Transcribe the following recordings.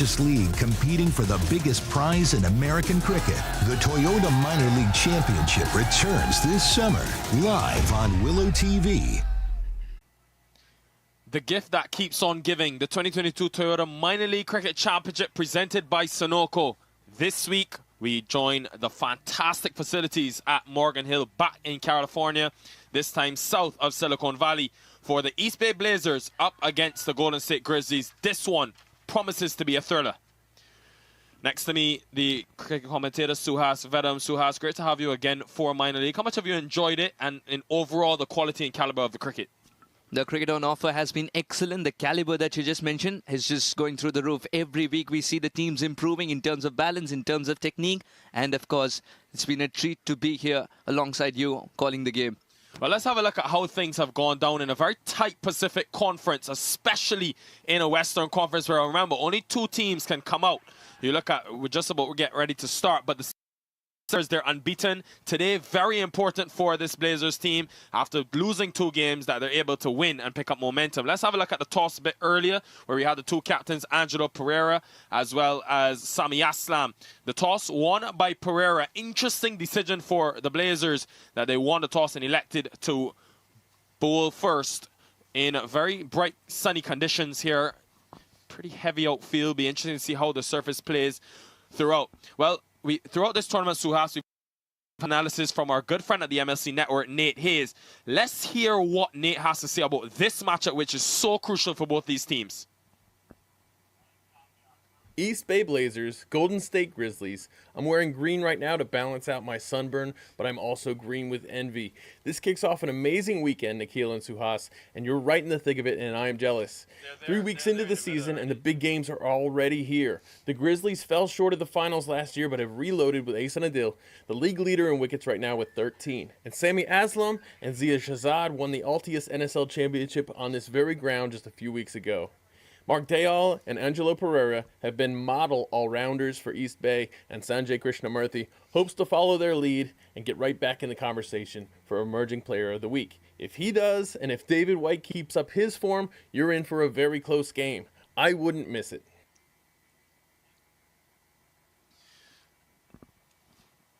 League competing for the biggest prize in American cricket. The Toyota Minor League Championship returns this summer, live on Willow TV. The gift that keeps on giving, the 2022 Toyota Minor League Cricket Championship presented by Sunoco. This week, we join the fantastic facilities at Morgan Hill back in California, this time south of Silicon Valley, for the East Bay Blazers up against the Golden State Grizzlies. This one promises to be a thriller. Next to me, the cricket commentator, Suhas Vedam. Suhas, great to have you again for Minor League. How much have you enjoyed it, and in overall the quality and caliber of the cricket? The cricket on offer has been excellent. The caliber that you just mentioned is just going through the roof. Every week we see the teams improving in terms of balance, in terms of technique. And of course, it's been a treat to be here alongside you calling the game. Well, let's have a look at how things have gone down in a very tight Pacific Conference, especially in a Western Conference where, remember, only 2 teams can come out. You look at, we're just about to get ready to start, but the Blazers, they're unbeaten. Today, very important for this Blazers team after losing 2 games that they're able to win and pick up momentum. Let's have a look at the toss a bit earlier where we had the 2 captains, Angelo Pereira as well as Sami Aslam. The toss won by Pereira. Interesting decision for the Blazers that they won the toss and elected to bowl first in very bright sunny conditions here. Pretty heavy outfield. Be interesting to see how the surface plays throughout. Well, throughout this tournament, Suhas, we've analysis from our good friend at the MiLC network, Nate Hayes. Let's hear what Nate has to say about this matchup, which is so crucial for both these teams. East Bay Blazers, Golden State Grizzlies. I'm wearing green right now to balance out my sunburn, but I'm also green with envy. This kicks off an amazing weekend, Nikhil and Suhas, and you're right in the thick of it, and I am jealous. 3 weeks into the season, and the big games are already here. The Grizzlies fell short of the finals last year, but have reloaded with Ahsan Adil, the league leader in wickets right now with 13. And Sami Aslam and Zia Shahzad won the Altius NSL Championship on this very ground just a few weeks ago. Mark Dayal and Angelo Pereira have been model all-rounders for East Bay, and Sanjay Krishnamurthy hopes to follow their lead and get right back in the conversation for Emerging Player of the Week. If he does, and if David White keeps up his form, you're in for a very close game. I wouldn't miss it.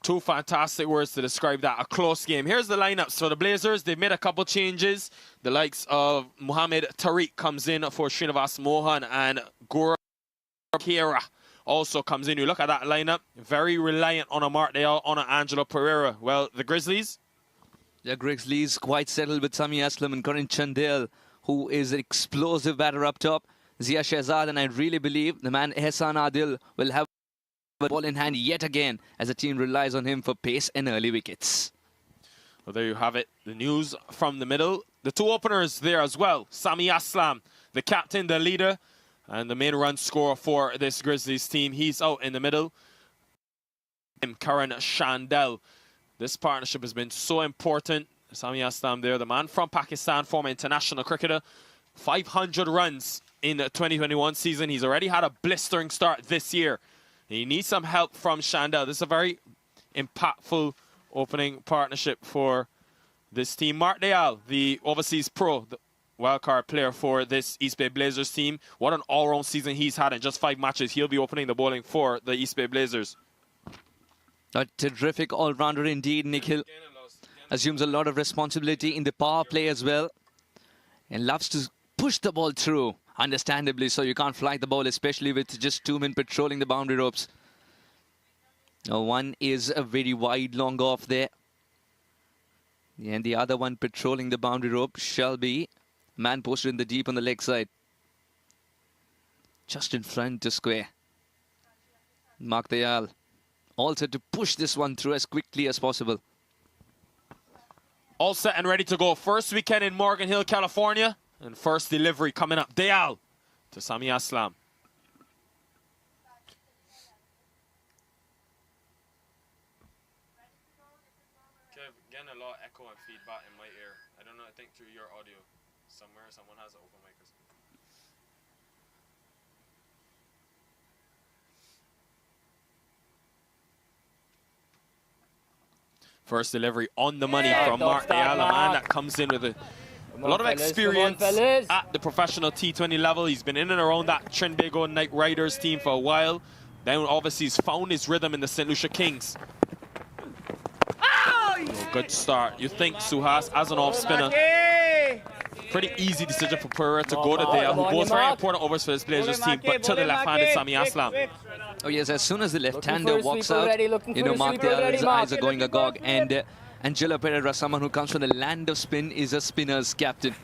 2 fantastic words to describe that, a close game. Here's the lineups for the Blazers. They've made a couple changes. The likes of Mohammad Tariq comes in for Srinivas Mohan, and Gaurav Kera also comes in. You look at that lineup, very reliant on a Mark Dayal, on a Angelo Pereira. Well, the Grizzlies? The Grizzlies quite settled with Sami Aslam and Karan Chandel, who is an explosive batter up top. Zia Shahzad, and I really believe the man Ahsan Adil will have the ball in hand yet again as the team relies on him for pace and early wickets. Well, there you have it. The news from the middle. The 2 openers there as well. Sami Aslam, the captain, the leader, and the main run scorer for this Grizzlies team. He's out in the middle. Karan Chandel. This partnership has been so important. Sami Aslam there, the man from Pakistan, former international cricketer. 500 runs in the 2021 season. He's already had a blistering start this year. He needs some help from Chandel. This is a very impactful opening partnership for this team. Mark Dayal, the overseas pro, the wildcard player for this East Bay Blazers team. What an all-round season he's had in just 5 matches. He'll be opening the bowling for the East Bay Blazers. A terrific all-rounder indeed, Nikhil. Assumes a lot of responsibility in the power play as well. And loves to push the ball through. Understandably so, you can't flight the ball, especially with just 2 men patrolling the boundary ropes. Now, one is a very wide long off there. And the other one patrolling the boundary rope shall be man posted in the deep on the leg side. Just in front to square. Mark Dayal all set to push this one through as quickly as possible. All set and ready to go. First weekend in Morgan Hill, California. And first delivery coming up. Dayal to Sami Aslam. Kev, getting a lot of echo and feedback in my ear. I don't know, I think through your audio. Somewhere someone has an open microphone. First delivery on the money from Mark Dayal, a man that comes in with a A lot of experience at the professional T20 level. He's been in and around that Trinbago Knight Riders team for a while. Then obviously he's found his rhythm in the St. Lucia Kings. Good start. You think Suhas as an off spinner. Pretty easy decision for Pereira to go to there, who goes very important overs for this Blazers team, but to the left-handed Sami Aslam. Oh yes, as soon as the left-hander walks out, you know, Mark Dayal's eyes are going agog. And Angelo Pereira, someone who comes from the land of spin, is a spinner's captain.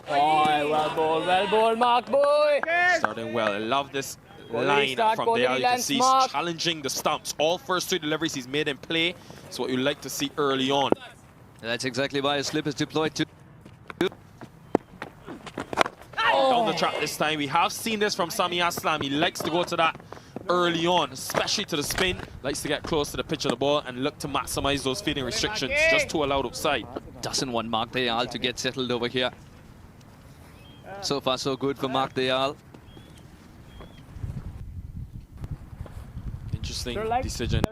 Oh, well ball, Mark boy. Starting well. I love this line from Dayal. You can see he's challenging the stumps. All first three deliveries he's made in play. It's what you like to see early on. That's exactly why a slip is deployed to. Down the track this time. We have seen this from Sami Aslam. He likes to go to that early on, especially to the spin. Likes to get close to the pitch of the ball and look to maximize those feeding restrictions. Just too allowed outside. Doesn't want Mark Dayal to get settled over here. So far, so good for Mark Dayal. Interesting decision.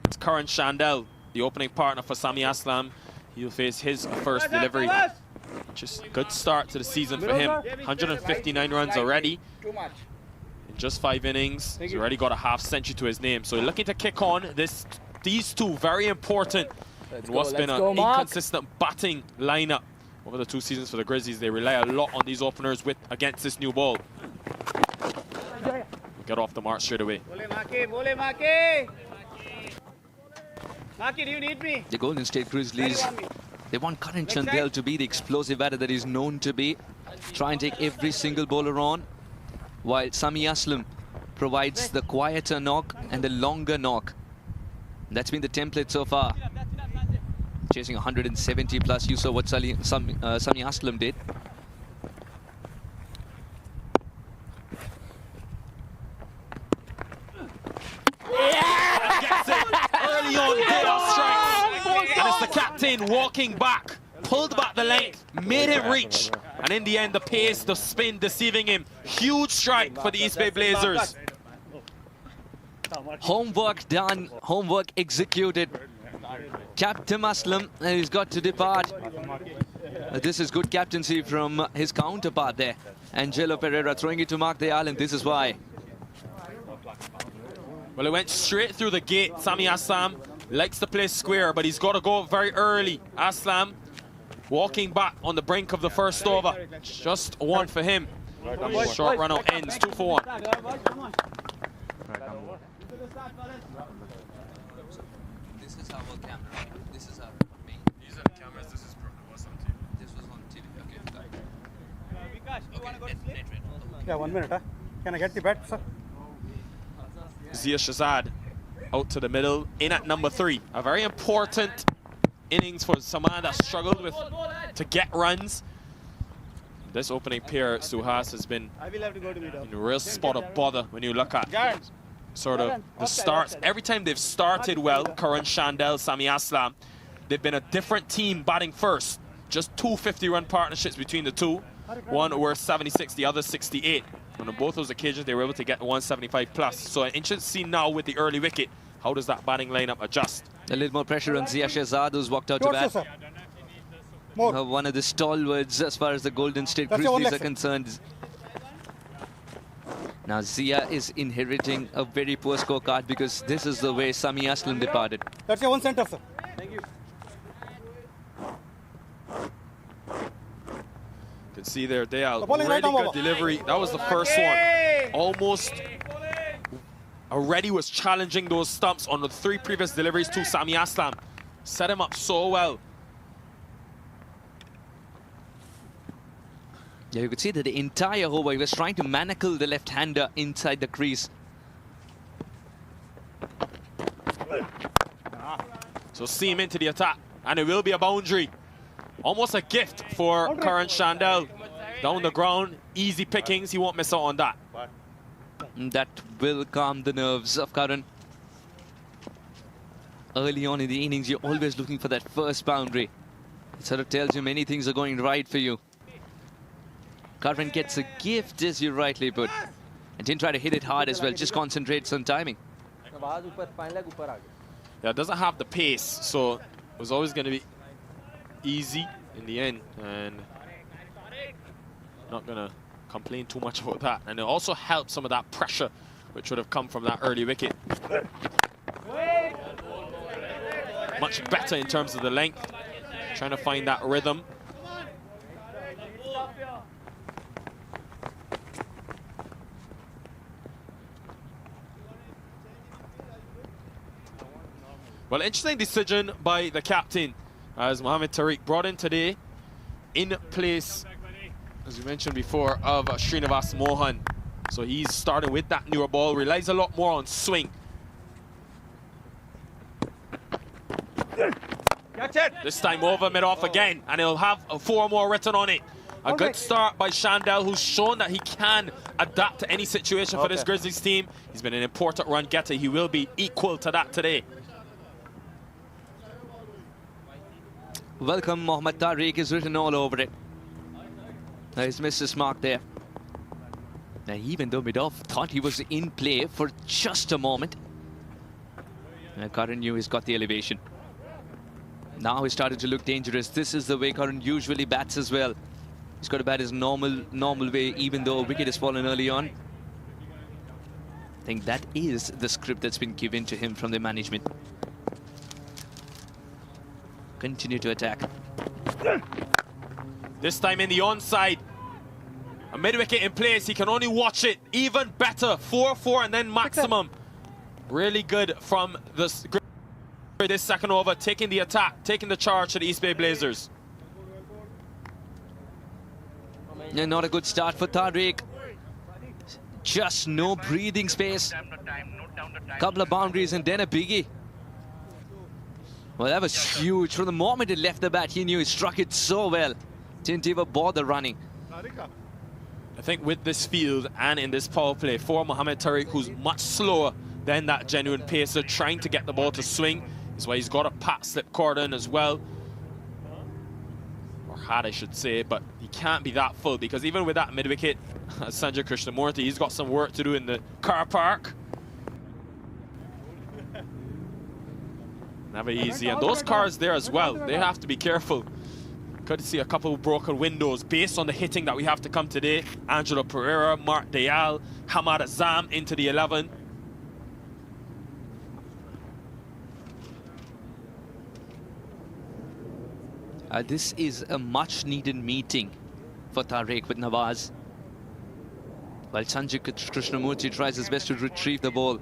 It's Karan Shandel, the opening partner for Sami Aslam. He'll face his first delivery. Just a good start to the season for him. 159 runs already in just 5 innings. He's already got a half century to his name. So looking to kick on. These two very important in what's been an inconsistent batting lineup over the 2 seasons for the Grizzlies. They rely a lot on these openers against this new ball. Get off the mark straight away. Maki, do you need me? The Golden State Grizzlies, they want Karan Shandel to be the explosive batter that he's known to be. Try and take every single bowler on, while Sami Aslam provides the quieter knock and the longer knock. That's been the template so far. Chasing 170 plus, you saw what Sami Aslam did. Early on, Dayal strikes. And it's the captain walking back. Pulled back the length, made him reach. And in the end, the pace, the spin deceiving him. Huge strike for the East Bay Blazers. Homework done, homework executed. Captain Aslam, he's got to depart. This is good captaincy from his counterpart there. Angelo Pereira throwing it to Mark Dayal, and this is why. Well, it went straight through the gate. Sami Aslam likes to play square, but he's got to go very early. Aslam walking back on the brink of the first over. Just one for him. Short run out ends, 2 for 1. This is our camera. This is our main. These are the cameras. This was on TV. This was on TV. Okay. Vikash, you want to go to sleep? Yeah, 1 minute. Huh? Can I get the bat, sir? Zia Shazad out to the middle, in at number 3. A very important innings for someone that struggled to get runs. This opening pair, Suhas, has been in a real spot of bother when you look at sort of the starts. Every time they've started well, Karan Shandel, Sami Aslam, they've been a different team batting first. Just 2 50-run partnerships between the two. One worth 76, the other 68. And on both those occasions, they were able to get 175 plus. So an interesting scene now with the early wicket. How does that batting lineup adjust? A little more pressure on Zia Shahzad, who's walked out to bat. One of the stalwarts as far as the Golden State Grizzlies are concerned. Now Zia is inheriting a very poor scorecard because this is the way Sami Aslam departed. That's your 1 center, sir. Thank you. You can see there, Dayal, really good delivery. That was the first one. Almost already was challenging those stumps on the 3 previous deliveries to Sami Aslam. Set him up so well. Yeah, you could see that the entire over, he was trying to manacle the left-hander inside the crease. So see him into the attack, and it will be a boundary. Almost a gift for Karan Shandel. Down the ground, easy pickings. He won't miss out on that. That will calm the nerves of Karan. Early on in the innings, you're always looking for that first boundary. It sort of tells you many things are going right for you. Karan gets a gift, as you rightly put. And didn't try to hit it hard as well, just concentrates on timing. Yeah, it doesn't have the pace, so it was always going to be easy in the end, and not gonna complain too much about that. And it also helped some of that pressure which would have come from that early wicket. Much better in terms of the length, trying to find that rhythm. Well, interesting decision by the captain, as Mohammad Tariq brought in today in place, as we mentioned before, of Srinivas Mohan. So he's starting with that newer ball, relies a lot more on swing. This time over mid-off again, and he'll have 4 more written on it. A good start by Shandell, who's shown that he can adapt to any situation for this Grizzlies team. He's been an important run getter. He will be equal to that today. Welcome, Mohammad Tariq is written all over it. He's missed his mark there. Now, even though mid-off thought he was in play for just a moment, Karan knew he's got the elevation. Now he started to look dangerous. This is the way Karan usually bats as well. He's got to bat his normal way, even though a wicket has fallen early on. I think that is the script that's been given to him from the management. Continue to attack. This time in the onside. A mid-wicket in place. He can only watch it. Even better. 4-4 and then maximum. Really good from this second over. Taking the attack. Taking the charge to the East Bay Blazers. Yeah, not a good start for Tariq. Just no breathing space. Couple of boundaries and then a biggie. Well, that was huge. From the moment it left the bat, he knew he struck it so well. Didn't even bother running. I think with this field and in this power play for Mohammad Tariq, who's much slower than that genuine pacer, trying to get the ball to swing, is why he's got a pat slip cordon as well. Or had, I should say, but he can't be that full, because even with that mid-wicket, Sanjay Krishnamurthy, he's got some work to do in the car park. Never easy, and those cars there as well, they have to be careful. Could see a couple of broken windows based on the hitting that we have to come today. Angelo Pereira, Mark Dayal, Hamad Azam into the 11. This is a much-needed meeting for Tariq with Nawaz. While Sanjay Krishnamurthy tries his best to retrieve the ball.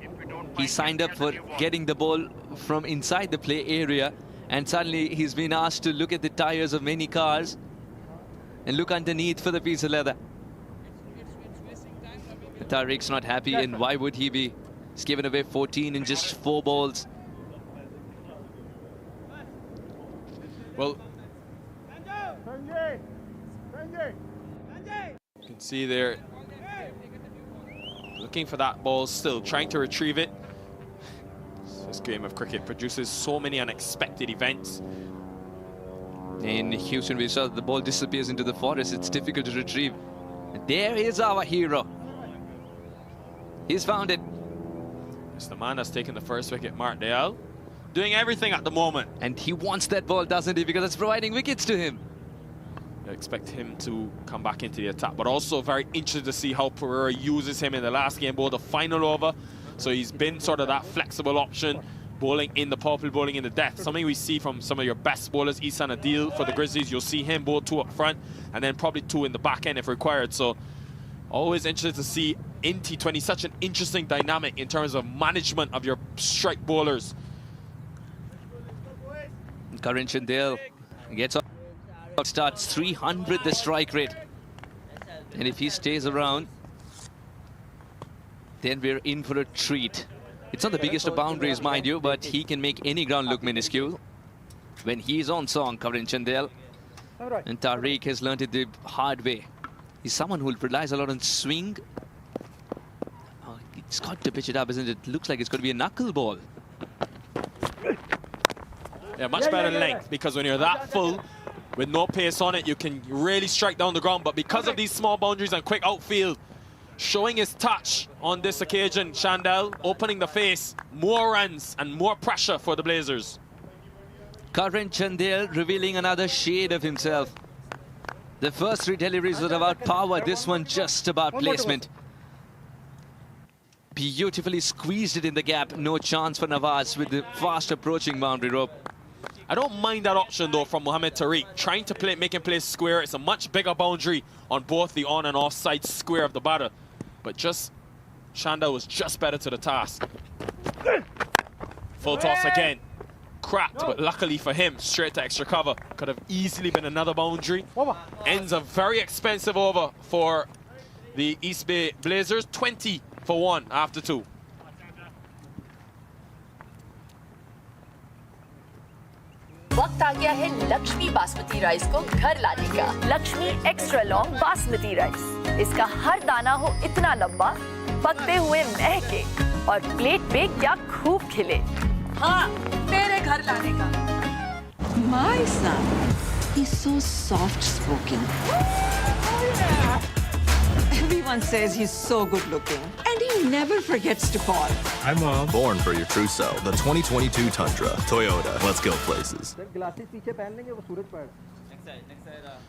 He signed up for getting the ball from inside the play area, and suddenly he's been asked to look at the tires of many cars and look underneath for the piece of leather. Tariq's not happy, and why would he be? He's given away 14 in just 4 balls. Well, you can see there, looking for that ball still, trying to retrieve it. This game of cricket produces so many unexpected events. In Houston, we saw the ball disappears into the forest. It's difficult to retrieve. There is our hero. He's found it. It's the man that's taken the first wicket, Mark Dayal. Doing everything at the moment. And he wants that ball, doesn't he? Because it's providing wickets to him. I expect him to come back into the attack, but also very interested to see how Pereira uses him in the last game, both the final over. So he's been sort of that flexible option, bowling in the power play, bowling in the death. Something we see from some of your best bowlers. Isan Adil for the Grizzlies, you'll see him bowl 2 up front and then probably 2 in the back end if required. So always interested to see in T20 such an interesting dynamic in terms of management of your strike bowlers. Karan Chandel gets up, starts 300 the strike rate. And if he stays around, then we're in for a treat. It's not the biggest of boundaries, mind you, but he can make any ground look minuscule. When he's on song, Karan Chandel. And Tariq has learned it the hard way. He's someone who relies a lot on swing. Oh, he's got to pitch it up, isn't it? Looks like it's going to be a knuckleball. Yeah, much better length, because when you're that full, with no pace on it, you can really strike down the ground. But because of these small boundaries and quick outfield, showing his touch on this occasion, Shandell opening the face, more runs and more pressure for the Blazers. Karan Chandel revealing another shade of himself. The first 3 deliveries were about power, this one just about placement. Beautifully squeezed it in the gap, no chance for Nawaz with the fast approaching boundary rope. I don't mind that option though from Mohammad Tariq, trying to play, make him play square. It's a much bigger boundary on both the on and offside square of the batter. But just, Chandel was just better to the task. Full toss again. Cracked, but luckily for him, straight to extra cover. Could have easily been another boundary. Ends a very expensive over for the East Bay Blazers. 20 for 1 after 2. वक्त आ गया है Lakshmi basmati rice को घर लाने का। Lakshmi extra long basmati rice, इसका हर दाना हो इतना लंबा, पकते हुए महके और प्लेट पे क्या खूब खिले। हाँ, तेरे घर लाने का। My son is so soft-spoken. Everyone says he's so good-looking, and he never forgets to call. Hi, Mom. Born for your trousseau, the 2022 Tundra. Toyota. Let's go places.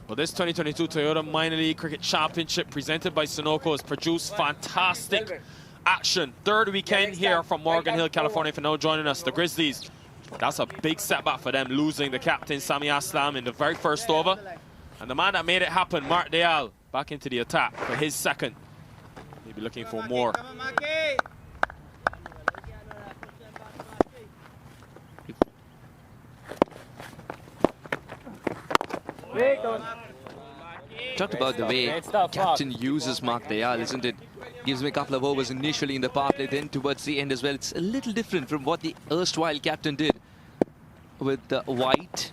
Well, this 2022 Toyota Minor League Cricket Championship presented by Sunoco has produced fantastic action. 3rd weekend here from Morgan Hill, California. For now joining us, the Grizzlies. That's a big setback for them, losing the captain, Sami Aslam, in the very first over. And the man that made it happen, Mark Dayal, back into the attack for his second. Maybe looking for more. Talked about the way captain uses Mark Dayal, isn't it? Gives him a couple of overs initially in the power play, then towards the end as well. It's a little different from what the erstwhile captain did with White.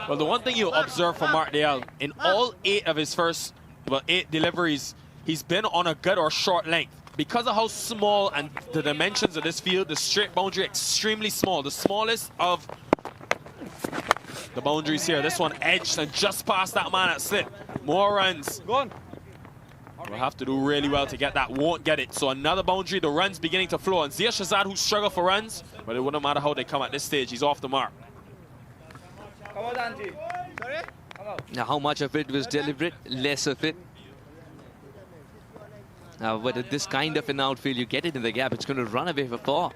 Well, the one thing you'll observe from Mark Dayal, in all 8 of his first, 8 deliveries, he's been on a good or short length. Because of how small and the dimensions of this field, the straight boundary extremely small. The smallest of the boundaries here. This one edged and just past that man at slip. More runs. Go on. We'll have to do really well to get that. Won't get it. So another boundary, the runs beginning to flow. And Zia Shazad, who struggled for runs, but it wouldn't matter how they come at this stage. He's off the mark. Now, how much of it was deliberate? Less of it. Now, but at this kind of an outfield, you get it in the gap, it's going to run away for 4.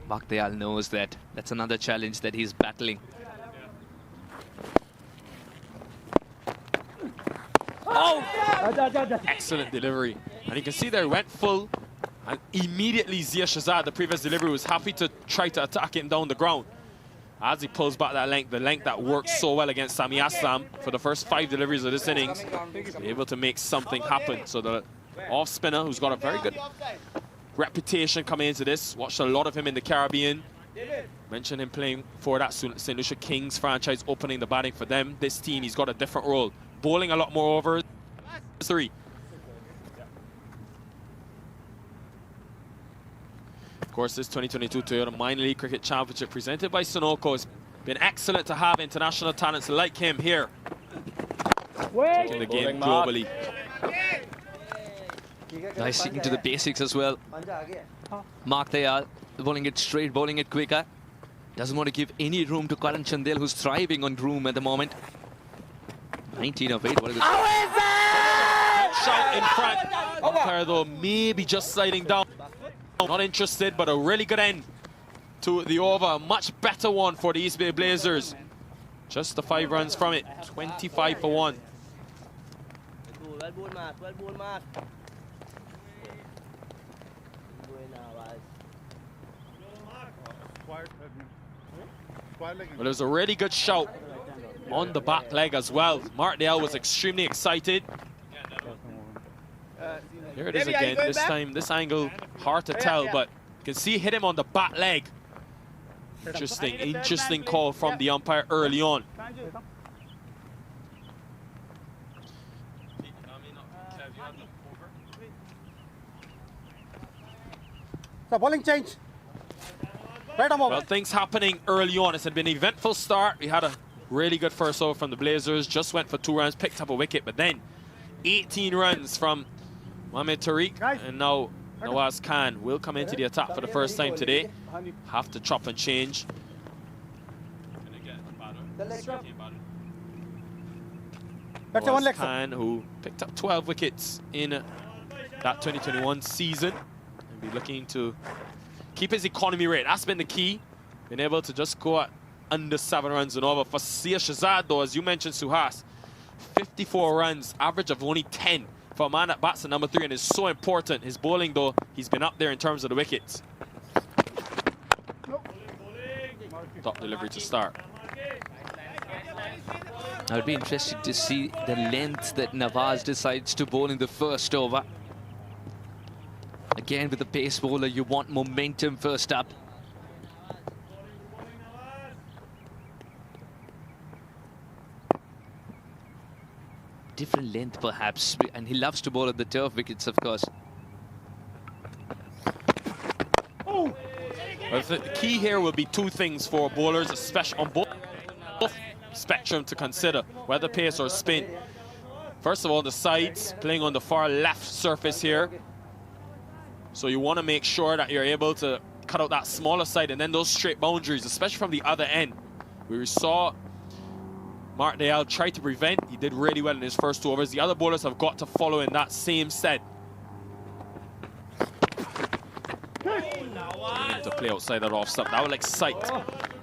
Mark Dayal knows that. That's another challenge that he's battling. Oh! Excellent delivery. And you can see there, he went full. And immediately Zia Shazad, the previous delivery, was happy to try to attack him down the ground. As he pulls back that length, the length that worked so well against Sami Aslam for the first 5 deliveries of this innings, able to make something happen. So the off spinner, who's got a very good reputation coming into this, watched a lot of him in the Caribbean. Mentioned him playing for that St. Lucia Kings franchise, opening the batting for them. This team, he's got a different role. Bowling a lot more overs. 3. Of course, this 2022 Toyota Minor League Cricket Championship presented by Sunoco has been excellent to have international talents like him here. Taking the game globally. Nice sticking to the basics as well. Mark Dayal bowling it straight, bowling it quicker. Doesn't want to give any room to Karan Chandel, who's thriving on room at the moment. 19 of 8. What is it? Shot in front. Umpire though maybe just sliding down. Not interested, but a really good end to the over. A much better one for the East Bay Blazers. Just the 5 runs from it. 25 for 1. Well, it was a really good shout on the back leg as well. Mark Dayal was extremely excited. Here it is again. This time, this angle, hard to tell, but you can see hit him on the back leg. Interesting call from the umpire early on. So bowling change. Right arm over. Well, things happening early on. It's been an eventful start. We had a really good first over from the Blazers. Just went for 2 runs, picked up a wicket, but then 18 runs from Mohammad Tariq, and now Nawaz Khan will come into the attack for the first time today. Have to chop and change. Nawaz Khan, who picked up 12 wickets in that 2021 season, and be looking to keep his economy rate. That's been the key. Been able to just go at under 7 runs and over. For Zia Shahzad, though, as you mentioned, Suhas, 54 runs, average of only 10 for a man that bats at number 3 and is so important. His bowling, though, he's been up there in terms of the wickets. Top delivery to start. I'd be interested to see the length that Nawaz decides to bowl in the first over. Again, with the pace bowler, you want momentum first up. Different length, perhaps, and he loves to bowl at the turf wickets, of course. Well, the key here will be 2 things for bowlers, especially on both spectrum to consider, whether pace or spin. First of all, the sides, playing on the far left surface here. So you want to make sure that you're able to cut out that smaller side, and then those straight boundaries, especially from the other end. We saw Mark Dayal try to prevent. He did really well in his first 2 overs. The other bowlers have got to follow in that same set. To play outside that off stop. That will excite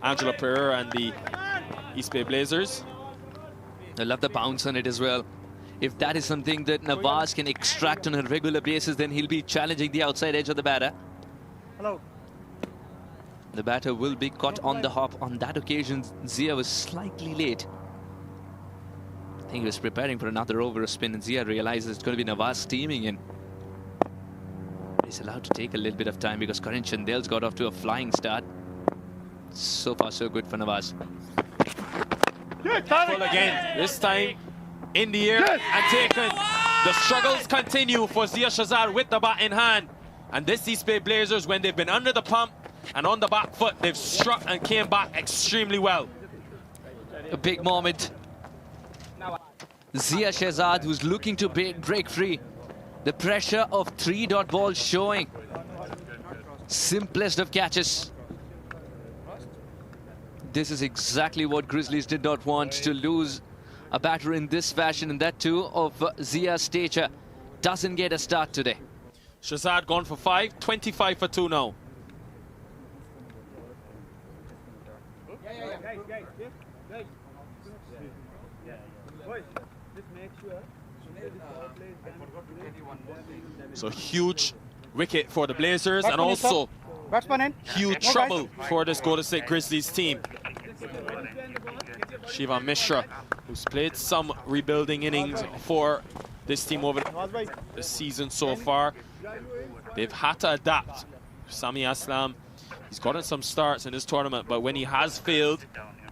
Angela Pereira and the East Bay Blazers. I love the bounce on it as well. If that is something that Nawaz can extract on a regular basis, then he'll be challenging the outside edge of the batter. Hello. The batter will be caught on the hop. On that occasion, Zia was slightly late. I think he was preparing for another over of spin, and Zia realizes it's going to be Nawaz steaming in. He's allowed to take a little bit of time because Karan Chandel's got off to a flying start. So far, so good for Nawaz. Full again, this time in the air and taken. The struggles continue for Zia Shahzad with the bat in hand. And this East Bay Blazers, when they've been under the pump and on the back foot, they've struck and came back extremely well. A big moment. Zia Shahzad, who's looking to break free. The pressure of 3-dot balls showing. Simplest of catches. This is exactly what Grizzlies did not want, to lose a batter in this fashion, and that too of Zia's stature. Doesn't get a start today. Shahzad gone for 5, 25 for 2 now. So huge wicket for the Blazers, and also huge trouble for this Golden State Grizzlies team. Shiva Mishra, who's played some rebuilding innings for this team over the season so far. They've had to adapt. Sami Aslam, he's gotten some starts in this tournament, but when he has failed,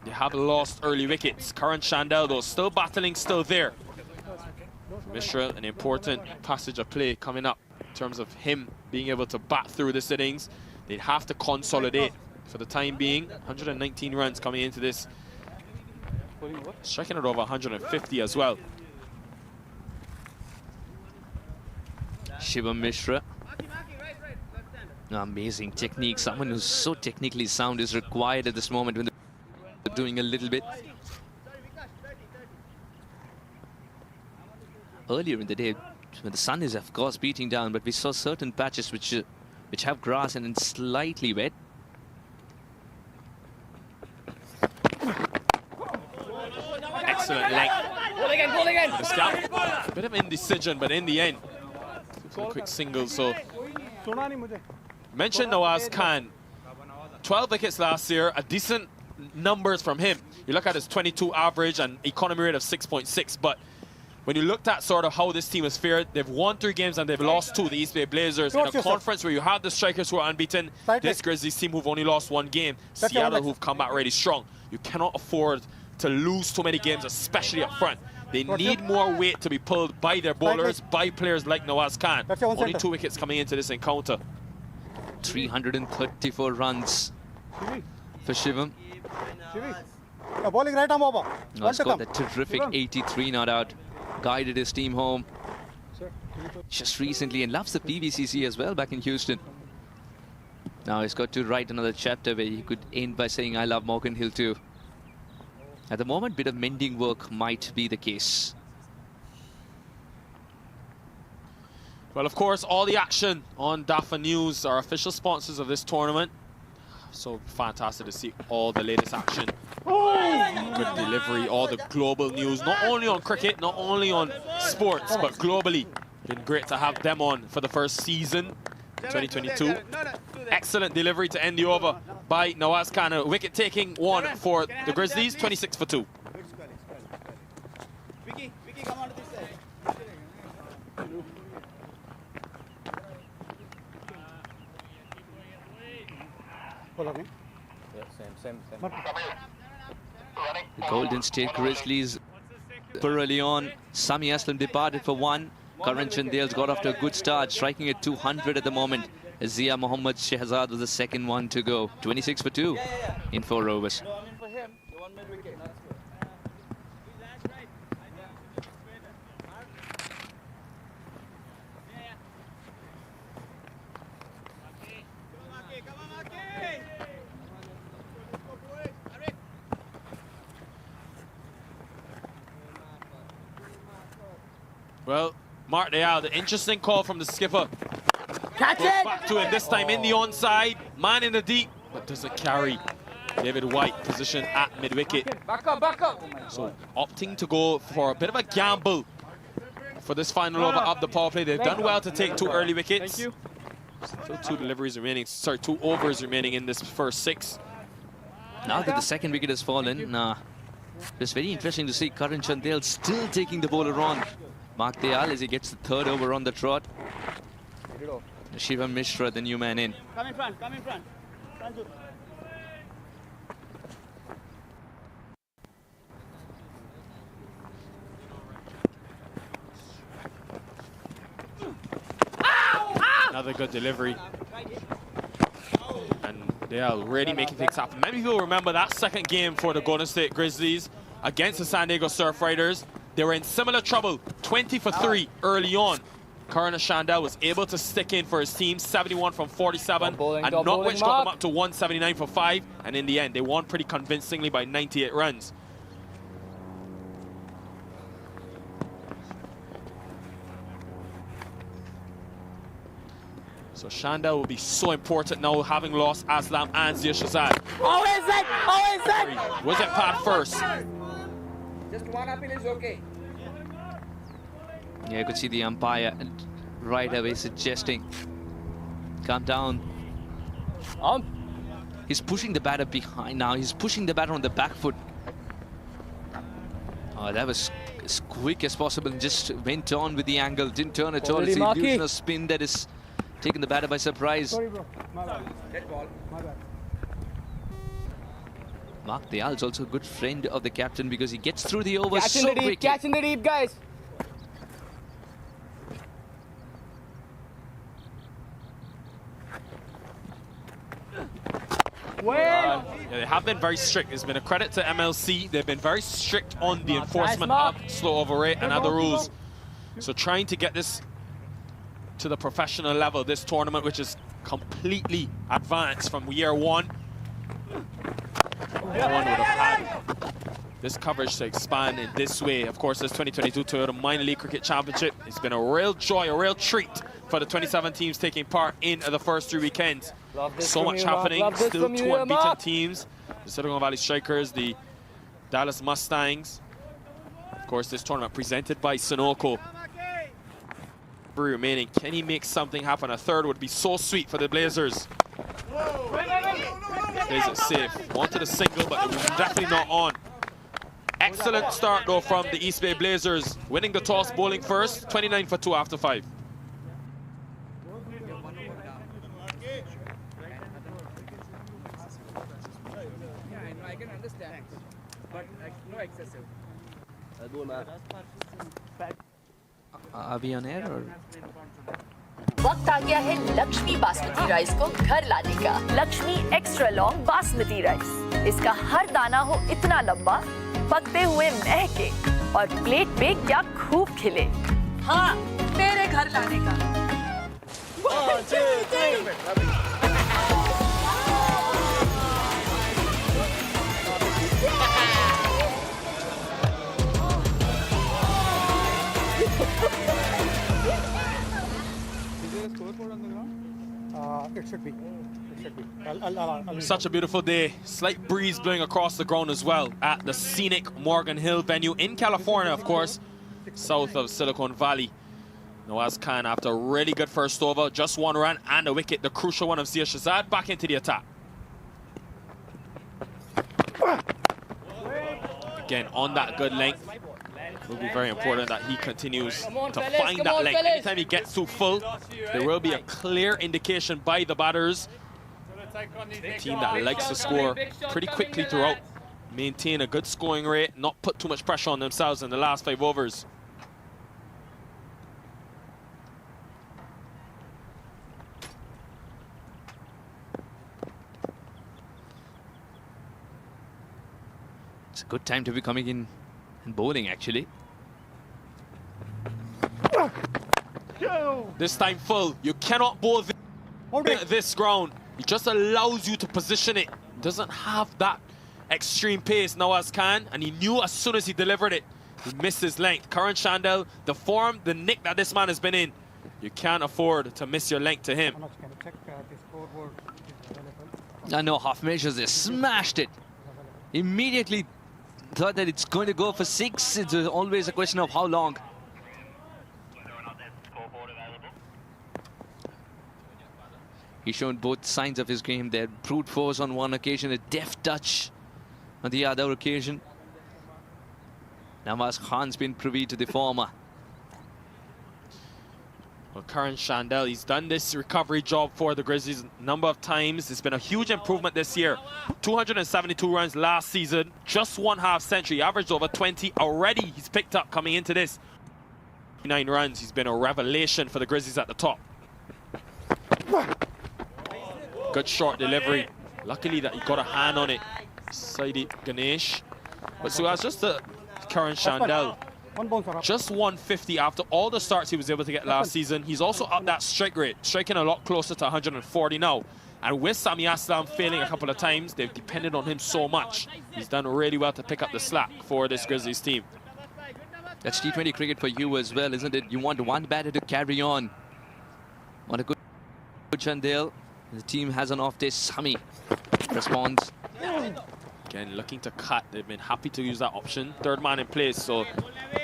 they have lost early wickets. Karan Chandel, though, still battling, still there. Mishra, an important passage of play coming up in terms of him being able to bat through this innings. They'd have to consolidate for the time being. 119 runs coming into this. Striking it over 150 as well. Shiva Mishra. Amazing technique. Someone who's so technically sound is required at this moment when they're doing a little bit. Earlier in the day, when the sun is of course beating down, but we saw certain patches which have grass and it's slightly wet. Excellent length. Ball again. A bit of indecision, but in the end, a quick single. So mentioned Nawaz Khan, 12 wickets last year, a decent numbers from him. You look at his 22 average and economy rate of 6.6, but when you looked at sort of how this team has fared, they've won 3 games and they've lost 2, the East Bay Blazers. In a conference where you have the strikers who are unbeaten, this Grizzlies team who've only lost 1 game, Seattle who've come back really strong. You cannot afford to lose too many games, especially up front. They need more weight to be pulled by their bowlers, by players like Nawaz Khan. Only 2 wickets coming into this encounter. 334 runs for Shivam. Bowling right arm over. Scored a terrific 83 not out. Guided his team home. just recently and loves the PVCC as well back in Houston. Now he's got to write another chapter where he could end by saying, I love Morgan Hill too. At the moment, bit of mending work might be the case. Well, of course, all the action on DAFA News are official sponsors of this tournament. So fantastic to see all the latest action. Good delivery, all the global news, not only on cricket, not only on sports, but globally. Been great to have them on for the first season, 2022. Excellent delivery to end the over by Nawaz Khan. A wicket-taking one for the Grizzlies, 26 for 2. Vicky, come on to this side. The Golden State Grizzlies super early on. Sami Aslam departed for 1. Karan Chandale's got off to a good start, striking at 200 at the moment. Zia Mohammad Shehzad was the second one to go. 26 for 2 in 4 overs. No, I mean for him, the 1 mid wicket. That's good. Well, Mark Dayal, the interesting call from the skipper. Catch Goes it! back to it this time in the onside. Man in the deep, but doesn't carry. David White position at mid-wicket. Back up! So opting to go for a bit of a gamble for this final over of the power play. They've done well to take 2 early wickets. Thank you. Still 2 deliveries remaining. Sorry, 2 overs remaining in this first 6. Now that the second wicket has fallen, it's very interesting to see Karan Chandale still taking the bowler on. Mark Dayal as he gets the 3rd over on the trot. Shivam Mishra, the new man in. Come in front. Sanju. Another good delivery. And they are really making things happen. Many people remember that second game for the Golden State Grizzlies against the San Diego Surf Riders. They were in similar trouble, 20 for 3 early on. Karan Chandale was able to stick in for his team, 71 from 47, and Notwich got them up to 179 for 5, and in the end, they won pretty convincingly by 98 runs. So Chandale will be so important now, having lost Aslam and Zia Shahzad. Was it pad first? Just 1 appeal is okay. Yeah, you could see the umpire right away suggesting, calm down. He's pushing the batter behind now. He's pushing the batter on the back foot. Oh, that was as quick as possible and just went on with the angle. Didn't turn at all. It's the illusion of spin that is taking the batter by surprise. Sorry, bro. My bad. Dead ball. My bad. Mark Dayal is also a good friend of the captain because he gets through the overs so quickly. Catch in the deep, guys. Yeah, they have been very strict. It's been a credit to MiLC. They've been very strict on the enforcement of slow over rate and other rules. So trying to get this to the professional level, this tournament, which is completely advanced from year 1. No one would have had this coverage to expand in this way. Of course, this 2022 Toyota Minor League Cricket Championship. It's been a real joy, a real treat for the 27 teams taking part in the first 3 weekends. So much happening, still 2 unbeaten teams. The Silicon Valley Strikers, the Dallas Mustangs. Of course, this tournament presented by Sunoco. Remaining, can he make something happen? A 3rd would be so sweet for the Blazers. Blazers safe, wanted a single, but it was definitely not on. Excellent start though from the East Bay Blazers, winning the toss, bowling first, 29 for 2 after 5. I can understand, but no excessive. Are we on air or? वक्त आ गया है Lakshmi basmati rice को घर लाने का। Lakshmi extra long basmati rice. इसका हर दाना हो इतना लंबा, पकते हुए महके और प्लेट पे क्या खूब खिले। हाँ, तेरे घर लाने का। It should be. It should be. I'll Such a beautiful day. Slight breeze blowing across the ground as well at the scenic Morgan Hill venue in California, of course, south of Silicon Valley. Nawaz Khan, after a really good first over, just one run and a wicket, the crucial one of Zia Shazad, back into the attack. Again, on that good length. It will be very important that he continues to find that length. Anytime he gets too full, there will be a clear indication by the batters. A team that likes to score pretty quickly throughout. Maintain a good scoring rate, not put too much pressure on themselves in the last 5 overs. It's a good time to be coming in and bowling, actually. This time full. You cannot bowl this ground. It just allows you to position it. Doesn't have that extreme pace, Nawaz Khan, and he knew as soon as he delivered it, he missed his length. Karan Shandel, the form, the nick that this man has been in, you can't afford to miss your length to him. I know, half measures, they smashed it. Immediately thought that it's going to go for 6. It's always a question of how long. He's shown both signs of his game there. Brute force on one occasion, a deft touch on the other occasion. Nawaz Khan's been privy to the former. Well, Karan Shandel, he's done this recovery job for the Grizzlies a number of times. It's been a huge improvement this year. 272 runs last season, just 1 half century, averaged over 20 already. He's picked up coming into this. 9 runs, he's been a revelation for the Grizzlies at the top. Good short delivery. Luckily that he got a hand on it. Saidi Ganesh. But Suhas, just the Karan Shandel. Just 150 after all the starts he was able to get last season. He's also up that strike rate, striking a lot closer to 140 now. And with Sami Aslam failing a couple of times, they've depended on him so much. He's done really well to pick up the slack for this Grizzlies team. That's T20 cricket for you as well, isn't it? You want one batter to carry on. Want a good Shandel. The team has an off day. Sami responds. Again, looking to cut. They've been happy to use that option. 3rd man in place, so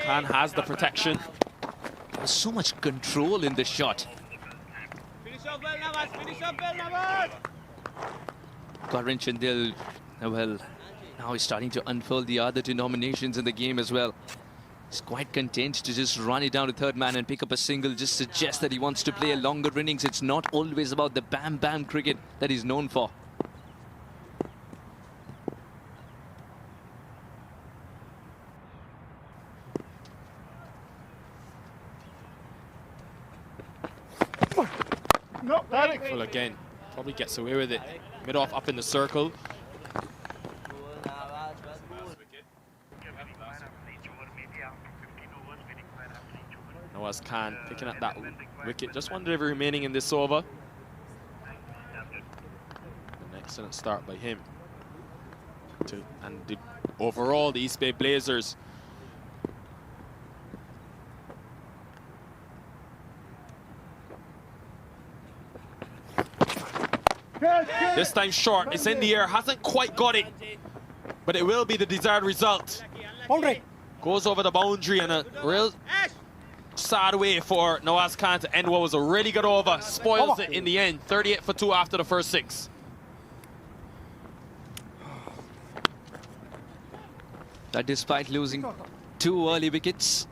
Khan has the protection. There's so much control in the shot. Karan Shandel, well, now he's starting to unfold the other 2 nominations in the game as well. He's quite content to just run it down to 3rd man and pick up a single. Just suggests that he wants to play a longer innings. It's not always about the bam-bam cricket that he's known for. Well, again, probably gets away with it. Mid-off up in the circle. Nawaz Khan picking up that wicket. Just one delivery remaining in this over. An excellent start by him. Overall, the East Bay Blazers this time short, it's in the air, hasn't quite got it, but it will be the desired result. Goes over the boundary in a real sad way for Nawaz Khan to end what was a really good over. Spoils it in the end. 38 for 2 after the first 6. That despite losing 2 early wickets,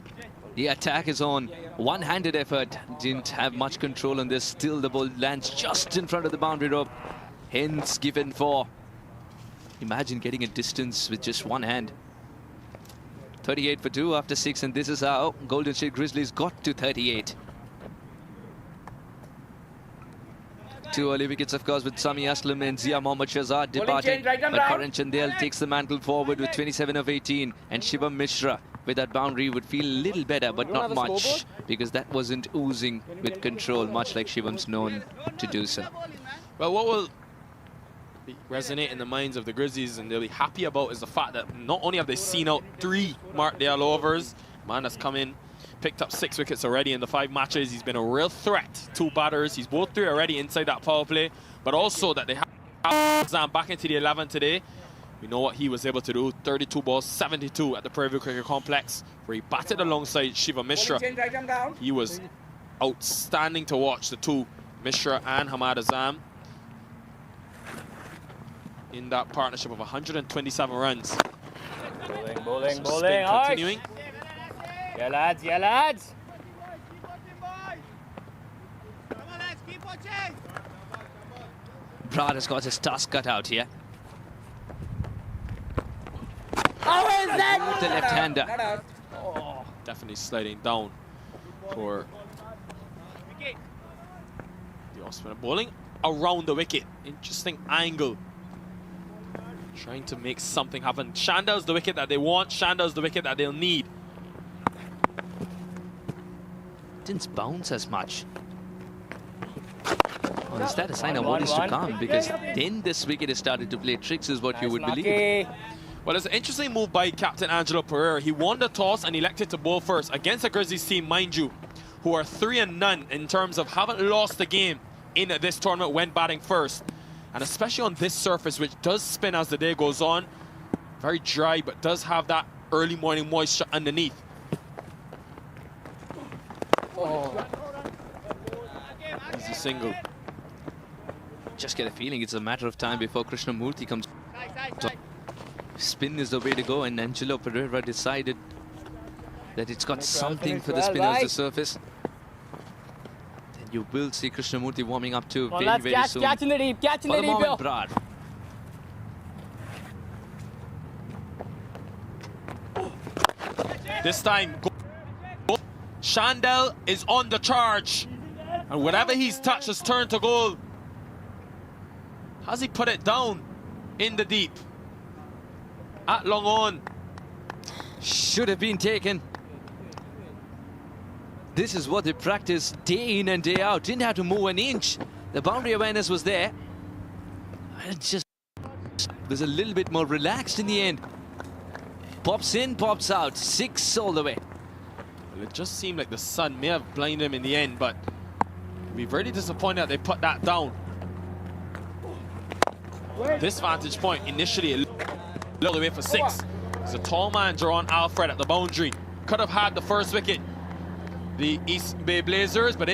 the attack is on. One-handed effort. Didn't have much control on this. Still the ball lands just in front of the boundary rope. Hence given 4. Imagine getting a distance with just one hand. 38 for 2 after 6, and this is how Golden State Grizzlies got to 38. 2 early wickets, of course, with Sami Aslam and Zia Mohammad Shahzad departing. But Karan Shandel takes the mantle forward with 27 of 18, and Shivam Mishra with that boundary would feel a little better, but not much, because that wasn't oozing with control, much like Shivam's known to do so. Well, what will resonate in the minds of the Grizzlies and they'll be happy about is the fact that not only have they seen out 3 Martdale overs, man has come in, picked up 6 wickets already in the 5 matches. He's been a real threat to batters. He's both 3 already inside that power play, but also that they have Zam back into the 11 today. We know what he was able to do. 32 balls, 72 at the Prairie View Cricket Complex, where he batted alongside Shiva Mishra. He was outstanding to watch, the 2, Mishra and Hamad Azam, in that partnership of 127 runs. Bowling, Spin continuing. Yeah, lads, yeah, lads. Brad has got his task cut out here. How is that? The left-hander. Definitely sliding down for the off-spinner. Bowling around the wicket. Interesting angle. Trying to make something happen. Shandell's the wicket that they want. Shandell's the wicket that they'll need. Didn't bounce as much. Well, is that a sign of what is to come? Because then this wicket has started to play tricks, is what you would believe. Well, it's an interesting move by Captain Angelo Pereira. He won the toss and elected to bowl first against the Grizzlies team, mind you, who are 3-0 in terms of haven't lost the game in this tournament when batting first. And especially on this surface, which does spin as the day goes on. Very dry, but does have that early morning moisture underneath. Easy single. Just get a feeling it's a matter of time before Krishnamurthy comes. Spin is the way to go, and Angelo Pereira decided that it's got something for the spinners to surface. Then you will see Krishnamurthy warming up too very, very soon. Catch in the deep, catch in For the the deep, moment, Brad. This time, Shandell is on the charge. And whatever he's touched has turned to gold. Has he put it down in the deep? At long on. Should have been taken. This is what they practice day in and day out. Didn't have to move an inch. The boundary awareness was there. It just was a little bit more relaxed in the end. Pops in, pops out. 6 all the way. Well, it just seemed like the sun may have blinded him in the end, but we're very disappointed that they put that down. This vantage point initially a little way for 6. It's a tall man, Jerron Alfred, at the boundary. Could have had the first wicket, the East Bay Blazers, but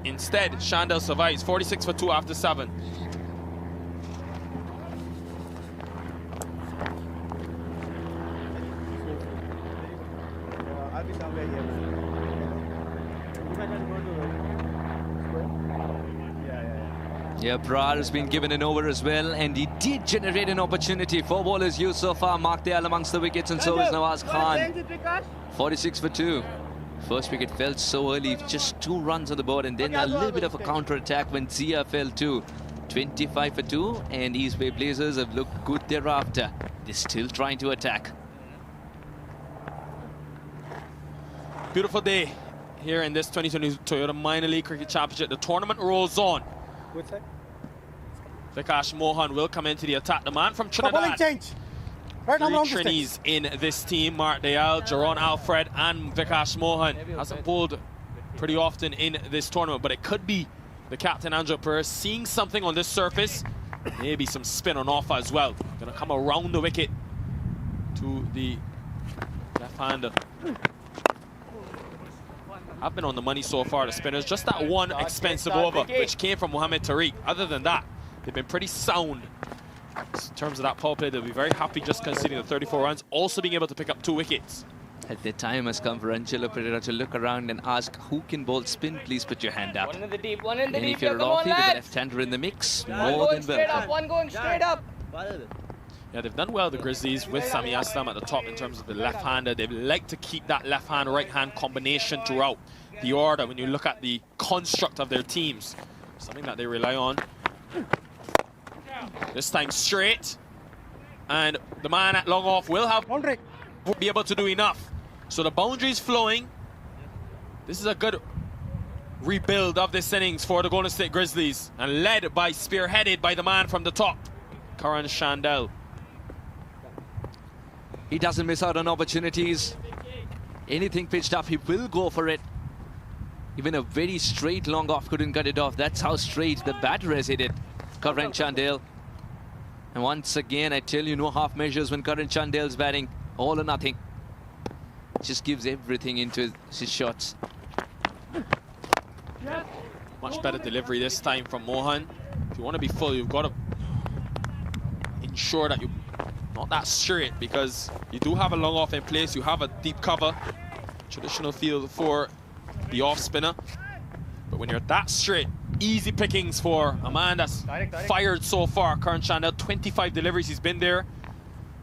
instead, Shandell survives. 46 for 2 after 7. I'll be somewhere here. Yeah, Brad has been given an over as well, and he did generate an opportunity. 4 bowlers used so far. Martdale amongst the wickets, and so is Nawaz Khan. 46 for 2. First wicket fell so early, just 2 runs on the board, and then a little bit of a counter-attack when Zia fell too. 25 for 2, and East Bay Blazers have looked good thereafter. They're still trying to attack. Beautiful day here in this 2020 Toyota Minor League Cricket Championship. The tournament rolls on. Good side. Vikash Mohan will come into the attack. The man from Trinidad. Change. Right, 3 I'm Trinis in this team. Martdale, Jerron Alfred and Vikash Mohan. Hasn't bowled pretty often in this tournament, but it could be the captain Angelo Pereira seeing something on this surface. Maybe some spin on offer as well. Gonna come around the wicket to the left-hander. I've been on the money so far, the spinners. Just that one expensive over, which came from Mohammad Tariq. Other than that, they've been pretty sound. In terms of that power play, they'll be very happy just conceding the 34 runs, also being able to pick up 2 wickets. At the time has come for Angelo Pereira to look around and ask, who can bowl spin? Please put your hand up. One in the deep, one in the And deep. if you're Come on, Rafi with the lads. left-hander in the mix, One more going than straight up, welcome. one going straight up. Yeah, they've done well, the Grizzlies, with Sami Aslam at the top in terms of the left-hander. They like to keep that left-hand, right-hand combination throughout the order when you look at the construct of their teams. Something that they rely on. This time straight. And the man at long off will be able to do enough. So the boundary's flowing. This is a good rebuild of this innings for the Golden State Grizzlies, and led by, spearheaded by the man from the top, Karan Chandel. He doesn't miss out on opportunities. Anything pitched up, he will go for it. Even a very straight long off couldn't cut it off. That's how straight the batter has hit it, Karan Chandel. And once again, I tell you, no half measures when Karan Chandel's batting. All or nothing. Just gives everything into his shots. Much better delivery this time from Mohan. If you want to be full, you've got to ensure that you're not that straight, because you do have a long off in place. You have a deep cover, traditional field for the off spinner. But when you're that straight, easy pickings for a man that's fired so far. Karan Chandel, 25 deliveries he's been there.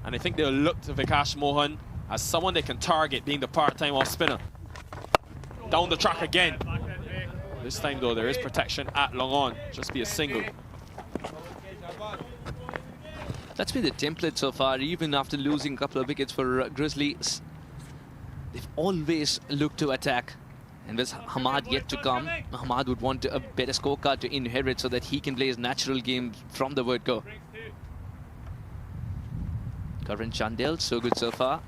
And I think they'll look to Vikash Mohan as someone they can target, being the part-time off spinner. Down the track again. This time though, there is protection at long on. Just be a single. That's been the template so far, even after losing a couple of wickets for Grizzlies. They've always looked to attack. And with Hamad yet to come, Hamad would want a better scorecard to inherit so that he can play his natural game from the word go. Karan Chandel, so good so far.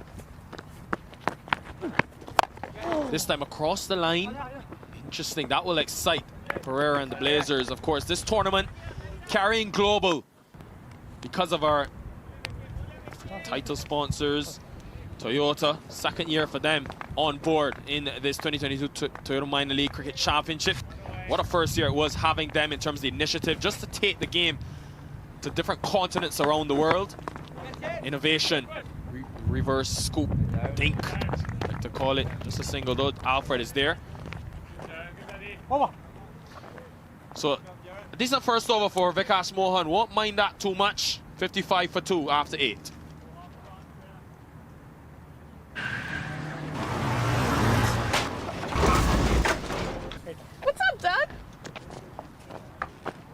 This time across the line. Interesting, that will excite Pereira and the Blazers. Of course, this tournament carrying global because of our title sponsors. Toyota, second year for them on board in this 2022 Toyota Minor League Cricket Championship. What a first year it was having them in terms of the initiative, just to take the game to different continents around the world. Innovation, reverse scoop, dink, I like to call it. Just a single though. Alfred is there. So a decent first over for Vikash Mohan. Won't mind that too much. 55 for 2 after 8. What's up, Doug?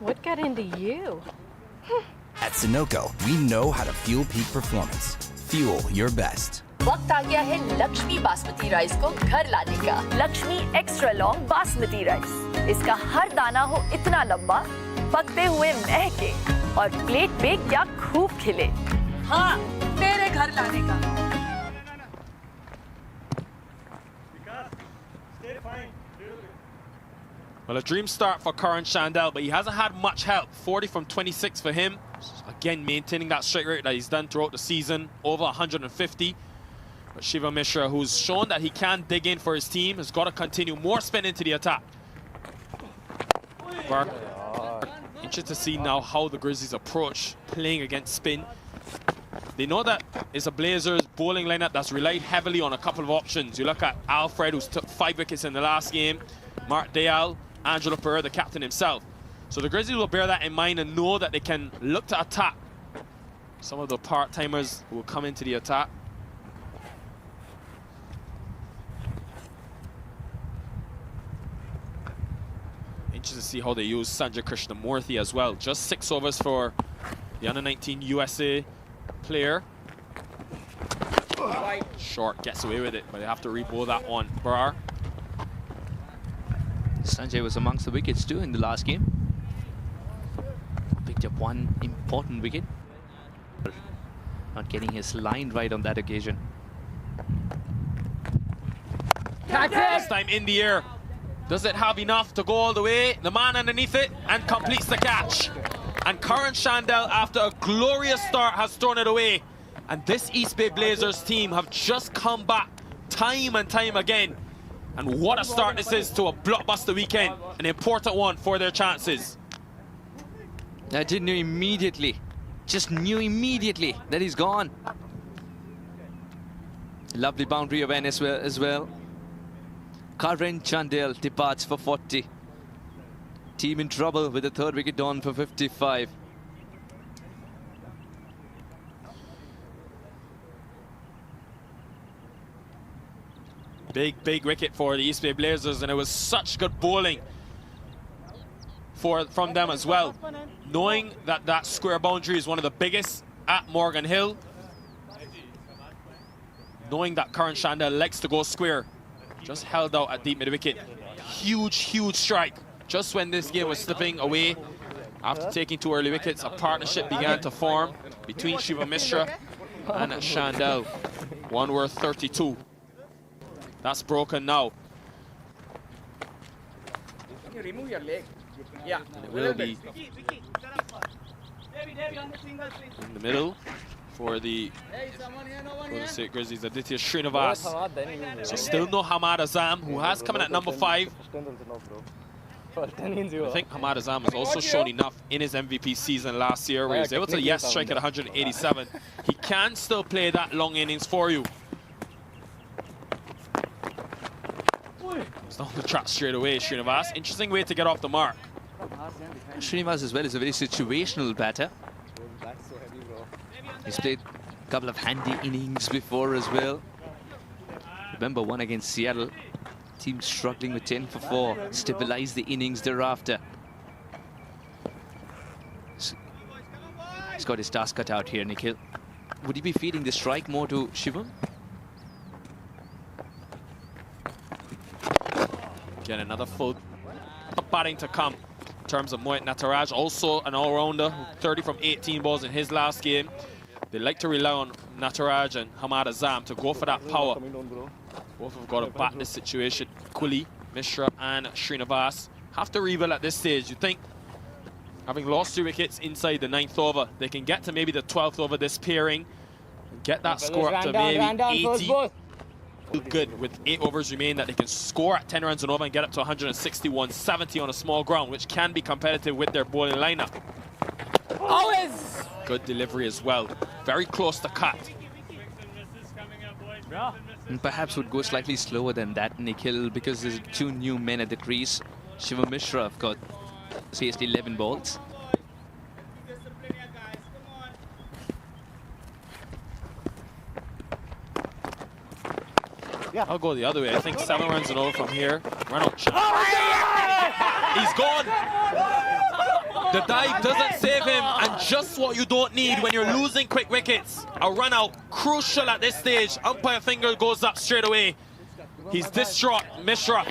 What got into you? At Sunoco, we know how to fuel peak performance. Fuel your best. वक्त आ गया है Lakshmi basmati rice को घर लाने का। Lakshmi extra long basmati rice. इसका हर दाना हो इतना लंबा, पकते हुए महके और प्लेट पे क्या खूब खिले। हाँ, तेरे घर लाने का। Well, a dream start for Karan Chandel, but he hasn't had much help. 40 from 26 for him. Again, maintaining that strike rate that he's done throughout the season, over 150. But Shiva Mishra, who's shown that he can dig in for his team, has got to continue more spin into the attack. Burke, interested to see now how the Grizzlies approach playing against spin. They know that it's a Blazers bowling lineup that's relied heavily on a couple of options. You look at Alfred, who's took 5 wickets in the last game, Mark Dayal, Angelo Pereira, the captain himself. So the Grizzlies will bear that in mind and know that they can look to attack some of the part-timers who will come into the attack. Interesting to see how they use Sanjay Krishnamurthy as well. Just 6 overs for the under-19 USA player. Short gets away with it, but they have to re-bowl that one. Brar. Sanjay was amongst the wickets too in the last game. Picked up one important wicket. Not getting his line right on that occasion. This time in the air. Does it have enough to go all the way? The man underneath it and completes the catch. And Karan Chandel, after a glorious start, has thrown it away. And this East Bay Blazers team have just come back time and time again. And what a start this is to a blockbuster weekend. An important one for their chances. I didn't know immediately. Just knew immediately that he's gone. Lovely boundary awareness as well. Karan Chandel departs for 40. Team in trouble with the 3rd wicket down for 55. Big wicket for the East Bay Blazers, and it was such good bowling from them as well. Knowing that that square boundary is one of the biggest at Morgan Hill. knowing that Karan Shandell likes to go square. Just held out at deep mid-wicket. Huge, huge strike. Just when this game was slipping away, after taking 2 early wickets, a partnership began to form between Shiva Mishra and Shandell. One worth 32. That's broken now. Remove your leg. Yeah. And it will be in the middle for the Golden State Grizzlies. Aditya Srinivas. So still no Hamad Azam, who has come in at number 5. I think Hamad Azam has also shown enough in his MVP season last year, where he was able to strike at 187. He can still play that long innings for you. It's not on the track straight away, Srinivas. Interesting way to get off the mark. Srinivas as well is a very situational batter. He's played a couple of handy innings before as well. Remember one against Seattle. Team struggling with 10 for 4. Stabilize the innings thereafter. He's got his task cut out here, Nikhil. Would he be feeding the strike more to Shivam? Again, another full batting to come in terms of Mohit Nataraj, also an all-rounder, 30 from 18 balls in his last game. They like to rely on Nataraj and Hamad Azam to go for that power. Both have got to bat this situation equally. Mishra and Srinivas have to rebuild at this stage. You think, having lost 2 wickets inside the 9th over, they can get to maybe the 12th over this pairing and get that score up to maybe 80. Good with 8 overs remain, that they can score at 10 runs and over and get up to 161-70 on a small ground, which can be competitive with their bowling lineup. Always good delivery as well, very close to cut. And perhaps would go slightly slower than that, Nikhil, because there's 2 new men at the crease. Shiva Mishra have got faced 11 balls. I'll go the other way. I think 7 runs and over from here. Run out. He's gone. The dive doesn't save him, and just what you don't need when you're losing quick wickets. A run out, crucial at this stage. Umpire finger goes up straight away. He's distraught, Mishra.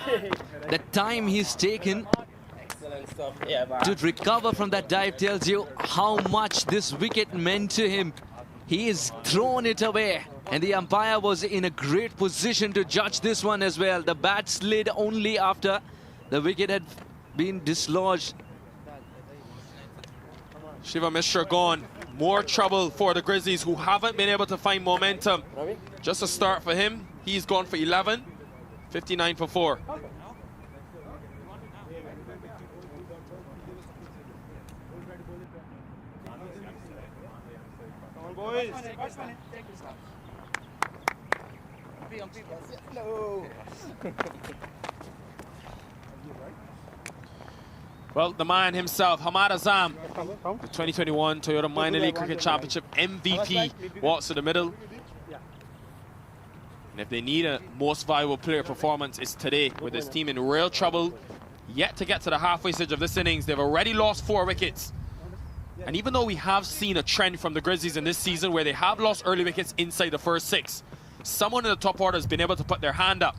The time he's taken to recover from that dive tells you how much this wicket meant to him. He has thrown it away, and the umpire was in a great position to judge this one as well. The bat slid only after the wicket had been dislodged. Shiva Mishra gone. More trouble for the Grizzlies, who haven't been able to find momentum. Just a start for him. He's gone for 11. 59 for 4. Well, the man himself, Hamad Azam, the 2021 Toyota Minor League Cricket Championship MVP, walks to the middle. And if they need a most valuable player performance, it's today, with his team in real trouble. Yet to get to the halfway stage of this innings, they've already lost 4 wickets. And even though we have seen a trend from the Grizzlies in this season where they have lost early wickets inside the first 6, someone in the top order has been able to put their hand up.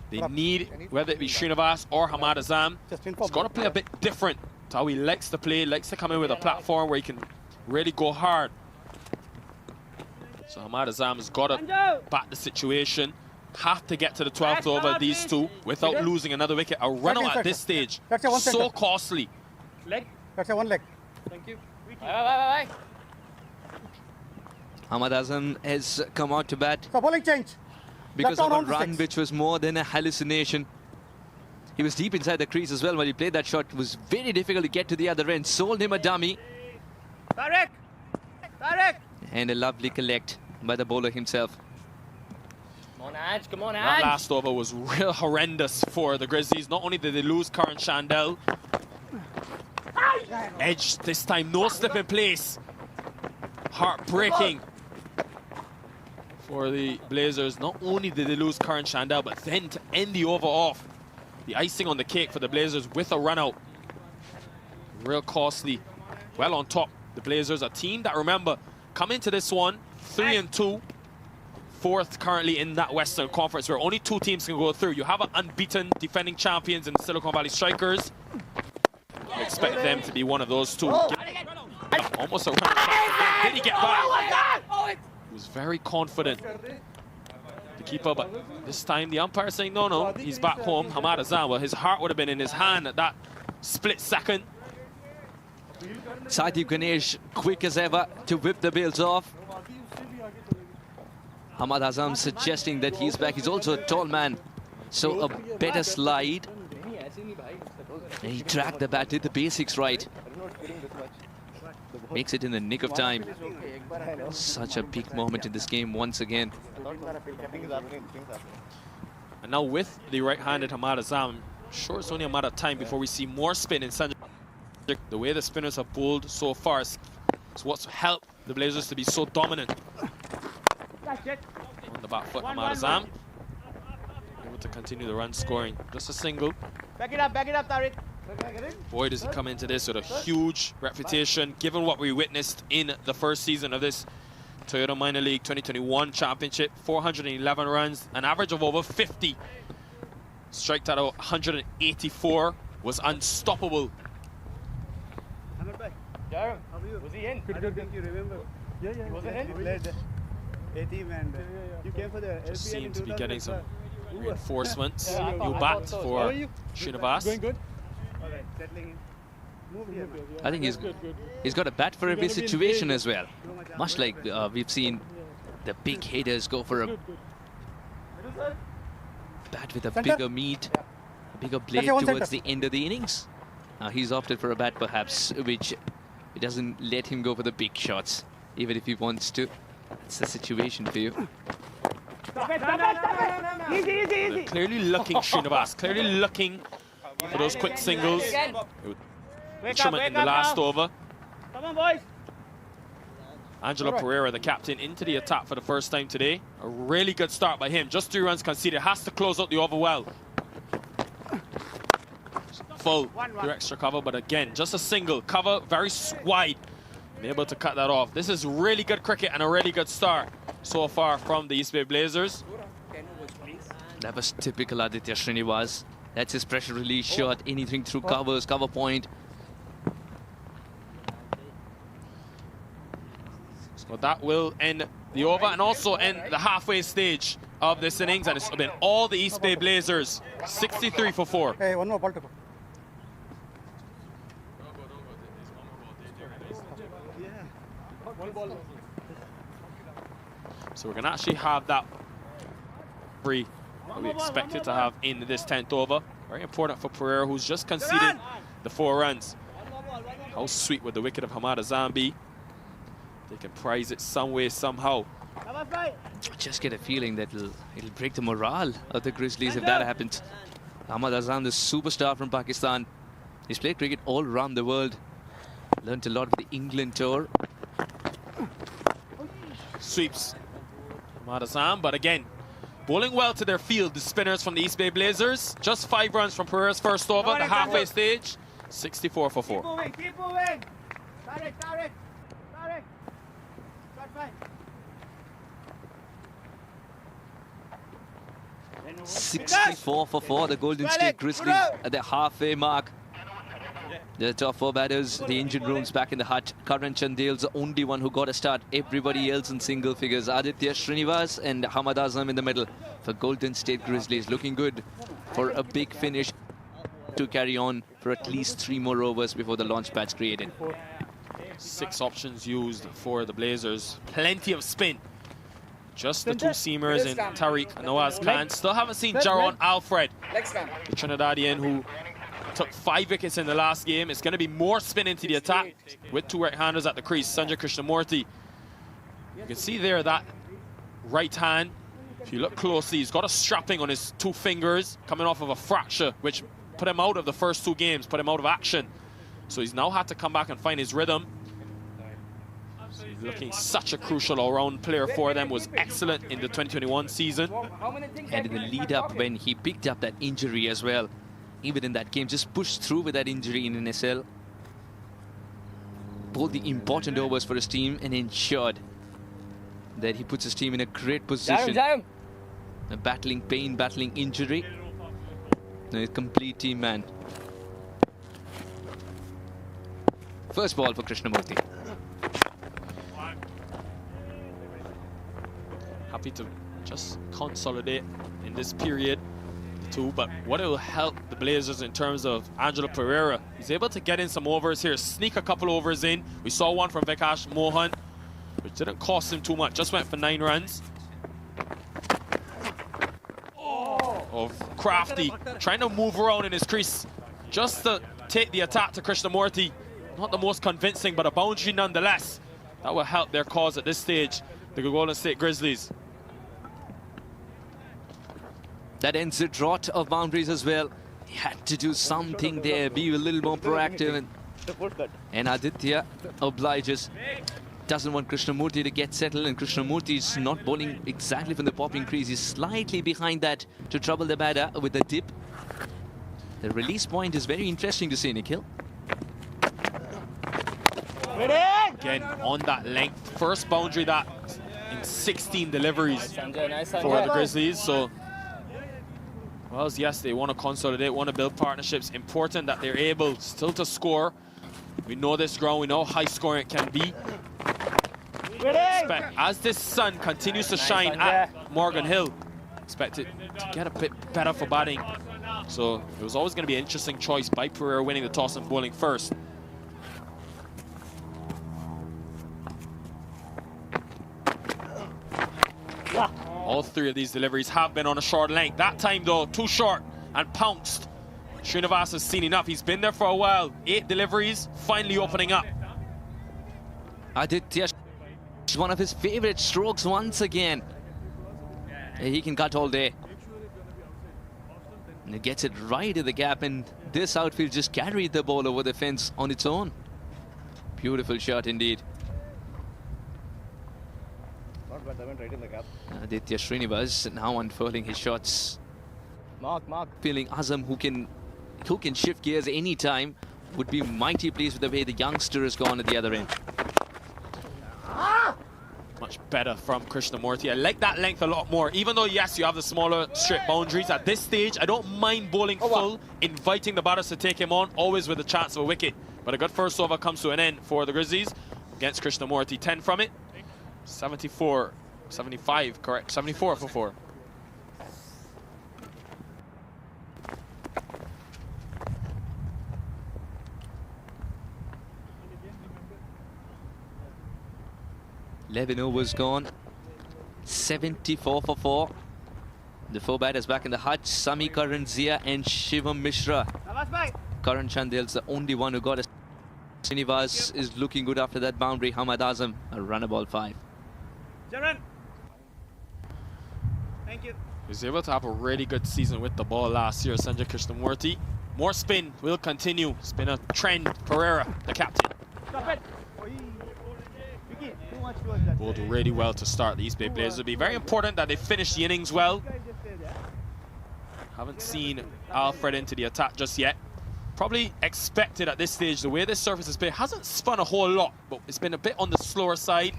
They need, whether it be Srinivas or Hamad Azam, he's got to play a bit different to how he likes to play. He likes to come in with a platform where he can really go hard. So Hamad Azam has got to bat the situation. Have to get to the 12th over, these 2, without losing another wicket. A run out at this stage, so costly. Leg. That's a 1 leg. Thank you. Bye. Hamad Azam has come out to bat So bowling change. because of a run which was more than a hallucination. He was deep inside the crease as well when he played that shot. It was very difficult to get to the other end. Sold him a dummy. Tarek. And a lovely collect by the bowler himself. Come on, Ange. Come on, That Ange. last over was real horrendous for the Grizzlies. Not only did they lose Karan Shandell, edge this time, no slip in place. Heartbreaking for the Blazers. Not only did they lose Karan Shandell, but then to end the over off, the icing on the cake for the Blazers with a run out. Real costly. Well on top, the Blazers, a team that, remember, come into this one 3-2, 4th currently in that Western Conference where only 2 teams can go through. You have an unbeaten defending champions in Silicon Valley Strikers. You expect them to be one of those 2. Almost a run. Did he get back? He was very confident, the keeper, but this time the umpire saying no, he's back home. Hamad Azam, well, his heart would have been in his hand at that split second. Sadeep Ganesh, quick as ever to whip the bails off. Hamad Azam suggesting that he's back. He's also a tall man, so a better slide. And he tracked the bat, did the basics right. Makes it in the nick of time. Such a big moment in this game once again. And now with the right-handed Hamad Azam, sure it's only a matter of time before we see more spin in Sanjay. The way the spinners have bowled so far is what's helped the Blazers to be so dominant. On the back foot, Hamad Azam able to continue the run scoring. Just a single. Back it up, Tariq. Boy, does he come into this with a huge reputation, given what we witnessed in the first season of this Toyota Minor League 2021 championship. 411 runs, an average of over 50. Striked out of 184, was unstoppable. Was he in? Good. You remember? Yeah. He wasn't in? He played A team and you came for the Just LPL seems to be in getting some 2012. reinforcements. Yeah, New bat for How are you? Srinivas. Going good? All right, settling in. Move here. I think he's got a bat for every situation as well. Much like we've seen the big hitters go for a bat with a bigger meat, a bigger blade towards the end of the innings. He's opted for a bat perhaps which it doesn't let him go for the big shots, even if he wants to. That's the situation for you. Easy. Clearly looking Srinivas, clearly looking for those quick singles. Instrument in the last over. Come on, boys. Angelo Pereira, the captain, into the attack for the first time today. A really good start by him. Just 3 runs conceded. Has to close out the over well. Full through extra cover, but again, just a single. Cover very wide. Been able to cut that off. This is really good cricket and a really good start so far from the East Bay Blazers. That was typical Aditya Srinivas. That's his pressure release shot. Anything through covers, cover point. So that will end the over and also end the halfway stage of this innings. And it's been all the East Bay Blazers. 63 for 4. Hey, one more ball to go. So we're going to actually have that free that we expected to have in this 10th over. Very important for Pereira, who's just conceded the 4 runs. How sweet would the wicket of Hamad Azam be? They can prize it some way, somehow. I just get a feeling that it'll break the morale of the Grizzlies if that happens. Hamad Azam, the superstar from Pakistan. He's played cricket all around the world. Learned a lot with the England tour. Sweeps Hamad Azam, but again, bowling well to their field, the spinners from the East Bay Blazers. Just 5 runs from Pereira's first over, the halfway stage. 64 for 4. Keep moving. Tariq. Shot fine. 64 for 4, the Golden State Grizzlies at the halfway mark. The top 4 batters, the engine room's back in the hut. Karan Chandale's the only one who got a start. Everybody else in single figures. Aditya Srinivas and Hamad Azam in the middle for Golden State Grizzlies. Looking good for a big finish to carry on for at least 3 more overs before the launch pad's created. 6 options used for the Blazers. Plenty of spin. Just the 2 seamers in Tariq and Nawaz Khan. Still haven't seen Jaron Alfred, the Trinidadian who took 5 wickets in the last game. It's going to be more spin into the attack with 2 right-handers at the crease. Sanjay Krishnamurti. You can see there that right hand. If you look closely, he's got a strapping on his 2 fingers coming off of a fracture, which put him out of the first 2 games, put him out of action. So he's now had to come back and find his rhythm. So he's looking such a crucial all-round player for them. Was excellent in the 2021 season. And in the lead-up when he picked up that injury as well, even in that game, just pushed through with that injury in NSL. Bowled the important overs for his team and ensured that he puts his team in a great position. Battling pain, battling injury. A complete team man. First ball for Krishnamurthy. Happy to just consolidate in this period, the two, but what it will help the Blazers in terms of Angelo Pereira. He's able to get in some overs here, sneak a couple overs in. We saw one from Vikash Mohan, which didn't cost him too much, just went for 9 runs. Of Crafty trying to move around in his crease just to take the attack to Krishnamurthy. Not the most convincing, but a boundary nonetheless. That will help their cause at this stage, the Golden State Grizzlies. That ends the drought of boundaries as well. He had to do something there, be a little more proactive. And Aditya obliges. Doesn't want Krishnamurthy to get settled, and Krishnamurthy is not bowling exactly from the popping crease. He's slightly behind that to trouble the batter with a dip. The release point is very interesting to see, Nikhil. Again, on that length. First boundary that in 16 deliveries for the Grizzlies. So, well, yes, they want to consolidate, want to build partnerships. Important that they're able still to score. We know this ground, we know how high scoring it can be. Expect, as this sun continues to shine at Morgan Hill, expect it to get a bit better for batting. So it was always going to be an interesting choice by Pereira winning the toss and bowling first. All 3 of these deliveries have been on a short length. That time though, too short and pounced. Srinivas has seen enough. He's been there for a while. 8 deliveries, finally opening up. Aditya, one of his favorite strokes once again. He can cut all day. And he gets it right in the gap, and this outfield just carried the ball over the fence on its own. Beautiful shot indeed. Aditya Srinivas now unfurling his shots. Feeling Azam, who can shift gears anytime, would be mighty pleased with the way the youngster has gone at the other end. Much better from Krishnamurthy. I like that length a lot more. Even though, yes, you have the smaller straight boundaries, at this stage, I don't mind bowling full, inviting the batters to take him on, always with a chance of a wicket. But a good first over comes to an end for the Grizzlies against Krishnamurthy. 10 from it. 74, 75, correct. 74 for 4. Levino was gone. 74 for 4. The 4 batters back in the hutch. Sami Karan Zia and Shivam Mishra. Karan Chandil's the only one who got a. Srinivas is looking good after that boundary. Hamad Azam, a runner ball 5. Thank you. He was able to have a really good season with the ball last year, Sanjay Krishnamurthy. More spin will continue. It's been a trend. Pereira, the captain. Stop it. Bowled really well to start the East Bay Blazers. It'll be very important that they finish the innings well. Haven't seen Alfred into the attack just yet. Probably expected at this stage, the way this surface has been, hasn't spun a whole lot, but it's been a bit on the slower side.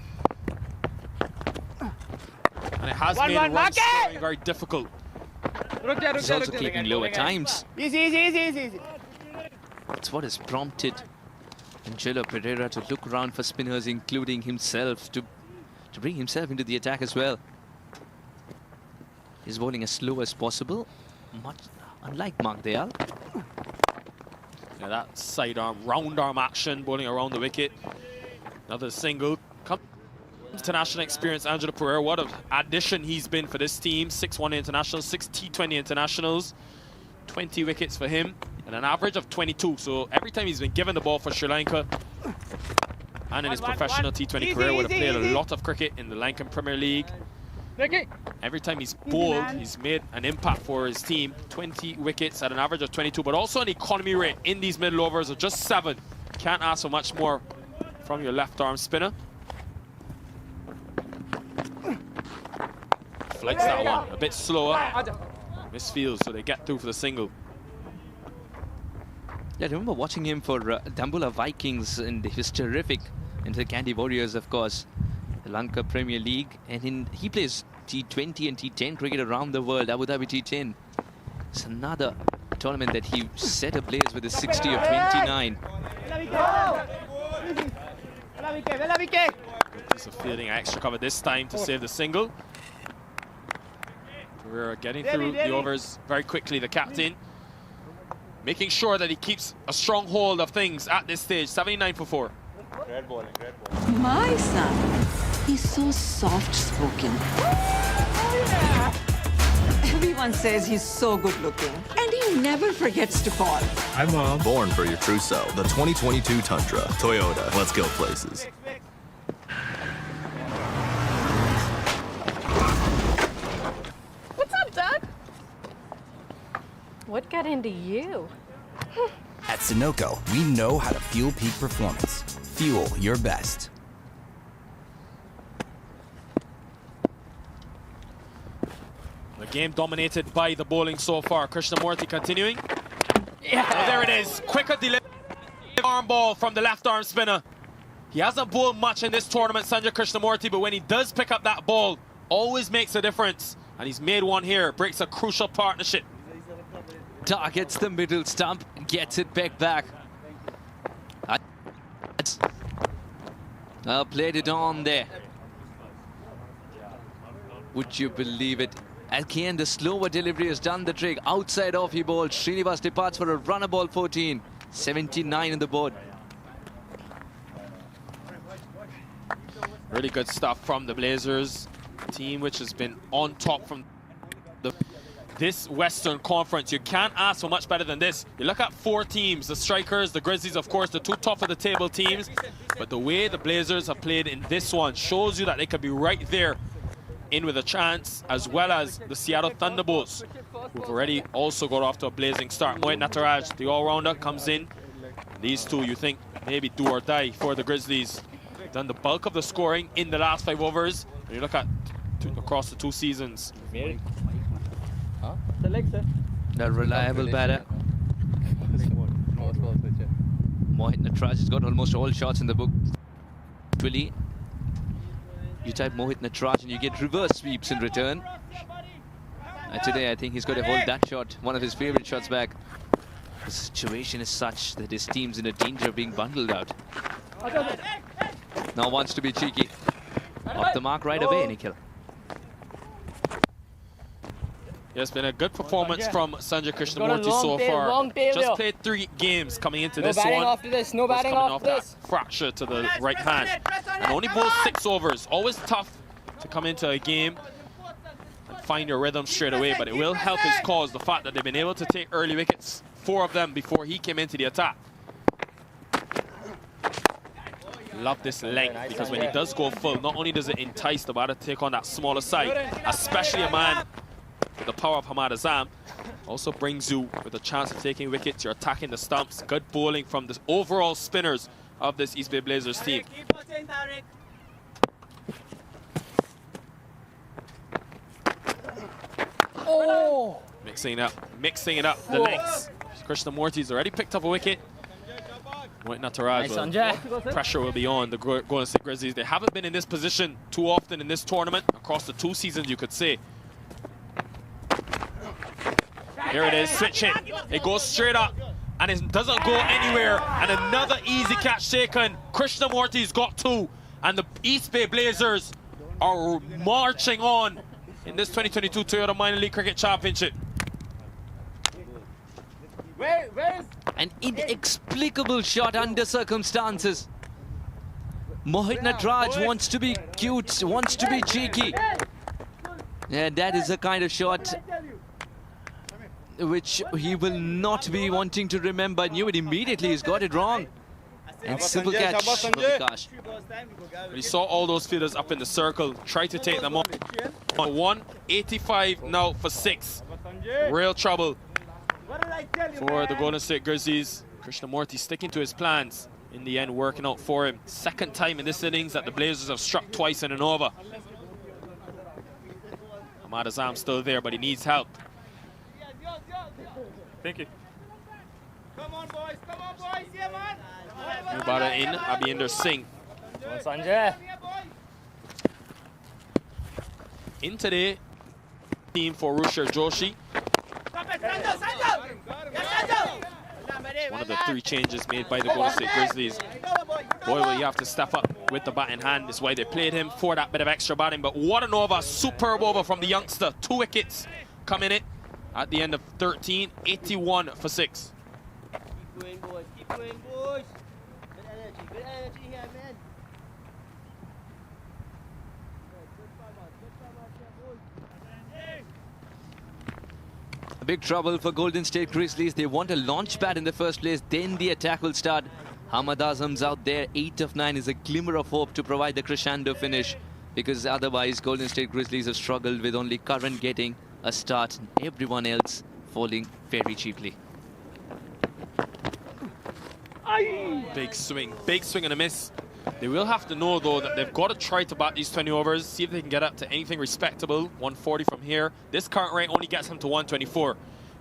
And it has made run scoring very difficult. He's also keeping low at times. Easy. That's what has prompted Angelo Pereira to look around for spinners, including himself, to bring himself into the attack as well. He's bowling as slow as possible, much unlike Mark Dayal. Yeah, that sidearm, round arm action, bowling around the wicket. Another single. International experience, Angelo Pereira. What an addition he's been for this team. 6 1-day internationals, 6 T20 internationals, 20 wickets for him, and an average of 22. So every time he's been given the ball for Sri Lanka, and in his professional T20 career, would have played a lot of cricket in the Lankan Premier League. Every time he's bowled, he's made an impact for his team. 20 wickets at an average of 22, but also an economy rate in these middle overs of just 7. Can't ask for much more from your left arm spinner. Flights that one, a bit slower. Misfields, so they get through for the single. Yeah, I remember watching him for Dambula Vikings, and he was terrific. And the Candy Warriors, of course. the Lanka Premier League, and he plays T20 and T10 cricket around the world. Abu Dhabi T10. It's another tournament that he set ablaze with a 60 of 29. Good piece of fielding, extra cover this time to save the single. We're getting through the overs very quickly. The captain making sure that he keeps a strong hold of things at this stage. 79 for 4. Red ball. My son, he's so soft-spoken. Everyone says he's so good-looking, and he never forgets to call. Hi, Mom. Born for your true self. The 2022 Tundra. Toyota. Let's go places. What's up, Doug? What got into you? At Sunoco, we know how to fuel peak performance. Fuel your best. The game dominated by the bowling so far. Krishnamurti continuing. Yeah. Oh, there it is. Quicker delivery. Arm ball from the left arm spinner. He hasn't bowled much in this tournament, Sanjay Krishnamurti, but when he does pick up that ball, always makes a difference. And he's made one here. Breaks a crucial partnership. Targets the middle stump, gets it back. Played it on there. Would you believe it? Again, the slower delivery has done the trick. Outside off he bowled. Srinivas departs for a runner ball 14. 79 in the board. Really good stuff from the Blazers. Team which has been on top from this Western Conference. You can't ask for much better than this. You look at 4 teams, the Strikers, the Grizzlies, of course, the 2 top of the table teams. But the way the Blazers have played in this one shows you that they could be right there in with a chance, as well as the Seattle Thunderbolts, who've already also got off to a blazing start. Mohit Nataraj, the all-rounder, comes in. These two, you think, maybe do or die for the Grizzlies. Done the bulk of the scoring in the last 5 overs. When you look at across the 2 seasons. The reliable batter. Mohit Nataraj has got almost all shots in the book. Actually, you type Mohit Nataraj and you get reverse sweeps in return. And today I think he's got to hold that shot, one of his favorite shots back. The situation is such that his team's in a danger of being bundled out. Now wants to be cheeky. Off the mark right away, Nikhil. Yeah, it's been a good performance from Sanjay Krishnamurti so far. Just played 3 games coming into this one. No batting off that fracture to the right hand. And only bowled 6 overs. Always tough to come into a game and find your rhythm straight away, but it will help his cause, the fact that they've been able to take early wickets, 4 of them before he came into the attack. Love this length, because when he does go full, not only does it entice the batter to take on that smaller side, especially a man with the power of Hamad Azam, also brings you with a chance of taking wickets. You're attacking the stumps. Good bowling from the overall spinners of this East Bay Blazers team. Oh! Mixing it up, the lengths. Krishnamurti's already picked up a wicket. Mohit Nataraj, pressure will be on the Golden State Grizzlies. They haven't been in this position too often in this tournament, across the 2 seasons, you could say. Here it is, switch hit. It goes straight up, and it doesn't go anywhere. And another easy catch taken. Krishnamurti's got 2, and the East Bay Blazers are marching on in this 2022 Toyota Minor League Cricket Championship. An inexplicable shot under circumstances. Mohit Nataraj wants to be cute, wants to be cheeky. And that is the kind of shot which he will not be wanting to remember. Knew it immediately, he's got it wrong. And simple catch from Vikash. We saw all those fielders up in the circle, try to take them on. 185 now for 6. Real trouble for the Golden State Grizzlies. Krishnamurti sticking to his plans, in the end working out for him. Second time in this innings that the Blazers have struck twice in an over. Hamad Azam still there, but he needs help. Thank you. Come on, boys, New batter in, Abhinder Singh. Sanjay. in today. Team for Rusher Joshi. One of the 3 changes made by the Golden State Grizzlies. Boy, will you have to step up with the bat in hand. That's why they played him for that bit of extra batting. But what an over, superb over from the youngster. 2 wickets coming in at the end of 13, 81 for 6. Keep going, boys. Keep going, boys. Good energy. Good energy here, man. Big trouble for Golden State Grizzlies. They want a launch pad in the first place, then the attack will start. Hamad Azam's out there. 8 of 9 is a glimmer of hope to provide the crescendo finish, because otherwise Golden State Grizzlies have struggled with only Curran getting a start and everyone else falling very cheaply. Big swing and a miss. They will have to know, though, that they've got to try to bat these 20 overs, see if they can get up to anything respectable. 140 from here. This current rate only gets them to 124.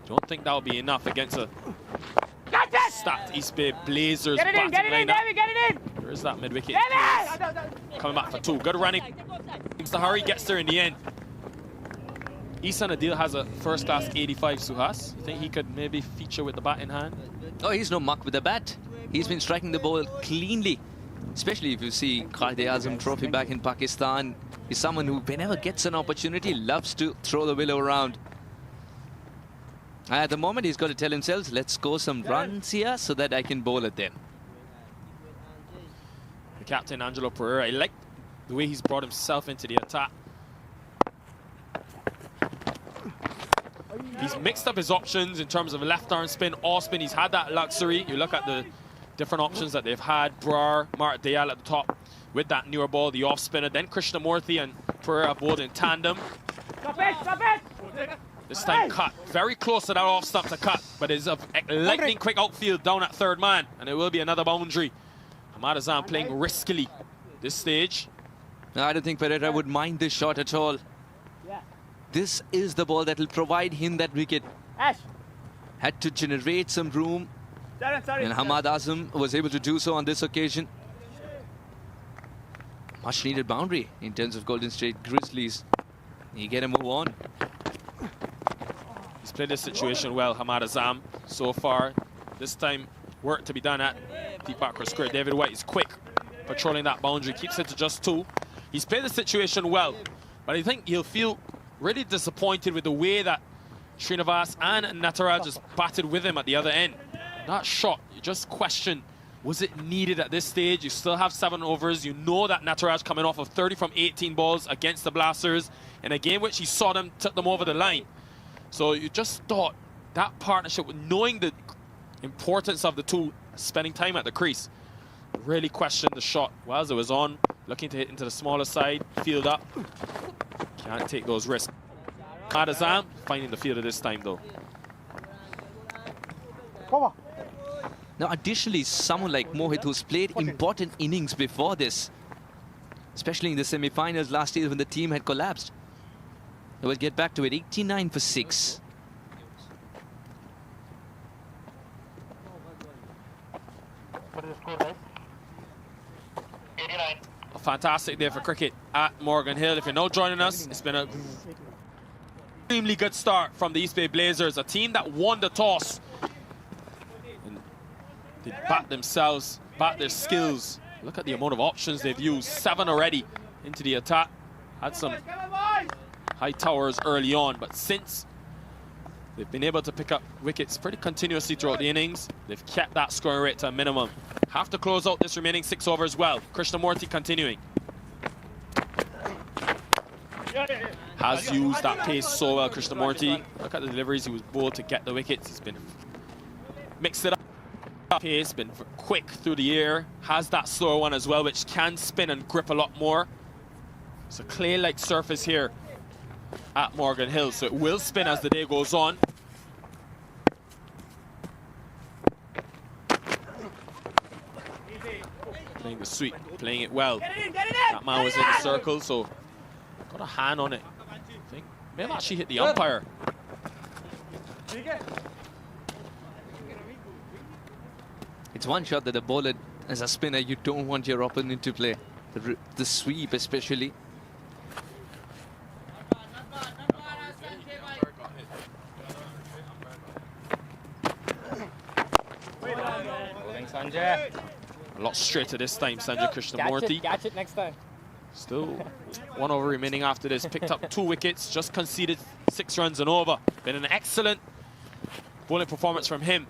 Don't think that'll be enough against a stacked East Bay Blazers batting lineup. There is that mid-wicket. Coming back for 2. Good running. Seems to hurry, gets there in the end. Isan Adil has a first-class 85, Suhas. You think he could maybe feature with the bat in hand? Oh, he's no muck with the bat. He's been striking the ball cleanly. Especially if you see Quaid-e-Azam Trophy back in Pakistan. He's someone who, whenever gets an opportunity, loves to throw the willow around. At the moment, he's got to tell himself, let's score some runs here so that I can bowl at them. The captain, Angelo Pereira, I like the way he's brought himself into the attack. He's mixed up his options in terms of left arm spin, off spin. He's had that luxury. You look at the different options that they've had. Brar, Mark Dayal at the top with that newer ball, the off spinner. Then Krishnamurthy and Pereira bowled in tandem. Stop it! This time cut. Very close to that off stump to cut, but it's a lightning quick outfield down at third man, and it will be another boundary. Hamad Azam playing riskily this stage. No, I don't think Pereira would mind this shot at all. This is the ball that will provide him that wicket. Had to generate some room, and Hamad Azam was able to do so on this occasion. Much needed boundary in terms of Golden State Grizzlies. You get a move on. He's played this situation well, Hamad Azam, so far. This time, work to be done at deep backwards square. David White is quick, patrolling that boundary, keeps it to just 2. He's played the situation well, but I think he'll feel really disappointed with the way that Srinivas and Nataraj just batted with him at the other end. That shot, you just question, was it needed at this stage? You still have 7 overs. You know that Nataraj coming off of 30 from 18 balls against the Blasters in a game which he saw them, took them over the line. So you just thought that partnership, knowing the importance of the 2 spending time at the crease, really questioned the shot whilst it was on, looking to hit into the smaller side, field up. Can't take those risks. Hamad Azam finding the fielder this time, though. Now, additionally, someone like Mohit, who's played important innings before this, especially in the semi-finals last year when the team had collapsed. We'll get back to it. 89 for 6. What is the score, guys? 89. A fantastic day for cricket at Morgan Hill. If you're now joining us, it's been a extremely good start from the East Bay Blazers, a team that won the toss. And they bat themselves, bat their skills. Look at the amount of options they've used. 7 already into the attack. Had some high towers early on, but since they've been able to pick up wickets pretty continuously throughout the innings, they've kept that scoring rate to a minimum. Have to close out this remaining 6 overs well. Krishnamurthy continuing. Has used that pace so well, Krishnamurthy. Look at the deliveries he was bowled to get the wickets. He's been mixed it up. Pace, been quick through the air. Has that slower one as well, which can spin and grip a lot more. It's a clay-like surface here at Morgan Hill, so it will spin as the day goes on. Playing the sweep, playing it well. That man was in the circle, so got a hand on it. I think may have actually hit the umpire. It's one shot that the bowler, as a spinner, you don't want your opponent to play. The sweep especially. Thanks, Sanjay. A lot straighter this time, Sanjay Krishnamurti. Catch it next time. Still 1 over remaining after this. Picked up 2 wickets, just conceded 6 runs and over. Been an excellent bowling performance from him.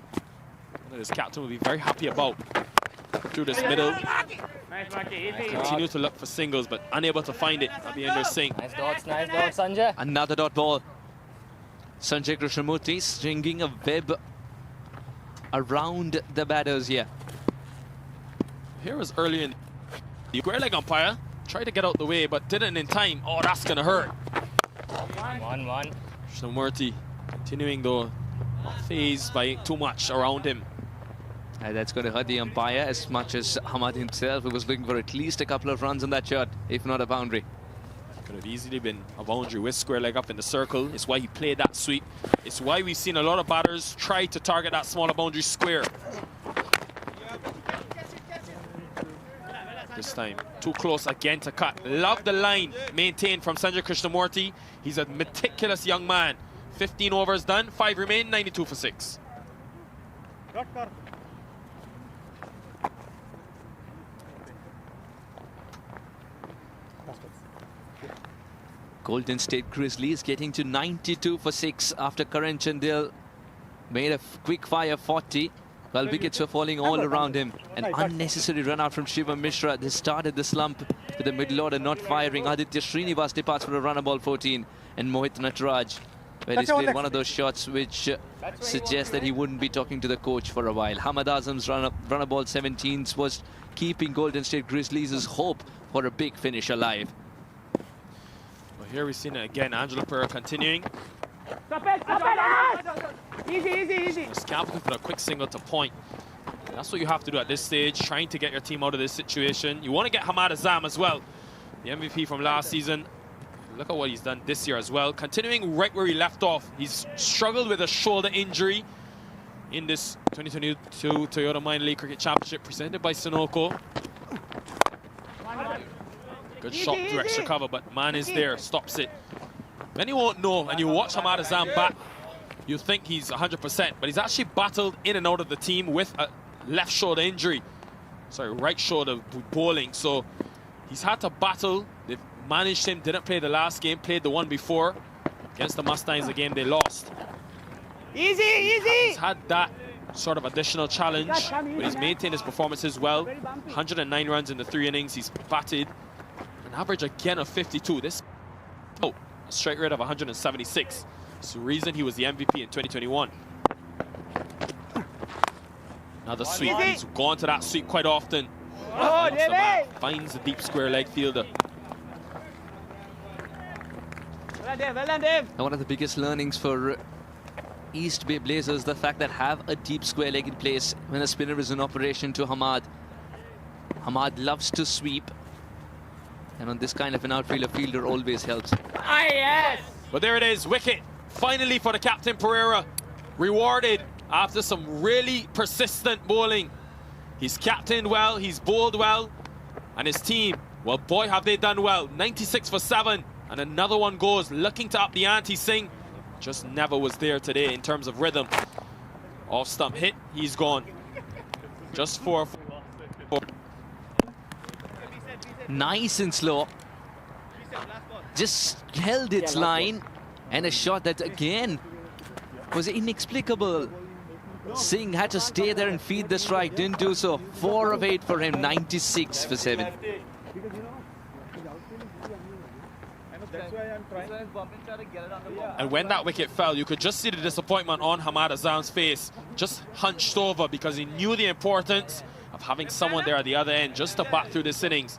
That his captain will be very happy about. Through this middle. Continue to look for singles, but unable to find it. Abhinder Singh. Nice dots, Sanjay. Another dot ball. Sanjay Krishnamurti stringing a web around the batters here. Here was early in the square leg umpire. Tried to get out the way, but didn't in time. Oh, that's going to hurt. 1-1. Krishnamurti continuing though, not phased by too much around him. That's going to hurt the umpire as much as Hamad himself, who was looking for at least a couple of runs on that shot, if not a boundary. Could have easily been a boundary with square leg up in the circle. It's why he played that sweep. It's why we've seen a lot of batters try to target that smaller boundary square. This time, too close again to cut. Love the line maintained from Sanjay Krishnamurti. He's a meticulous young man. 15 overs done, 5 remain, 92 for 6. Golden State Grizzlies getting to 92 for 6 after Karan Chandil made a quick fire 40. Well, wickets were falling all around him. An unnecessary run out from Shivam Mishra. They started the slump with the middle order not firing. Aditya Srinivas departs for a runner ball 14. And Mohit Nataraj, well, he's played one of those shots which suggests that he wouldn't be talking to the coach for a while. Hamad Azam's runner ball 17s was keeping Golden State Grizzlies' hope for a big finish alive. Well, here we've seen it again. Angelo Pereira continuing. Easy. Scalping for a quick single to point. That's what you have to do at this stage, trying to get your team out of this situation. You want to get Hamad Azam as well, the MVP from last season. Look at what he's done this year as well. Continuing right where he left off. He's struggled with a shoulder injury in this 2022 Toyota Minor League Cricket Championship presented by Sunoco. Good shot through extra cover, but man is there, stops it. Then you won't know, and you watch Hamad Azam bat, you think he's 100%, but he's actually battled in and out of the team with a left shoulder injury. Sorry, right shoulder bowling. So he's had to battle. They've managed him, didn't play the last game, played the one before. Against the Mustangs, the game they lost. Easy. He's had that sort of additional challenge, but he's maintained his performances well. 109 runs in the 3 innings. He's batted an average again of 52. This a strike rate of 176. It's the reason he was the MVP in 2021. Another sweep. He's gone to that sweep quite often. Finds the deep square leg fielder. Well done, Dave. And one of the biggest learnings for East Bay Blazers, the fact that have a deep square leg in place when a spinner is in operation to Hamad. Hamad loves to sweep, and on this kind of an outfielder, fielder always helps. Yes. But there it is, wicket. Finally for the captain Pereira, rewarded after some really persistent bowling. He's captained well, he's bowled well, and his team, well, boy, have they done well. 96 for 7, and another one goes, looking to up the ante. Singh just never was there today in terms of rhythm. Off stump hit, he's gone. Just 4. Nice and slow. Just held its line, and a shot that again was inexplicable. Singh had to stay there and feed the strike, didn't do so. 4 of 8 for him, 96 for 7. And when that wicket fell, you could just see the disappointment on Hamad Azam's face, just hunched over, because he knew the importance of having someone there at the other end just to bat through this innings.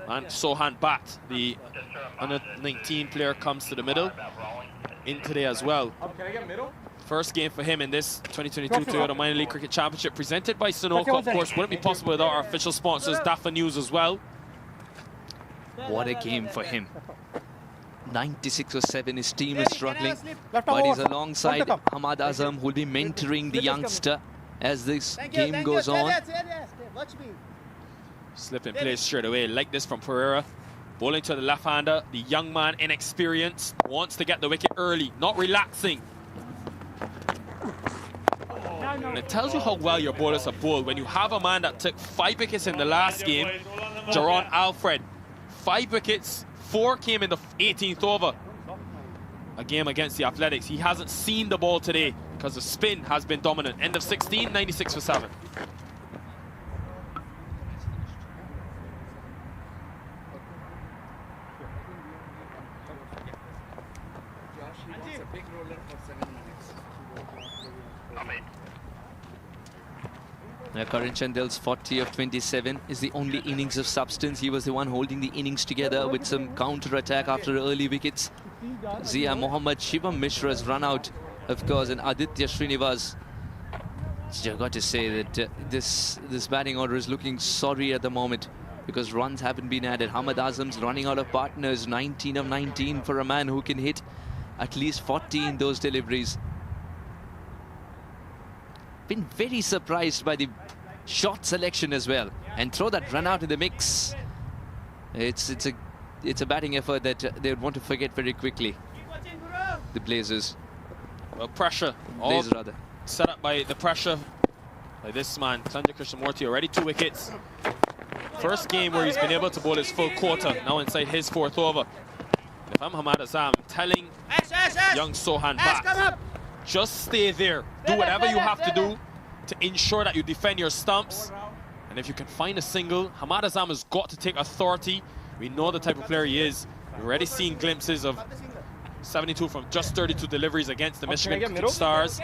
And Sohan Bat, the under-19 player, comes to the middle in today as well. First game for him in this 2022 Toyota Minor League Cricket Championship, presented by Sunoco. Of course, wouldn't be possible without our official sponsors, Dafa News, as well. What a game for him. 96 for 7, his team is struggling, but he's alongside Hamad Azam, who will be mentoring the youngster as this game goes on. Slip in place straight away, like this from Pereira. Bowling to the left-hander, the young man, inexperienced, wants to get the wicket early, not relaxing. And it tells you how well your bowlers have bowled. When you have a man that took 5 wickets in the last game, Jaron Alfred, 5 wickets, 4 came in the 18th over. A game against the Athletics. He hasn't seen the ball today because the spin has been dominant. End of 16, 96 for 7. Karan Chandel's 40 of 27 is the only innings of substance. He was the one holding the innings together with some counter-attack after early wickets. Zia Mohammad, Shivam Mishra's run out, of course, and Aditya Srinivas. I've got to say that this batting order is looking sorry at the moment because runs haven't been added. Hamad Azam's running out of partners, 19 of 19 for a man who can hit at least 40 in those deliveries. Been very surprised by the shot selection as well, and throw that run out in the mix. It's a batting effort that they would want to forget very quickly. The Blazers. Well, pressure. Blazers rather. Set up by the pressure by this man, Sanjay Krishnamurti, already 2 wickets. First game where he's been able to bowl his full quarter, now inside his 4th over. If I'm Hamad Azam, telling young Sohan Bhatt, just stay there. Do whatever you have to do to ensure that you defend your stumps. And if you can find a single, Hamad Azam has got to take authority. We know the type of player he is. We've already seen glimpses of 72 from just 32 deliveries against the Michigan Stars.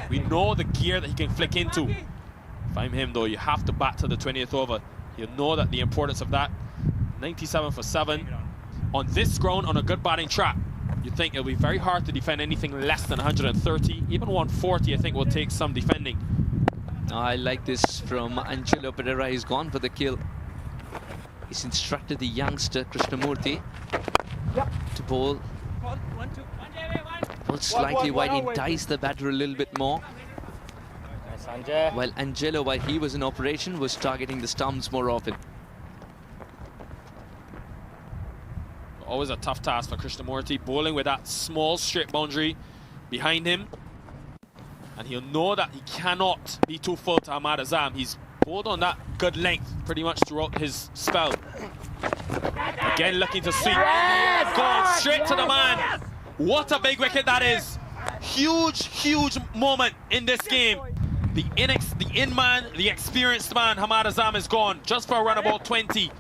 We know the gear that he can flick into. If I'm him, though, you have to bat to the 20th over. You'll know that the importance of that. 97 for 7. On this ground, on a good batting track, you think it'll be very hard to defend anything less than 130. Even 140, I think, will take some defending. I like this from Angelo Pereira. He's gone for the kill. He's instructed the youngster, Krishnamurti, to bowl slightly wide, entice the batter a little bit more. While Angelo, while he was in operation, was targeting the stumps more often. Always a tough task for Krishnamurti, bowling with that small straight boundary behind him. And he'll know that he cannot be too full to Hamad Azam. He's bowled on that good length pretty much throughout his spell. Again looking to sweep. Going straight to the man. What a big wicket that is. Huge, huge moment in this game. The in-man, the experienced man, Hamad Azam, is gone just for a run about 20.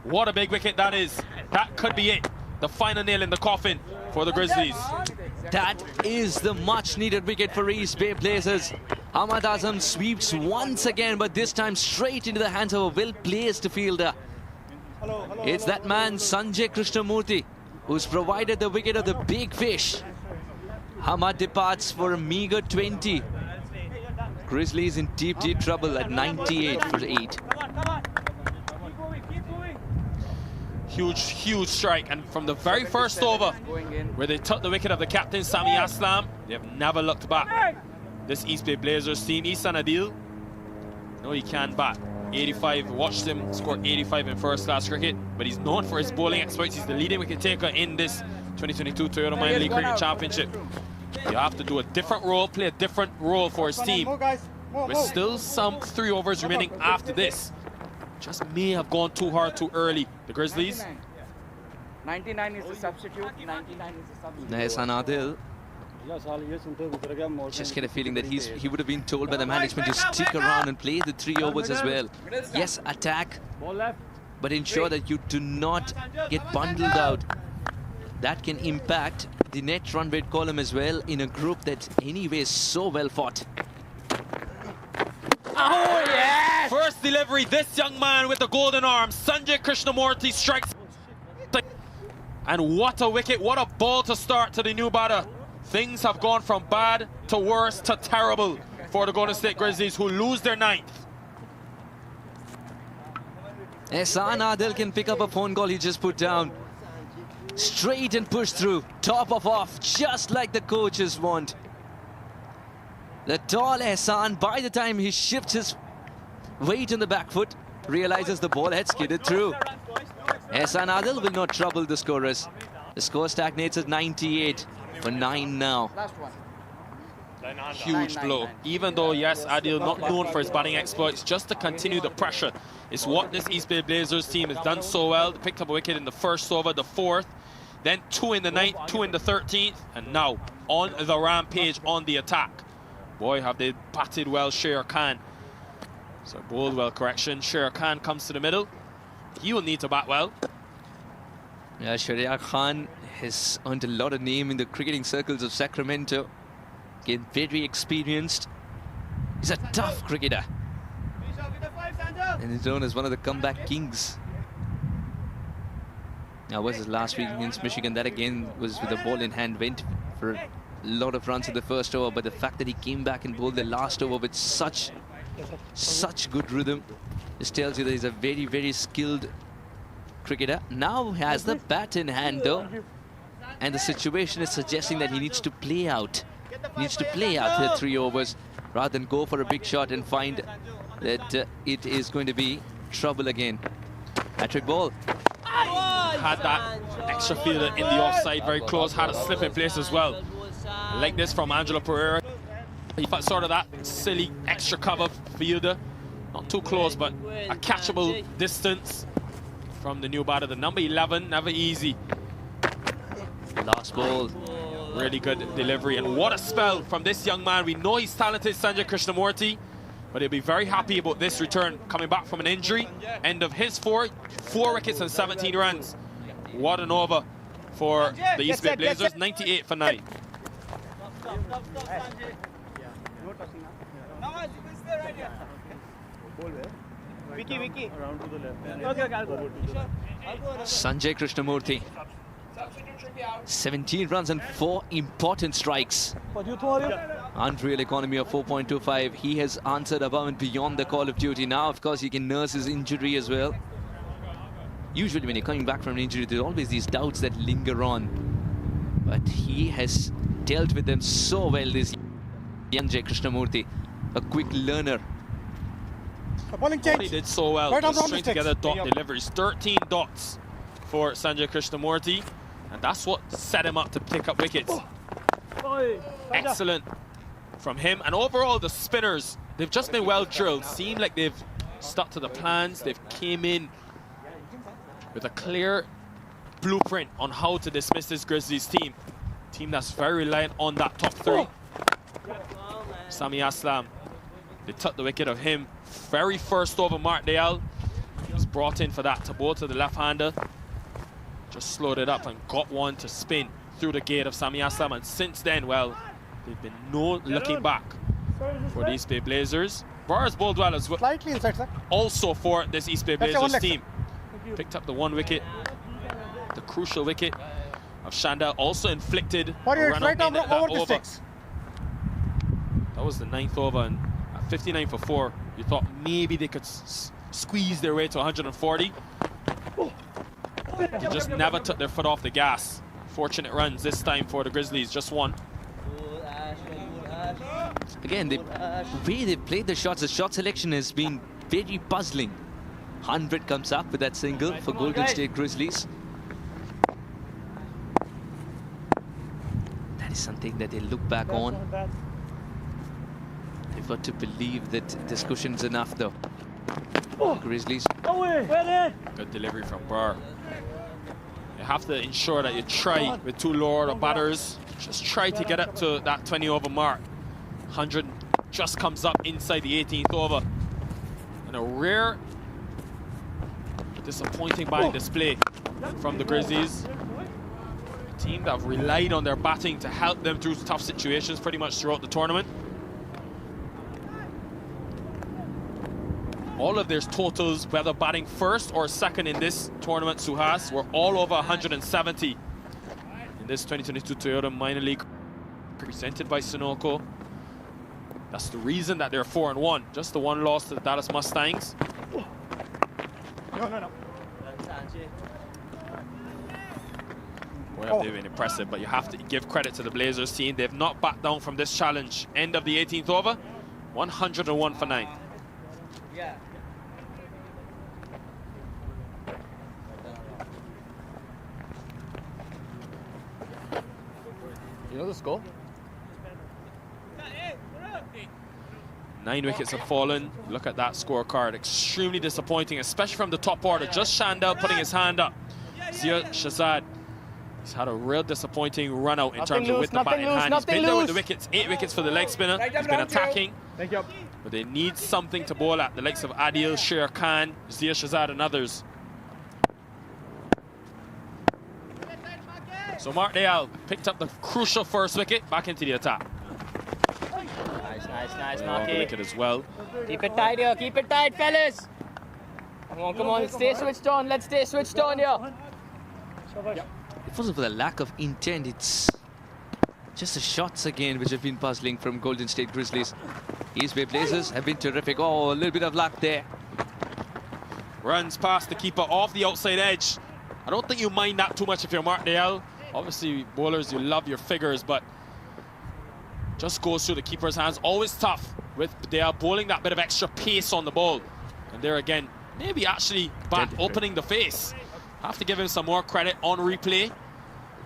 What a big wicket that is. That could be it. The final nail in the coffin for the Grizzlies. That is the much-needed wicket for East Bay Blazers. Hamad Azam sweeps once again, but this time straight into the hands of a well-placed fielder. It's that man, Sanjay Krishnamurti, who's provided the wicket of the big fish. Hamad departs for a meager 20. Grizzlies in deep, deep trouble at 98 for 8. Huge, huge strike. And from the very first over, where they took the wicket of the captain, Sami Aslam, they have never looked back. This East Bay Blazers team, Isan Adil, no, he can bat. 85, watched him score 85 in first-class cricket, but he's known for his bowling exploits. He's the leading wicket taker in this 2022 Toyota Minor League Cricket Championship. You have to do a different role, play a different role for his team. With still some 3 overs remaining after this. Just may have gone too hard too early. The Grizzlies. 99 is the substitute. 99 is the substitute. Ehsan Adil. Just get a feeling that he would have been told by the management to stick around and play the 3 overs as well. Yes, attack, but ensure that you do not get bundled out. That can impact the net run rate column as well in a group that anyway is so well fought. Oh, yes! First delivery, this young man with the golden arm, Sanjay Krishnamurti, strikes. And what a wicket, what a ball to start to the new batter. Things have gone from bad to worse to terrible for the Golden State Grizzlies, who lose their 9th. Ehsan Adil can pick up a phone call he just put down. Straight and push through, top of off, just like the coaches want. The tall Ehsan, by the time he shifts his weight in the back foot, realizes the ball had skidded through. Ehsan Adil will not trouble the scorers. The score stagnates at 98 for 9 now. Huge blow. Even though, yes, Adil not known for his batting exploits, just to continue the pressure is what this East Bay Blazers team has done so well. They picked up a wicket in the first over, the fourth, then 2 in the ninth, 2 in the 13th, and now on the rampage on the attack. Boy, have they batted well, Sher Khan. So bowled well, correction. Sher Khan comes to the middle. He will need to bat well. Yeah, Sher Khan has earned a lot of name in the cricketing circles of Sacramento. Again, very experienced. He's a tough cricketer. And he's known as one of the comeback kings. Now, was his last week against Michigan? That again was with the ball in hand, went for a lot of runs in the first over. But the fact that he came back and bowled the last over with such good rhythm, this tells you that he's a very, very skilled cricketer. Now he has the bat in hand though, and the situation is suggesting that he needs to play out. He needs to play out the 3 overs rather than go for a big shot and find that it is going to be trouble again. Hat-trick ball. Had that extra fielder in the offside, very close, had a slip in place as well. Like this from Angelo Pereira. He got sort of that silly extra cover fielder. Not too close, but a catchable distance from the new batter. The number 11, never easy. Last ball. Really good delivery, and what a spell from this young man. We know he's talented, Sanjay Krishnamurti, but he'll be very happy about this return, coming back from an injury. End of his 4 wickets and 17 runs. What an over for the East Bay Blazers, 98 for 9. Sanjay Krishnamurti. 17 runs and 4 important strikes. Unreal economy of 4.25. He has answered above and beyond the call of duty. Now, of course, he can nurse his injury as well. Usually when you're coming back from an injury, there's always these doubts that linger on. But he has dealt with them so well, this Sanjay Krishnamurti. A quick learner. He did so well, just string together dot deliveries. 13 dots for Sanjay Krishnamurti. And that's what set him up to pick up wickets. Excellent from him. And overall, the spinners, they've just been well drilled. Seem like they've stuck to the plans. They've came in with a clear blueprint on how to dismiss this Grizzlies team. Team that's very reliant on that top 3. Sami Aslam, they took the wicket of him. Very first over Mark Dayal. He was brought in for that to bowl to the left-hander. Just slowed it up and got one to spin through the gate of Sami Aslam. And since then, well, there's been no looking back for the East Bay Blazers. Barr's bowled well as well. Slightly inside, sir. Also for this East Bay Blazers team. Picked up the 1 wicket, the crucial wicket of Shanda. Also inflicted a run out in that over. That was the 9th over, and at 59 for 4, you thought maybe they could squeeze their way to 140. They just never took their foot off the gas. Fortunate runs this time for the Grizzlies, just 1. Again, the way they played the shots, the shot selection has been very puzzling. 100 comes up with that single for Golden State Grizzlies. That is something that they look back on. They've got to believe that this cushion's enough though. Grizzlies. Good delivery from Barr. You have to ensure that you try with 2 lower order batters. Just try to get up to that 20 over mark. 100 just comes up inside the 18th over. And a rare, disappointing batting display from the Grizzlies. A team that have relied on their batting to help them through tough situations pretty much throughout the tournament. All of their totals, whether batting first or second in this tournament, Suhas, were all over 170 in this 2022 Toyota Minor League presented by Sunoco. That's the reason that they're 4-1. Just the 1 loss to the Dallas Mustangs. No. Boy, have they been impressive, but you have to give credit to the Blazers team. They've not backed down from this challenge. End of the 18th over, 101 for 9. Yeah. You know the score? 9 wickets have fallen. Look at that scorecard. Extremely disappointing, especially from the top order. Just Shandell putting his hand up. Zia Shazad, he's had a real disappointing run out in terms of with the bat in hand. He's been there with the wickets. 8 wickets for the leg spinner. He's been attacking. But they need something to bowl at. The likes of Adil, Sher Khan, Zia Shazad and others. So Mark Dayal picked up the crucial first wicket, back into the attack. Nice, The wicket as well. Keep it tight here, keep it tight, fellas. Come on, stay switched on. Let's stay switched on here. It wasn't for the lack of intent, it's just the shots again which have been puzzling from Golden State Grizzlies. East Bay Blazers have been terrific. Oh, a little bit of luck there. Runs past the keeper off the outside edge. I don't think you mind that too much if you're Mark Dayal. Obviously, bowlers, you love your figures, but just goes through the keeper's hands. Always tough with Dayal bowling that bit of extra pace on the ball. And there again, maybe actually back opening the face. Have to give him some more credit on replay.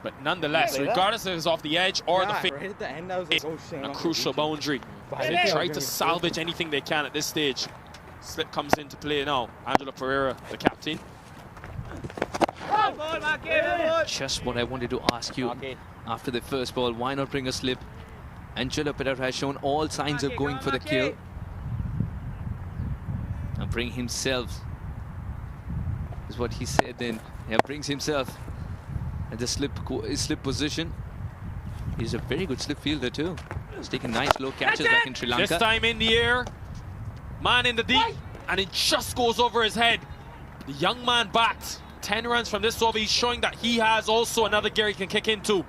But nonetheless, regardless if it's off the edge or the face, a crucial boundary. They try to salvage anything they can at this stage. Slip comes into play now. Angelo Pereira, the captain. Just what I wanted to ask you after the first ball. Why not bring a slip? Angelo Pereira has shown all signs of going for the kill. And bring himself, is what he said then. Yeah, brings himself at the slip position. He's a very good slip fielder too. He's taking nice low catches back in Sri Lanka. This time in the air, man in the deep, and it just goes over his head. The young man backed 10 runs from this over. He's showing that he has also another gear he can kick into.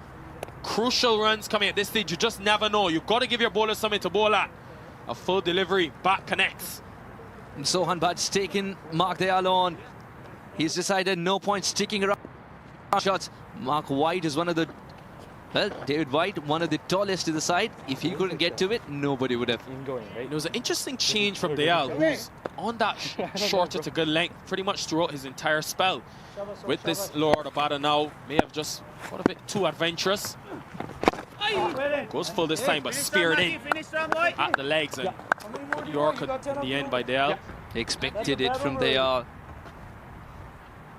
Crucial runs coming at this stage. You just never know. You've got to give your bowlers something to bowl at. A full delivery, bat connects. And Sohan Bhatt's taken Mark Dayal on. He's decided no point sticking around shots. Mark White is one of the, well, David White, one of the tallest to the side. If he couldn't get to it, nobody would have. It was an interesting change from Dayal, who's on that shorter to good length pretty much throughout his entire spell. With this lower order batter now, may have just got a bit too adventurous. Goes full this time, but speared in at the legs and put Yorker in the end by Dayal. Expected it from Dayal.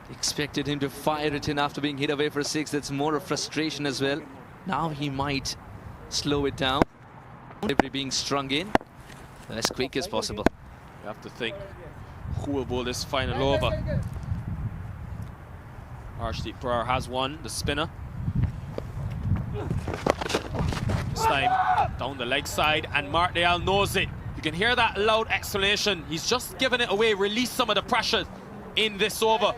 Expected him to fire it in after being hit away for a 6. That's more of frustration as well. Now he might slow it down. Delivery being strung in as quick as possible. You have to think who will bowl this final over. Arshdeep Brar has one, the spinner. This time down the leg side, and Mark Dayal knows it. You can hear that loud exclamation. He's just given it away, release some of the pressure in this over.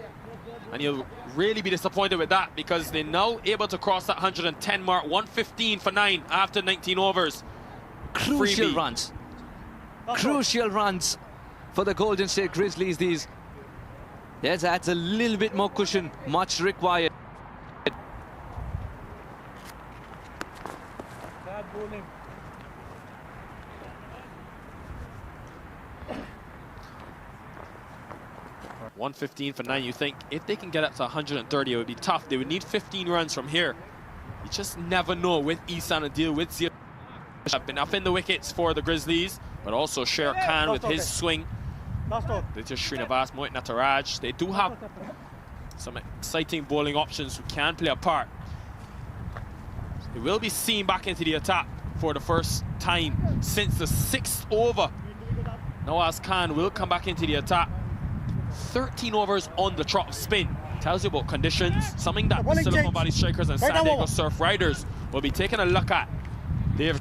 And you'll really be disappointed with that because they're now able to cross that 110 mark. 115 for 9 after 19 overs. Crucial runs. Crucial runs for the Golden State Grizzlies. These. That adds a little bit more cushion, much required. Bad bowling. $115 for 9. You think if they can get up to 130, it would be tough. They would need 15 runs from here. You just never know with Isan Adil, with Zia. Have been up in the wickets for the Grizzlies, but also Sher Khan with his swing. This is Srinivas, Mohit Nataraj. They do have some exciting bowling options who can play a part. They will be seen back into the attack for the first time since the 6th over. Nawaz Khan will come back into the attack. 13 overs on the trot of spin. Tells you about conditions, something that the Silicon Valley Strikers and San Diego Surf Riders will be taking a look at. They've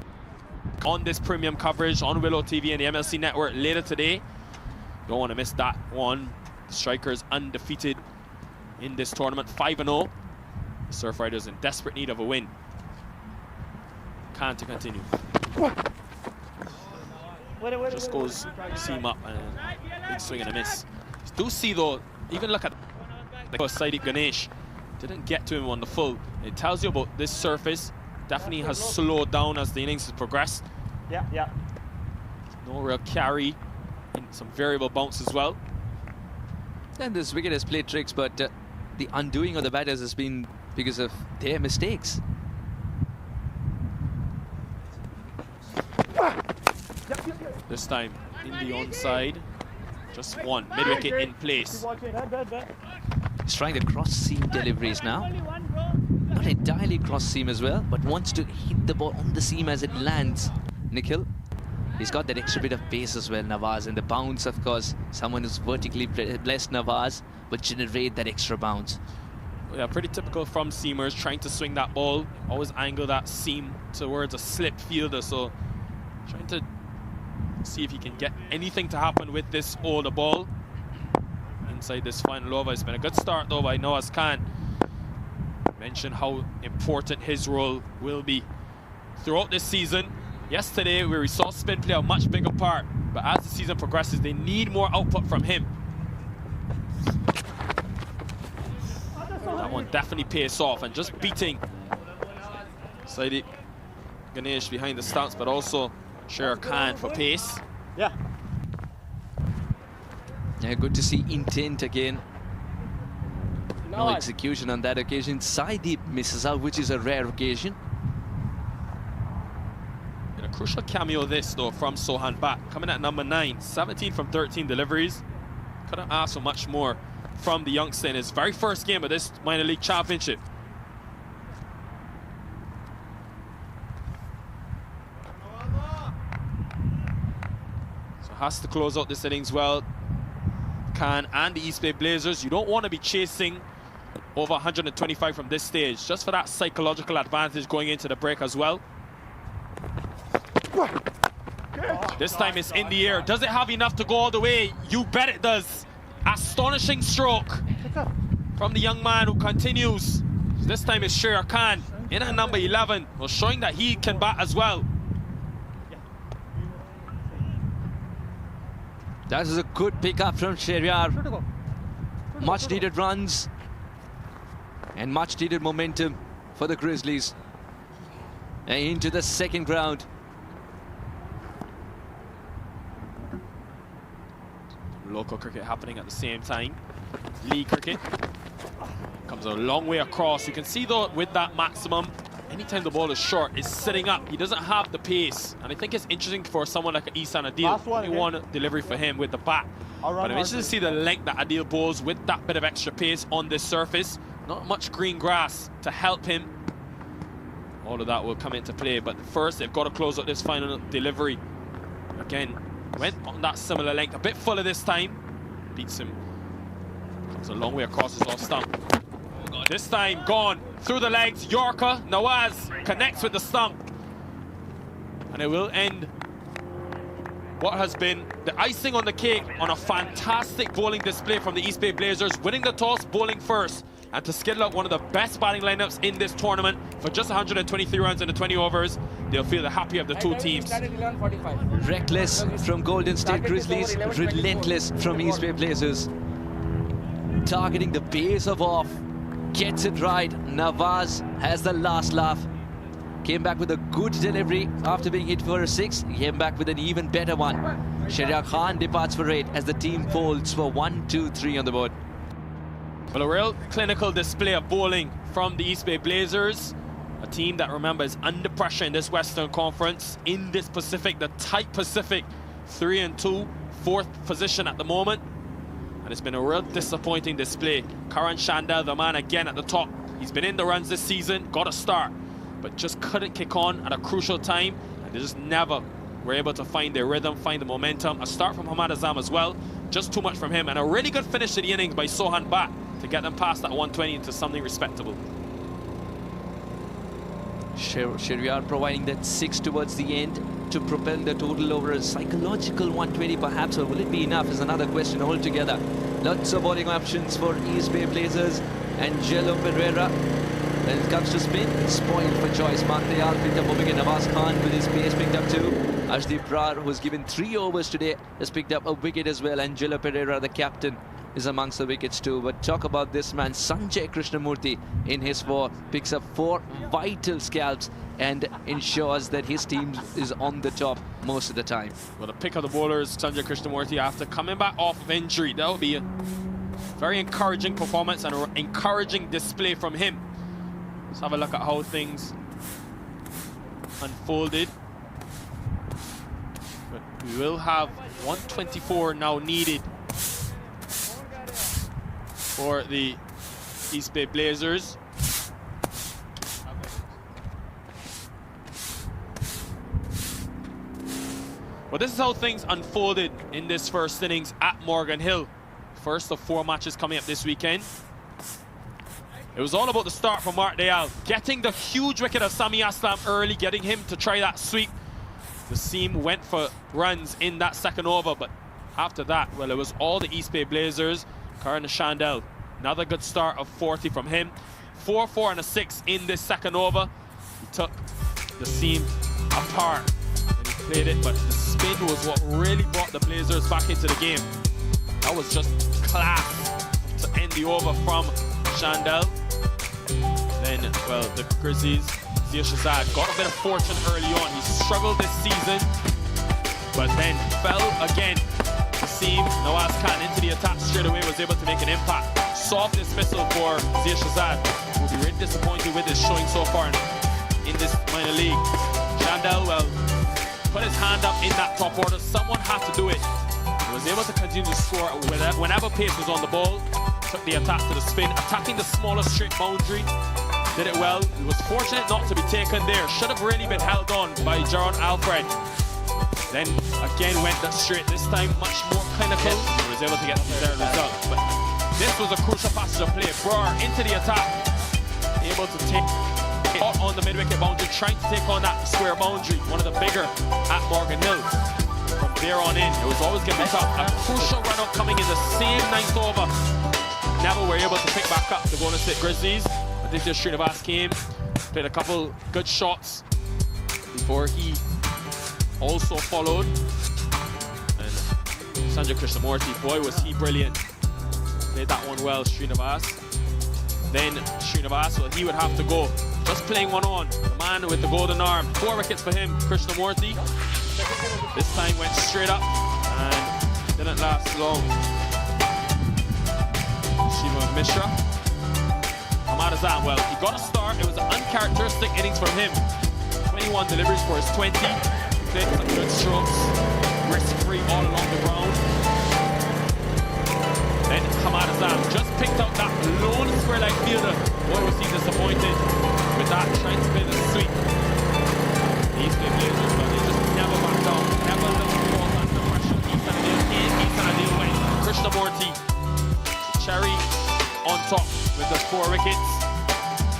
on this premium coverage on Willow TV and the MiLC network later today. Don't want to miss that one. The Strikers undefeated in this tournament, 5-0. The Surf Riders in desperate need of a win. Khan to continue. Just goes seam up and big swing and a miss. Do see though, even look at Saidik Ganesh. Didn't get to him on the full. It tells you about this surface. Definitely has slowed down as the innings has progressed. Yeah. No real carry. And some variable bounce as well. And this wicket has played tricks, but the undoing of the batters has been because of their mistakes. The this time. In the onside. Just one. Mid-wicket in place. He's trying the cross-seam deliveries now. Not entirely cross-seam as well, but wants to hit the ball on the seam as it lands. Nikhil, he's got that extra bit of pace as well, Nawaz. And the bounce, of course, someone who's vertically blessed, Nawaz, will generate that extra bounce. Yeah, pretty typical from seamers, trying to swing that ball. Always angle that seam towards a slip fielder. So trying to see if he can get anything to happen with this older ball inside this final over. It's been a good start though by Nawaz Khan. Mentioned how important his role will be throughout this season. Yesterday we saw spin play a much bigger part, but as the season progresses they need more output from him. That one definitely pays off, and just beating Saidi Ganesh behind the stumps, but also Sher Khan for pace. Yeah. Yeah, good to see intent again. No execution on that occasion. Saideep misses out, which is a rare occasion. And a crucial cameo this though from Sohan Bhatt, coming at number 9, 17 from 13 deliveries. Couldn't ask for much more from the youngster in his very first game of this minor league championship. So has to close out this innings well. Khan and the East Bay Blazers, you don't want to be chasing over 125 from this stage, just for that psychological advantage going into the break as well. This time it's in the air. Does it have enough to go all the way? You bet it does. Astonishing stroke from the young man who continues. This time it's Sher Khan in at number 11, well, showing that he can bat as well. That is a good pickup from Shehryar. Much needed runs and much needed momentum for the Grizzlies. And into the second round. Local cricket happening at the same time. League cricket comes a long way across. You can see though with that maximum, anytime the ball is short, it's sitting up. He doesn't have the pace, and I think it's interesting for someone like Ihsan Adil. You want delivery for him with the bat, but I'm interested to see the length that Adil bowls with that bit of extra pace on this surface. Not much green grass to help him. All of that will come into play, but first they've got to close out this final delivery. Again, went on that similar length, a bit fuller this time. Beats him. Comes a long way across his off stump. This time gone through the legs. Yorker, Nawaz connects with the stump. And it will end what has been the icing on the cake on a fantastic bowling display from the East Bay Blazers, winning the toss, bowling first, and to skittle out one of the best batting lineups in this tournament for just 123 runs in the 20 overs. They'll feel the happy of the two teams. Reckless from Golden State Grizzlies, relentless from East Bay Blazers. Targeting the base of off, gets it right. Nawaz has the last laugh. Came back with a good delivery after being hit for a 6. He came back with an even better one. Shehryar Khan departs for 8 as the team folds for 1, 2, 3 on the board. Well, a real clinical display of bowling from the East Bay Blazers. A team that, remember, is under pressure in this Western Conference. In this Pacific, the tight Pacific, 3-2, 4th position at the moment. And it's been a real disappointing display. Karan Shandel, the man again at the top. He's been in the runs this season, got a start, but just couldn't kick on at a crucial time. And they just never were able to find their rhythm, find the momentum. A start from Hamad Azam as well. Just too much from him. And a really good finish to the innings by Sohan Bhatt to get them past that 120 into something respectable. Shehryar providing that 6 towards the end to propel the total over a psychological 120 perhaps, or will it be enough is another question altogether. Lots of bowling options for East Bay Blazers. Angelo Pereira, when it comes to spin, spoiled for choice. Mark Dayal picked up a wicket. Nawaz Khan with his pace picked up 2. Ashdeep Brar, who's given 3 overs today, has picked up a wicket as well. Angelo Pereira, the captain, is amongst the wickets too. But talk about this man, Sanjay Krishnamurthy, in his 4, picks up 4 vital scalps and ensures that his team is on the top most of the time. Well, the pick of the bowlers, Sanjay Krishnamurthy, after coming back off of injury, that will be a very encouraging performance and an encouraging display from him. Let's have a look at how things unfolded. But We will have 124 now needed for the East Bay Blazers. Well, this is how things unfolded in this first innings at Morgan Hill. First of 4 matches coming up this weekend. It was all about the start for Mark Dayal, getting the huge wicket of Sami Aslam early, getting him to try that sweep. The seam went for runs in that second over, but after that, well, it was all the East Bay Blazers. Karan Shandell, another good start of 40 from him. 4, 4 and a 6 in this second over. He took the seam apart when he played it, but the spin was what really brought the Blazers back into the game. That was just class to end the over from Shandell. Then, well, the Grizzlies, Zia Shazad got a bit of fortune early on. He struggled this season, but then fell again. The seam, Nawaz Khan into the attack straight away, was able to make an impact. Soft dismissal for Zia Shazad, who will be really disappointed with his showing so far in this minor league. Shandell, well, put his hand up in that top order. Someone had to do it. He was able to continue to score whenever pace was on the ball. Took the attack to the spin, attacking the smaller straight boundary. Did it well. He was fortunate not to be taken there. Should have really been held on by Jaron Alfred. Then again went that straight. This time much more clinical. He was able to get the desired result. But this was a crucial passage of play. Brewer into the attack, able to take it out on the mid-wicket boundary, trying to take on that square boundary, one of the bigger at Morgan Hill. From there on in, it was always going to be tough. A crucial run-up coming in the same 9th over. Never were able to pick back up the Golden State Grizzlies. Aditya Srinivas came, played a couple good shots before he also followed. And Sanjay Krishnamurti, boy was he brilliant. Played that one well, Srinivas. Then Srinivas, well, he would have to go. Just playing one on, the man with the golden arm. 4 wickets for him, Krishnamurti. This time went straight up and didn't last long. Shiva Mishra. Ahmad Azam, well, he got a start. It was an uncharacteristic innings from him. 21 deliveries for his 20. He played some good strokes, risk-free all along the ground. Then Ahmad Azam just picked out that lone square leg fielder. Boy, was he disappointed with that, trying to play the sweep. These big Blazers, but they just never backed down, never let the ball under pressure. Ethan Adil came, Ethan Adil went. Krishnamurti, cherry on top with the 4 wickets.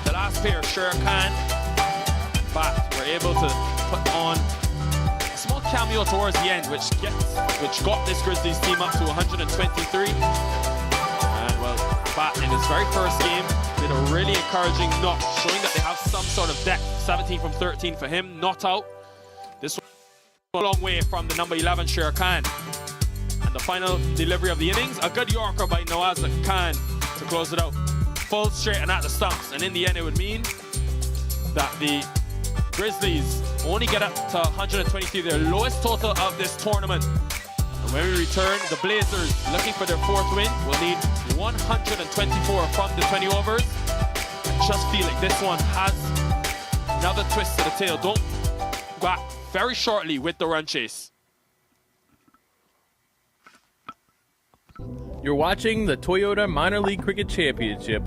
The last pair, Sher Khan and Bat, were able to put on a small cameo towards the end, which got this Grizzlies team up to 123. And well, Bat in his very first game did a really encouraging knock, showing that they have some sort of depth. 17 from 13 for him, not out. This was a long way from the number 11, Sher Khan. And the final delivery of the innings, a good Yorker by Nawaz Khan to close it out. Full straight and at the stumps, and in the end it would mean that the Grizzlies only get up to 123, their lowest total of this tournament. And when we return, the Blazers, looking for their 4th win, will need 124 from the 20 overs. I just feel like this one has another twist to the tail. Don't back very shortly with the run chase. You're watching the Toyota Minor League Cricket Championship,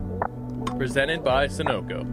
presented by Sunoco.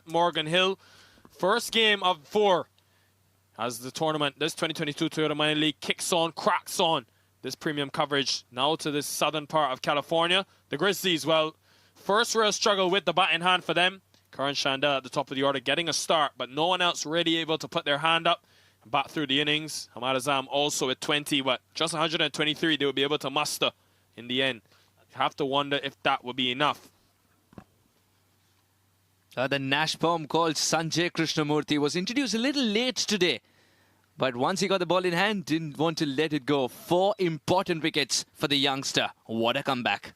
Morgan Hill. First game of 4 as the tournament, this 2022 Toyota Minor League kicks on, cracks on. This premium coverage now to this southern part of California. The Grizzlies, well, first real struggle with the bat in hand for them. Karan Shandell at the top of the order getting a start, but no one else really able to put their hand up and bat through the innings. Hamad Azam also at 20, but just 123 they will be able to muster in the end. You have to wonder if that will be enough. The Nash bomb called Sanjay Krishnamurthy was introduced a little late today. But once he got the ball in hand, didn't want to let it go. 4 important wickets for the youngster. What a comeback.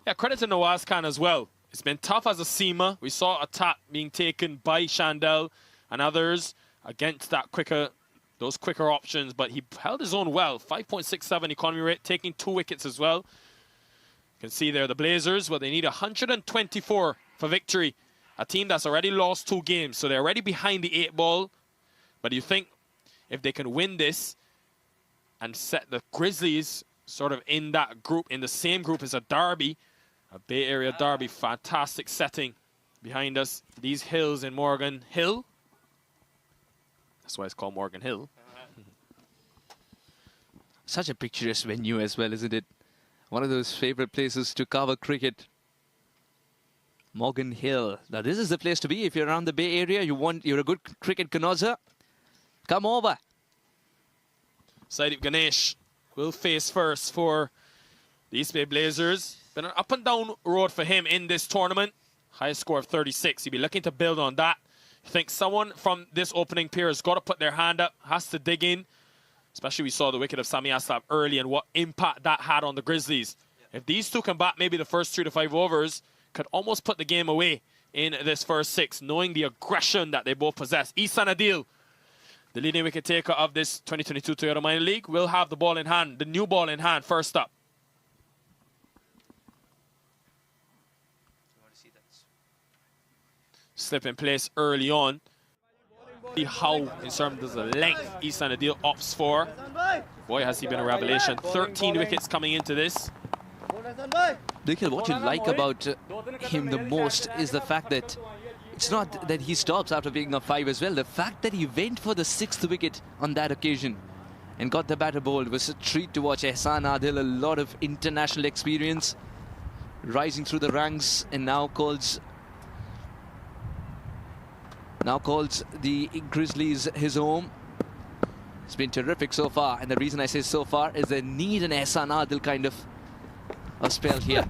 Yeah, credit to Nawaz Khan as well. It's been tough as a seamer. We saw a tap being taken by Shandell and others against that those quicker options, but he held his own well. 5.67 economy rate, taking 2 wickets as well. You can see there the Blazers, well, they need 124 for victory. A team that's already lost 2 games, so they're already behind the 8 ball. But you think if they can win this and set the Grizzlies sort of in that group, in the same group as a derby, a Bay Area derby, fantastic setting behind us. These hills in Morgan Hill. That's why it's called Morgan Hill. Such a picturesque venue as well, isn't it? One of those favorite places to cover cricket. Morgan Hill. Now this is the place to be if you're around the Bay Area. You're a good cricket connoisseur. Come over. Saideep Ganesh will face first for the East Bay Blazers. Been an up and down road for him in this tournament. Highest score of 36. He'll be looking to build on that. I think someone from this opening pair has got to put their hand up, has to dig in. Especially we saw the wicket of Sami Aslab early and what impact that had on the Grizzlies. If these two can bat maybe the first 3 to 5 overs, could almost put the game away in this first 6, knowing the aggression that they both possess. Ihsan Adil, the leading wicket taker of this 2022 Toyota Minor League, will have the ball in hand, the new ball in hand, first up. Slip in place early on. See how, in terms of the length, Ihsan Adil opts for. Boy, has he been a revelation. 13 wickets coming into this. Nikhil, what you like about him the most is the fact that it's not that he stops after being a 5 as well. The fact that he went for the 6th wicket on that occasion and got the batter bowled was a treat to watch. Ihsan Adil, a lot of international experience, rising through the ranks, and now calls the Grizzlies his home. It's been terrific so far, and the reason I say so far is they need an Ihsan Adil kind of a spell here.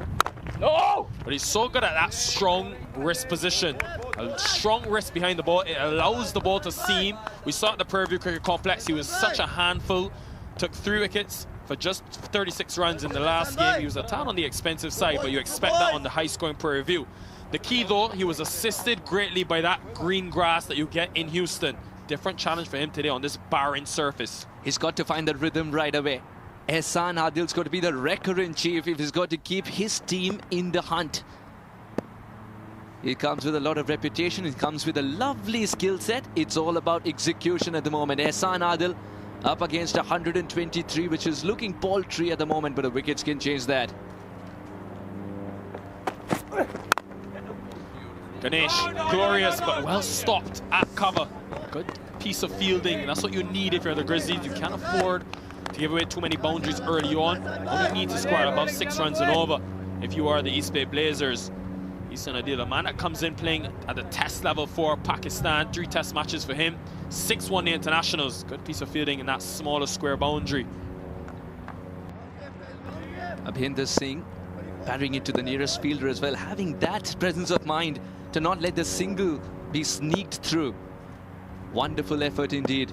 No! But he's so good at that strong wrist position. A strong wrist behind the ball. It allows the ball to seam. We saw at the Prairie View Cricket Complex, he was such a handful. Took 3 wickets for just 36 runs in the last game. He was a tad on the expensive side, but you expect that on the high-scoring Prairie View. The key, though, he was assisted greatly by that green grass that you get in Houston. Different challenge for him today on this barren surface. He's got to find the rhythm right away. Ihsan Adil's got to be the wrecker-in-chief if he's got to keep his team in the hunt. He comes with a lot of reputation. He comes with a lovely skill set. It's all about execution at the moment. Ihsan Adil up against 123, which is looking paltry at the moment, but the wickets can change that. Ganesh, glorious, but well stopped at cover. Good piece of fielding. That's what you need if you're the Grizzlies. You can't afford to give away too many boundaries early on. Only need to score above 6 runs and over if you are the East Bay Blazers. Ihsan Adil, a man that comes in playing at the test level for Pakistan. 3 test matches for him. 6 one-day internationals. Good piece of fielding in that smaller square boundary. Abhinder Singh parrying it to the nearest fielder as well. Having that presence of mind to not let the single be sneaked through. Wonderful effort indeed.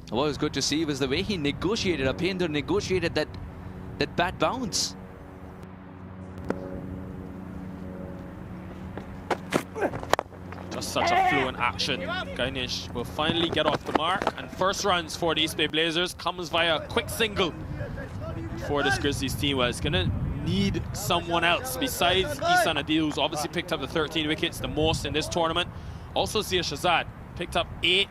What was good to see was the way he negotiated. Abhinder negotiated that bat bounce. Just such a fluent action. Ganesh will finally get off the mark. And first runs for the East Bay Blazers comes via a quick single for this Grizzlies team. Well, it's going to need someone else besides Ihsan Adil, who's obviously picked up the 13 wickets, the most in this tournament. Also Zia Shahzad picked up 8.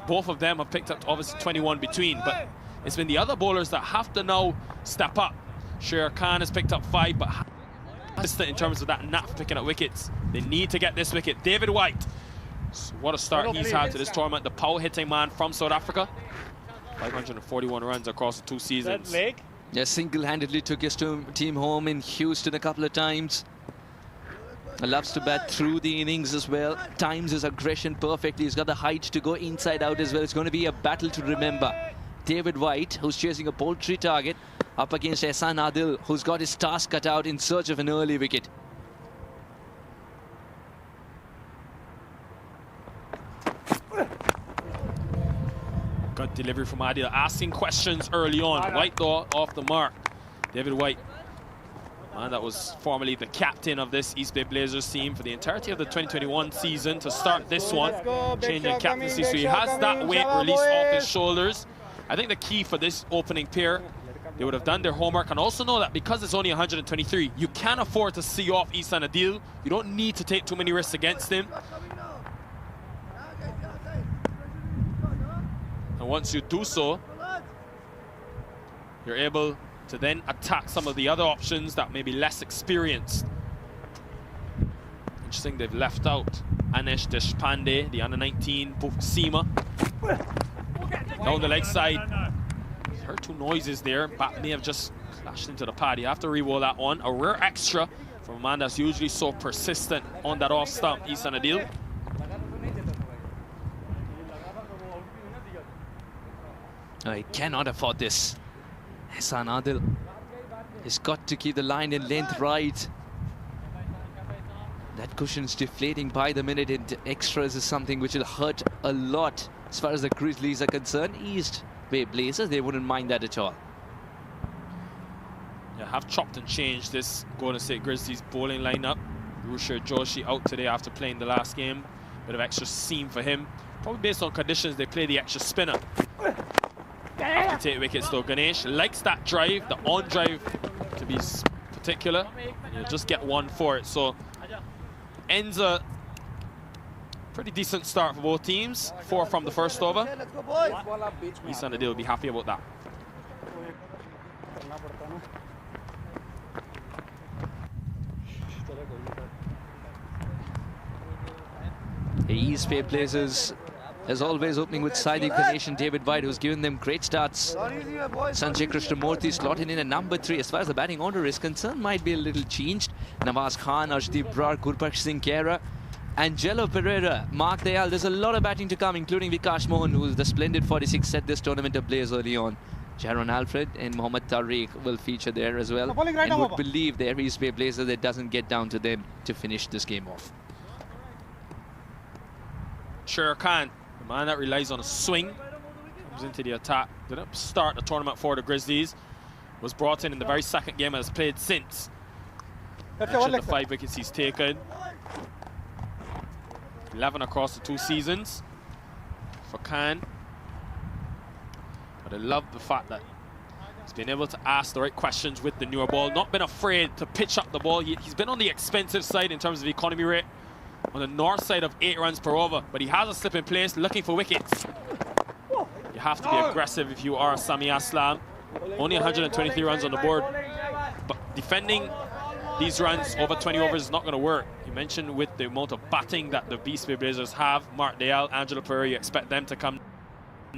Both of them have picked up obviously 21 between, but it's been the other bowlers that have to now step up. Sher Khan has picked up 5, but in terms of that knack for picking up wickets. They need to get this wicket. David White So what a start he's had to this tournament. The power hitting man from South Africa. 541 runs across the 2 seasons. Yeah, single-handedly took his team home in Houston a couple of times. Loves to bat through the innings as well. Times his aggression perfectly. He's got the height to go inside out as well. It's going to be a battle to remember. David White, who's chasing a poultry target, up against Ehsan Adil, who's got his task cut out in search of an early wicket. Good delivery from Adil, asking questions early on. White though off the mark. David White, man, that was formerly the captain of this East Bay Blazers team for the entirety of the 2021 season to start this one. Changing captaincy, so he has that weight released off his shoulders. I think the key for this opening pair, they would have done their homework and also know that because it's only 123, you can afford to see off Ehsan Adil. You don't need to take too many risks against him. And once you do so, you're able to then attack some of the other options that may be less experienced. Interesting, they've left out Anesh Deshpande, the under-19 Seema. Down the leg side. Heard 2 noises there. Bat may have just clashed into the pad. You have to re-roll that one. A rare extra from a man that's usually so persistent on that off stump, Ehsan Adil. He cannot afford this. Ehsan Adil has got to keep the line in length right. That cushion's deflating by the minute, and extras is something which will hurt a lot as far as the Grizzlies are concerned. East Bay Blazers, they wouldn't mind that at all. Yeah, have chopped and changed this Golden State Grizzlies bowling lineup. Rushir Joshi out today after playing the last game. Bit of extra seam for him. Probably based on conditions, they play the extra spinner. Have to take wickets though. Ganesh likes that drive, the on drive to be particular. You'll just get 1 for it. So ends a pretty decent start for both teams. 4 from the first over. Ehsan Adil will be happy about that. The East Bay Blazers, as always, opening with Saidik Ganesh and David White, who's given them great starts. Sanjay Krishnamurthy slotted in at number 3. As far as the batting order is concerned, might be a little changed. Nawaz Khan, Arshdeep Brar, Gurbakhsh Singh Kera, Angelo Pereira, Mark Dayal. There's a lot of batting to come, including Vikash Mohan, who's the splendid 46 set this tournament ablaze early on. Jaron Alfred and Mohammad Tariq will feature there as well. And would believe the East Bay Blazers, it doesn't get down to them to finish this game off. Sher Khan, the man that relies on a swing, comes into the attack. Didn't start the tournament for the Grizzlies. Was brought in the very second game and has played since. Mentioned the 5 wickets he's taken. 11 across the 2 seasons for Khan. But I love the fact that he's been able to ask the right questions with the newer ball. Not been afraid to pitch up the ball. He's been on the expensive side in terms of economy rate. On the north side of 8 runs per over. But he has a slip in place, looking for wickets. You have to be aggressive if you are Sami Aslam. Only 123 runs on the board. But defending these runs over 20 overs is not going to work. You mentioned with the amount of batting that the East Bay Blazers have, Mark Dayal, Angelo Pereira, you expect them to come.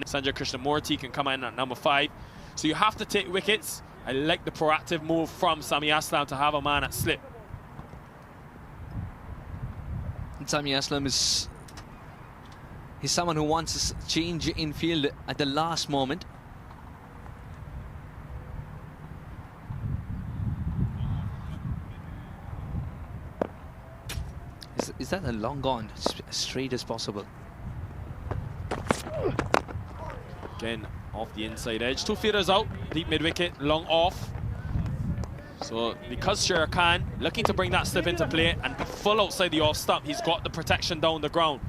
Sanjay Krishnamurthy can come in at number 5. So you have to take wickets. I like the proactive move from Sami Aslam to have a man at slip. And Sami Aslam is someone who wants a change in field at the last moment. Is that a long gone? As straight as possible. Again, off the inside edge. 2 fielders out, deep mid-wicket, long off. So because Sher Khan looking to bring that slip into play and be full outside the off stump, he's got the protection down the ground.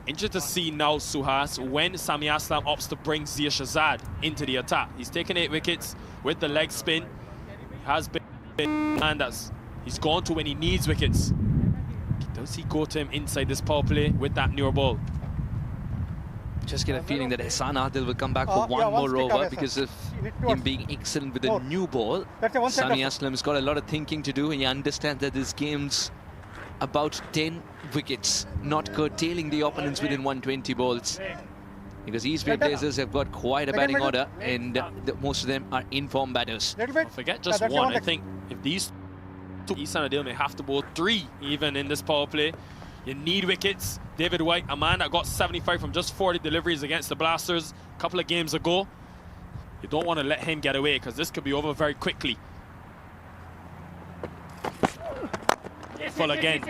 Interesting to see now, Suhas, when Sami Aslam opts to bring Zia Shazad into the attack. He's taken 8 wickets with the leg spin. He has been and he's gone to when he needs wickets. Does he go to him inside this power play with that newer ball? Just get a feeling that Ehsan Adil will come back for one more over because of him being excellent with a new ball. Sami Aslam's got a lot of thinking to do. He understands that this game's about 10 wickets, not curtailing the opponents within 120 balls. Because East Bay Blazers have got quite a batting order, and most of them are in-form batters. Don't forget just one. I think if these two, East Adil may have to bowl 3 even in this power play. You need wickets. David White, a man that got 75 from just 40 deliveries against the Blasters a couple of games ago. You don't want to let him get away, because this could be over very quickly. Full again.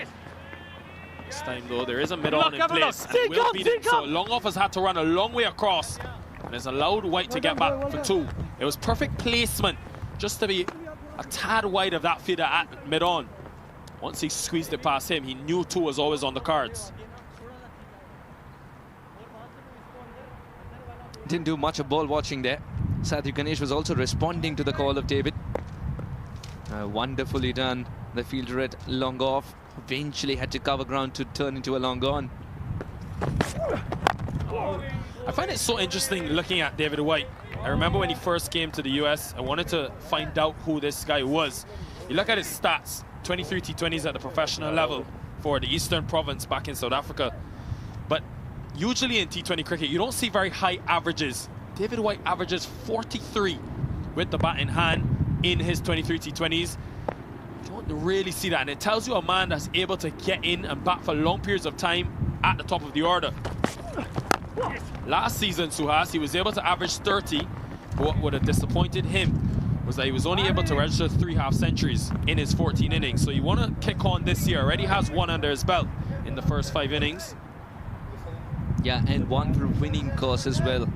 This time though, there is a mid-on in place, and it will beat it. So long off has had to run a long way across, and has allowed White to get back for 2. It was perfect placement, just to be a tad wide of that fielder at mid-on. Once he squeezed it past him, he knew 2 was always on the cards. Didn't do much of ball watching there. Sathiv Ganesh was also responding to the call of David. Wonderfully done. The fielder at long off eventually had to cover ground to turn into a long on. I find it so interesting looking at David White. I remember when he first came to the US, I wanted to find out who this guy was. You look at his stats, 23 T20s at the professional level for the Eastern Province back in South Africa. But usually in T20 cricket, you don't see very high averages. David White averages 43 with the bat in hand in his 23 T20s. You don't really see that, and it tells you a man that's able to get in and bat for long periods of time at the top of the order. Last season, Suhas, he was able to average 30, but what would have disappointed him was that he was only able to register 3 half-centuries in his 14 innings. So you want to kick on this year. Already has 1 under his belt in the first 5 innings. Yeah, and 1 for winning course as well.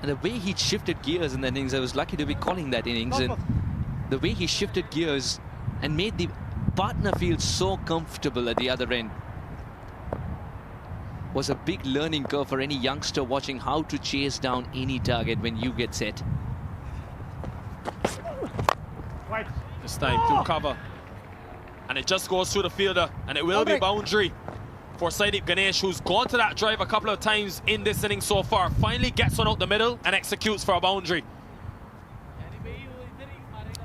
And the way he shifted gears in that innings, I was lucky to be calling that innings, and the way he shifted gears and made the partner feel so comfortable at the other end was a big learning curve for any youngster watching how to chase down any target when you get set. This time through cover, and it just goes through the fielder, and it will be boundary for Sathiv Ganesh, who's gone to that drive a couple of times in this inning so far. Finally gets one out the middle and executes for a boundary.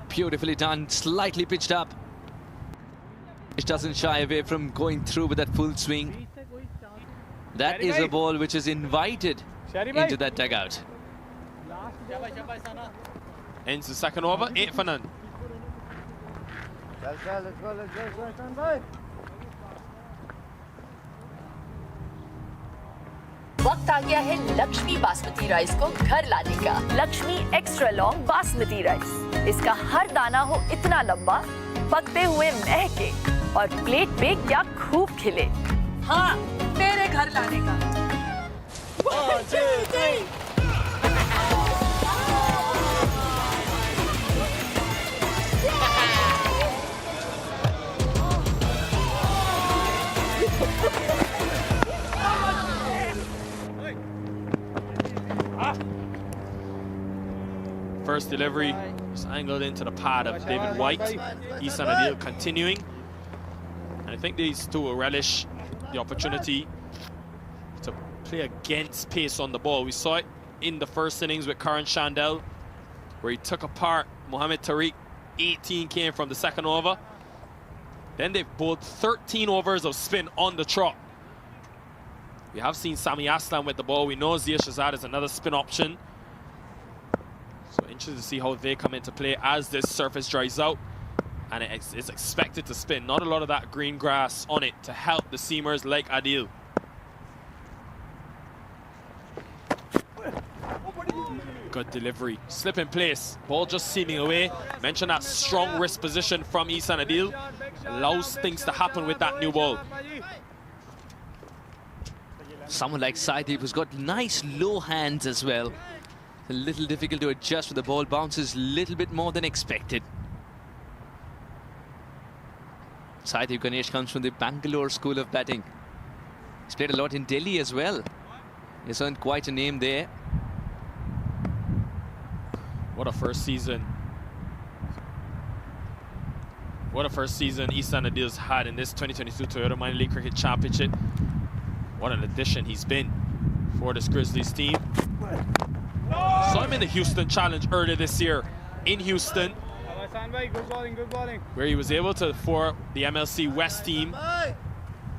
Beautifully done, slightly pitched up. It doesn't shy away from going through with that full swing. That is a ball which is invited into that dugout. Ends the second over, 8 for none. वक्त आ गया है Lakshmi basmati rice को घर लाने का। Lakshmi extra long basmati rice, इसका हर दाना हो इतना लंबा, पकते हुए महके और प्लेट पे क्या खूब खिले। हाँ, तेरे घर लाने का। 1, 2, 3। First delivery is angled into the pad of David White. Ihsan Adil continuing. And I think these two will relish the opportunity to play against pace on the ball. We saw it in the first innings with Karan Shandel, where he took apart Mohammad Tariq. 18 came from the second over. Then they've bowled 13 overs of spin on the trot. We have seen Sami Aslam with the ball. We know Zia Shazad is another spin option. So interested to see how they come into play as this surface dries out. And it's expected to spin. Not a lot of that green grass on it to help the seamers like Adil. Good delivery. Slip in place. Ball just seaming away. Mentioned that strong wrist position from Ihsan Adil. Allows things to happen with that new ball. Someone like Sathiv who's got nice low hands as well. A little difficult to adjust with the ball. Bounces a little bit more than expected. Sathiv Ganesh comes from the Bangalore school of batting. He's played a lot in Delhi as well. He's earned quite a name there. What a first season. What a first season Ihsan Adil's had in this 2022 Toyota Minor League Cricket Championship. What an addition he's been for this Grizzlies team. Saw him in the Houston Challenge earlier this year in Houston. where he was able to, for the MLC West team,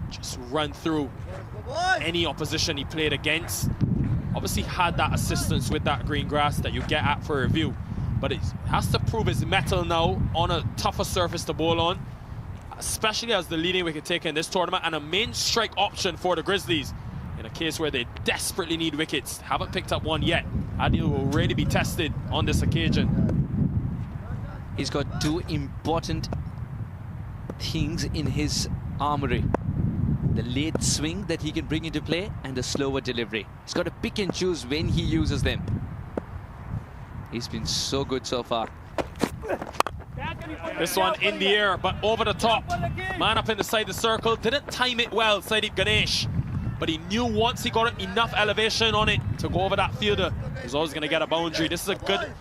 just run through any opposition he played against. Obviously had that assistance with that green grass that you get at for review, but it has to prove his mettle now on a tougher surface to bowl on, especially as the leading wicket taker in this tournament and a main strike option for the Grizzlies in a case where they desperately need wickets. Haven't picked up one yet. Adil will really be tested on this occasion. He's got two important things in his armory: the late swing that he can bring into play and the slower delivery. He's got to pick and choose when he uses them. He's been so good so far. This one in the air, but over the top. Man up in the side of the circle. Didn't time it well, Saideep Ganesh. But he knew once he got enough elevation on it to go over that fielder, he was always going to get a boundary. This is a good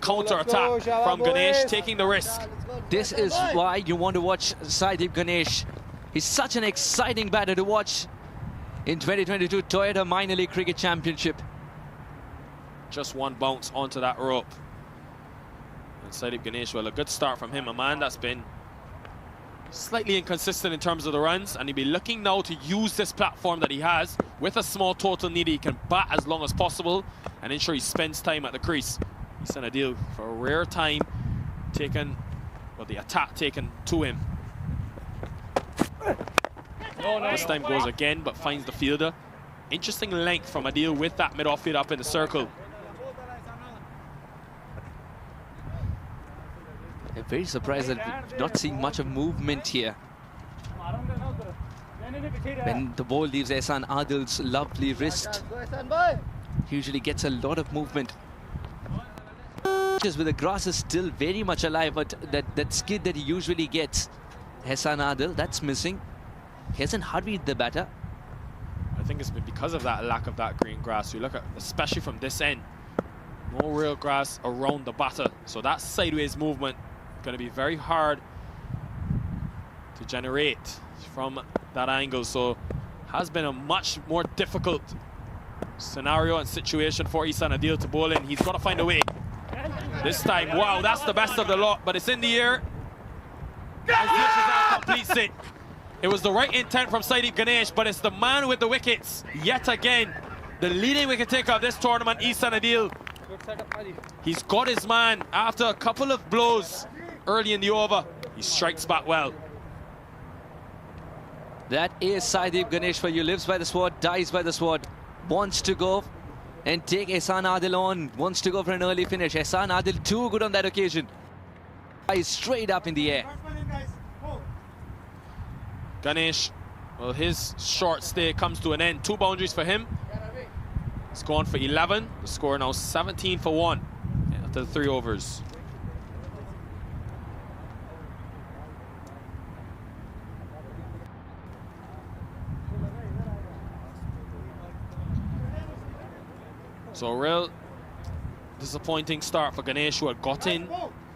counter-attack from Ganesh, taking the risk. This is why you want to watch Saideep Ganesh. He's such an exciting batter to watch in 2022 Toyota Minor League Cricket Championship. Just one bounce onto that rope. And Saideep Ganesh, well, a good start from him, a man that's been slightly inconsistent in terms of the runs, and he'll be looking now to use this platform that he has with a small total need. He can bat as long as possible and ensure he spends time at the crease. He sent a deal for a rare time taken, well, the attack taken to him. This time goes again, but finds the fielder. Interesting length from Adil with that mid-off field up in the circle. I'm very surprised that we're not seeing much of movement here. When the ball leaves Ehsan Adil's lovely wrist, he usually gets a lot of movement. Just with the grass is still very much alive, but that skid that he usually gets, Ehsan Adil, that's missing. He hasn't hurried the batter. I think it's been because of that lack of that green grass. You look at, especially from this end, no real grass around the batter. So that sideways movement going to be very hard to generate from that angle. So has been a much more difficult scenario and situation for Ehsan Adil to bowl in. He's got to find a way. This time, wow, that's the best of the lot, but it's in the air. As Shazam completes it. It was the right intent from Saideep Ganesh, but it's the man with the wickets. Yet again, the leading wicket taker of this tournament, Ehsan Adil. He's got his man after a couple of blows early in the over. He strikes back well. That is Saideep Ganesh for you. Lives by the sword, dies by the sword. Wants to go and take Ehsan Adil on. Wants to go for an early finish. Ehsan Adil too good on that occasion. Eyes straight up in the air. Ganesh, well, his short stay comes to an end. 2 boundaries for him. He's gone for 11. The score now 17 for 1 after the 3 overs. So a real disappointing start for Ganesh, who had got in.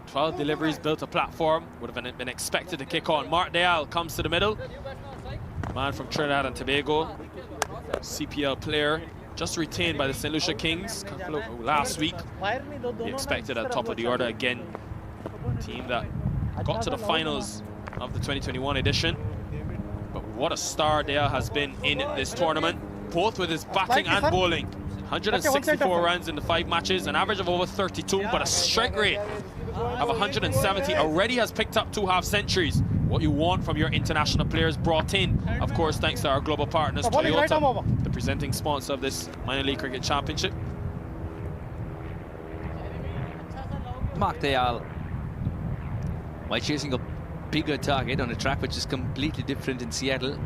12 deliveries, built a platform, would have been expected to kick on. Mark Dayal comes to the middle. Man from Trinidad and Tobago, CPL player, just retained by the St. Lucia Kings last week. He expected at top of the order again. Team that got to the finals of the 2021 edition. But what a star Dayal has been in this tournament, both with his batting and bowling. 164 runs in the 5 matches, an average of over 32, but a strike rate of 170. Already has picked up 2 half-centuries. What you want from your international players brought in, of course, thanks to our global partners, Toyota, the presenting sponsor of this Minor League Cricket Championship. Mark Dayal, while chasing a bigger target on a track which is completely different in Seattle,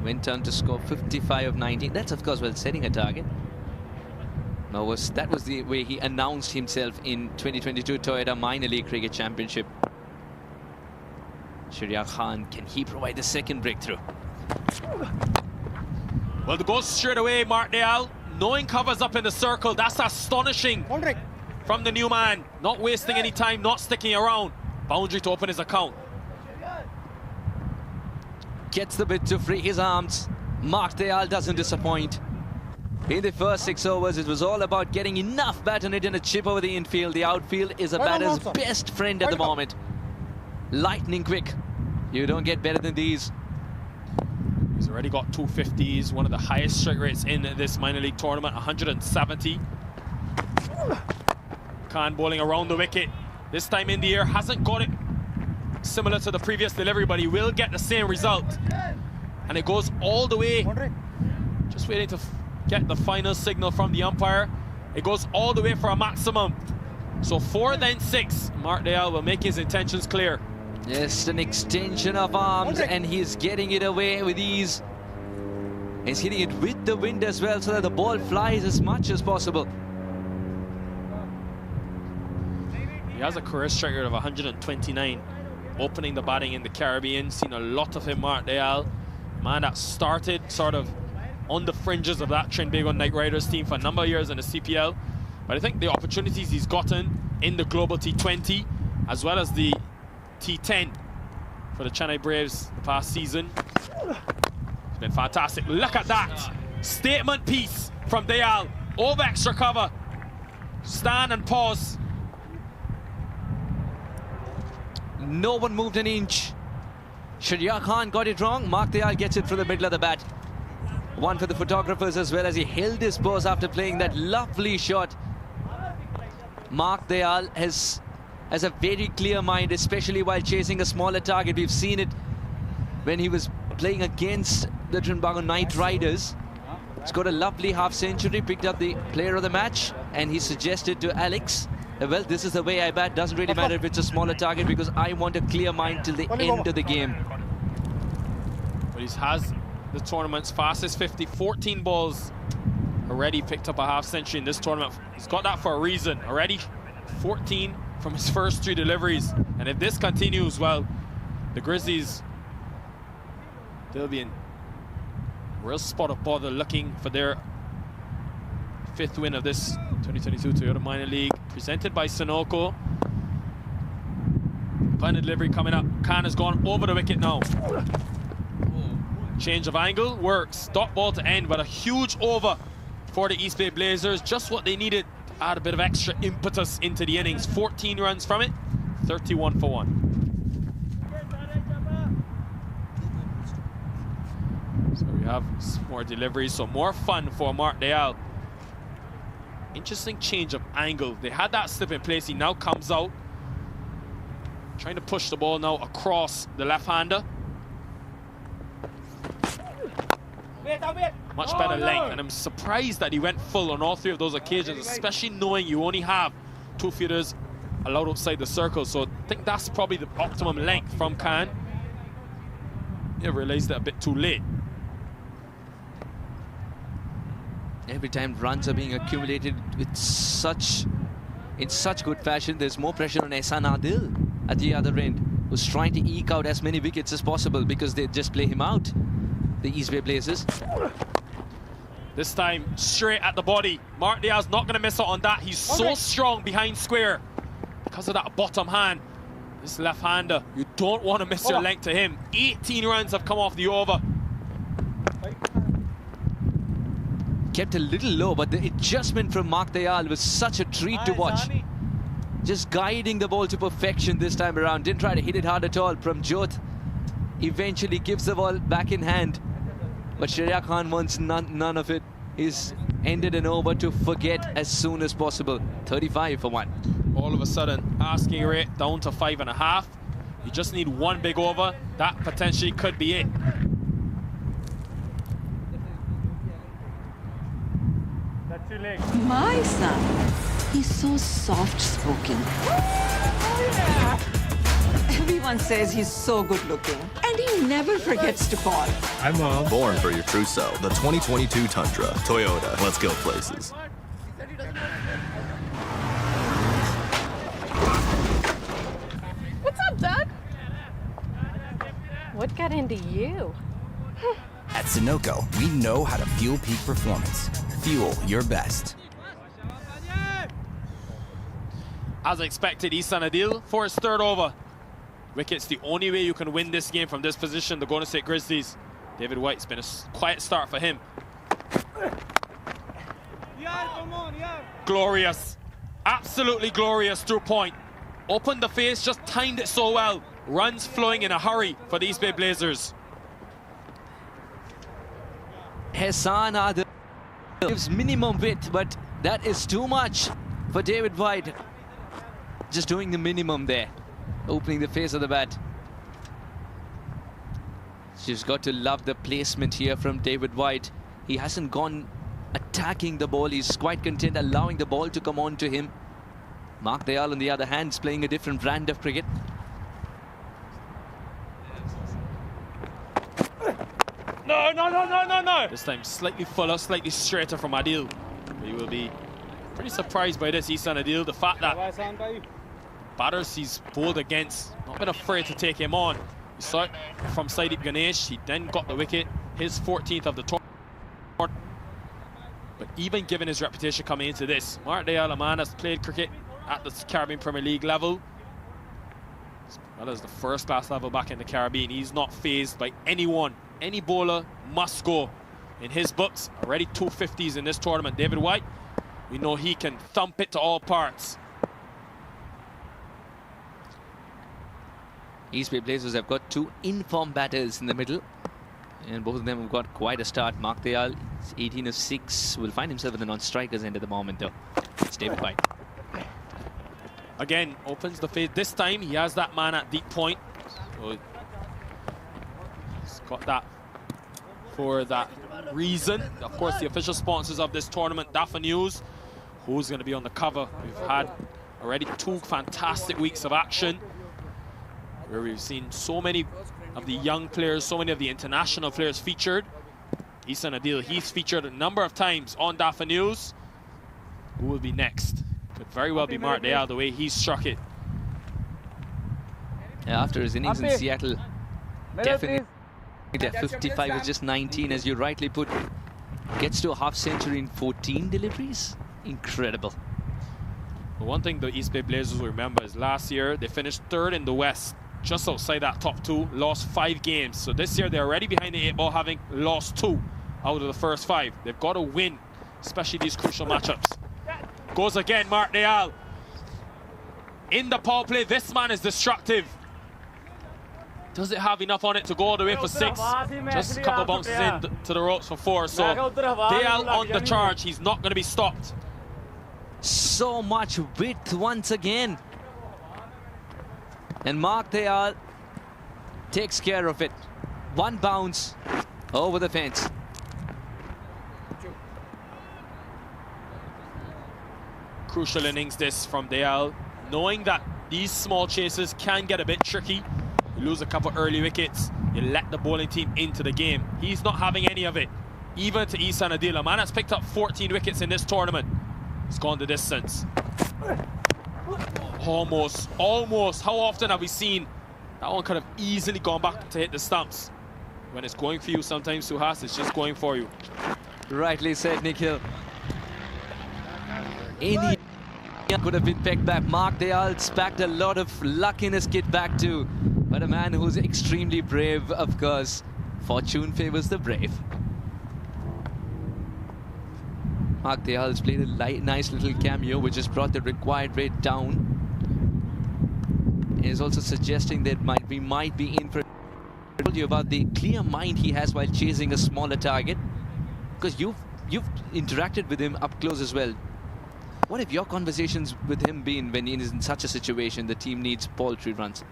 went on to score 55 of 19. That's, of course, well, setting a target. That was the way he announced himself in 2022 Toyota Minor League Cricket Championship. Shahryar Khan, can he provide the second breakthrough? Well, the goal straight away, Mark Dayal. Knowing covers up in the circle. That's astonishing from the new man. Not wasting any time, not sticking around. Boundary to open his account. Gets the bit to free his arms. Mark Dayal doesn't disappoint. In the first 6 overs, it was all about getting enough bat on it and a chip over the infield. The outfield is a batter's best friend at the moment. Lightning quick. You don't get better than these. He's already got 250s, one of the highest strike rates in this minor league tournament, 170. Khan bowling around the wicket. This time in the air, hasn't got it similar to the previous delivery, but he will get the same result. And it goes all the way. Just waiting to get the final signal from the umpire. It goes all the way for a maximum. So 4 then 6. Mark Dayal will make his intentions clear. Just an extension of arms, and he's getting it away with ease. He's hitting it with the wind as well, so that the ball flies as much as possible. He has a career strike rate of 129. Opening the batting in the Caribbean. Seen a lot of him, Mark Dayal. Man that started sort of on the fringes of that Trinbago Knight Riders team for a number of years in the CPL. But I think the opportunities he's gotten in the Global T20, as well as the T10 for the Chennai Braves the past season, it's been fantastic. Look at that statement piece from Dayal over extra cover. Stand and pause. No one moved an inch. Shahryar Khan got it wrong. Mark Dayal gets it from the middle of the bat. One for the photographers as well, as he held his pose after playing that lovely shot. Mark Dayal has a very clear mind, especially while chasing a smaller target. We've seen it when he was playing against the Trinbago Knight Riders. He's got a lovely half-century, picked up the player of the match, and he suggested to Alex, well, this is the way I bat. Doesn't really matter if it's a smaller target, because I want a clear mind till the end of the game. But he has the tournament's fastest 50, 14 balls already picked up a half-century in this tournament. He's got that for a reason. Already 14 from his first 3 deliveries. And if this continues, well, the Grizzlies, they'll be in a real spot of bother looking for their 5th win of this 2022 Toyota Minor League, presented by Sunoco. Final delivery coming up. Khan has gone over the wicket now. Change of angle works. Dot ball to end, but a huge over for the East Bay Blazers. Just what they needed to add a bit of extra impetus into the innings. 14 runs from it, 31 for 1. So we have some more deliveries, so more fun for Mark Dayal. Interesting change of angle. They had that slip in place. He now comes out, trying to push the ball now across the left-hander. Much better length, and I'm surprised that he went full on all 3 of those occasions, especially knowing you only have 2 fielders allowed outside the circle. So I think that's probably the optimum length from Khan. He realized it a bit too late. Every time runs are being accumulated in such good fashion, there's more pressure on Ehsan Adil at the other end, who's trying to eke out as many wickets as possible because they just play him out, the East Bay Blazers. This time straight at the body. Mark Dayal's not going to miss out on that. He's so strong behind square because of that bottom hand. This left-hander, you don't want to miss your length to him. 18 runs have come off the over. Kept a little low, but the adjustment from Mark Dayal was such a treat to watch. Just guiding the ball to perfection this time around. Didn't try to hit it hard at all. Pramjot eventually gives the ball back in hand, but Shahryar Khan wants none of it. He's ended an over to forget as soon as possible. 35 for 1. All of a sudden, asking rate down to 5.5. You just need 1 big over. That potentially could be it. My son, he's so soft-spoken. Everyone says he's so good-looking, and he never forgets to call. Hi, Mom. Born for your true self. The 2022 Tundra. Toyota. Let's go places. What's up, Doug? What got into you? At Sunoco, we know how to fuel peak performance. Fuel your best. As expected, Ehsan Adil for his 3rd over. Wicket's the only way you can win this game from this position, the Golden State Grizzlies. David White's been a quiet start for him. Glorious. Absolutely glorious through point. Opened the face, just timed it so well. Runs flowing in a hurry for the East Bay Blazers. Hassan Adil gives minimum width, but that is too much for David White. Just doing the minimum there, opening the face of the bat. She's got to love the placement here from David White. He hasn't gone attacking the ball. He's quite content allowing the ball to come on to him. Mark Dayal, on the other hand, is playing a different brand of cricket. No. This time slightly fuller, slightly straighter from Adil. But you will be pretty surprised by this, Ihsan Adil. The fact that batters he's bowled against, not been afraid to take him on. You saw it from Saideep Ganesh. He then got the wicket, his 14th of the tournament. But even given his reputation coming into this, Mark Dayal, a man has played cricket at the Caribbean Premier League level, as well as the first class level back in the Caribbean. He's not fazed by anyone. Any bowler must go. In his books, already 250s in this tournament. David White, we know he can thump it to all parts. East Bay Blazers have got two informed batters in the middle, and both of them have got quite a start. Mark Dayal is 18 of 6, will find himself in the non-strikers end at the moment though. It's David White. Again, opens the face. This time he has that man at deep point. So he's got that for that reason. Of course, the official sponsors of this tournament, Dafa News, who's going to be on the cover. We've had already 2 fantastic weeks of action, where we've seen so many of the young players, so many of the international players featured. Ihsan Adil, he's featured a number of times on Dafa News. Who will be next? Could very well be Mark Dayal, the way he struck it. Yeah, after his innings in Seattle, definitely at 55 is just 19, as you rightly put. Gets to a half century in 14 deliveries. Incredible. But one thing the East Bay Blazers will remember is last year they finished 3rd in the West, just outside that top 2, lost 5 games. So this year they're already behind the 8 ball, having lost 2 out of the first 5. They've got to win, especially these crucial matchups. Goes again, Mark Dayal. In the power play, this man is destructive. Does it have enough on it to go all the way for 6? Just a couple of bounces in to the ropes for 4. So Dayal on the charge. He's not going to be stopped. So much width once again. And Mark Dayal takes care of it. 1 bounce over the fence. Crucial innings this from Dayal, knowing that these small chases can get a bit tricky. You lose a couple early wickets, you let the bowling team into the game. He's not having any of it. Even to Ihsan Adil, a man has picked up 14 wickets in this tournament. He's gone the distance. Almost. How often have we seen that one could have easily gone back to hit the stumps? When it's going for you, sometimes Suhas, it's just going for you. Rightly said, Nikhil. Any could have been pegged back. Mark Dayal's packed a lot of luck in his kit back too. But a man who's extremely brave, of course. Fortune favors the brave. Mark Dayal's played a nice little cameo, which has brought the required rate down. He is also suggesting that we might be in for... I told you about the clear mind he has while chasing a smaller target. Because you've interacted with him up close as well. What have your conversations with him been when he is in such a situation the team needs paltry runs?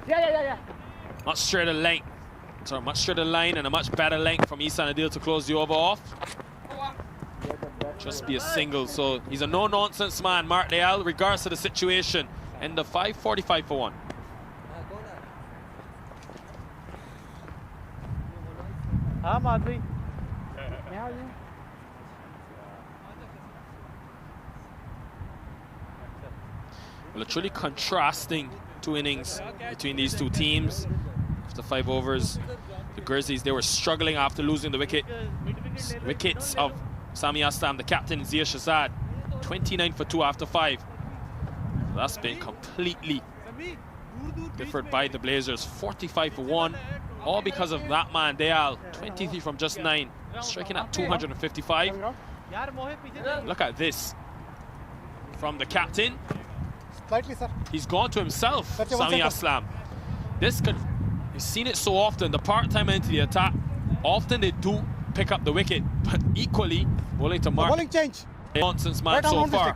Yeah. Much straighter length. Sorry, much straighter line and a much better length from Ihsan Adil to close the over off. Just be a single. So he's a no-nonsense man, Mark Dayal, regardless of the situation. End of 5, 45 for 1. Well, a truly contrasting 2 innings between these 2 teams. After 5 overs, the Grizzlies, they were struggling after losing the wickets of Sami Astam, the captain, Zia Shazad. 29 for 2 after 5. So that's been completely differed by the Blazers. 45 for 1, all because of that man, Dayal. 23 from just 9, striking at 255. Look at this from the captain. Slightly, sir. He's gone to himself, Sami Aslam. This could, you've seen it so often, the part-time into the attack, often they do pick up the wicket, but equally willing to mark Bowling change. nonsense man so far.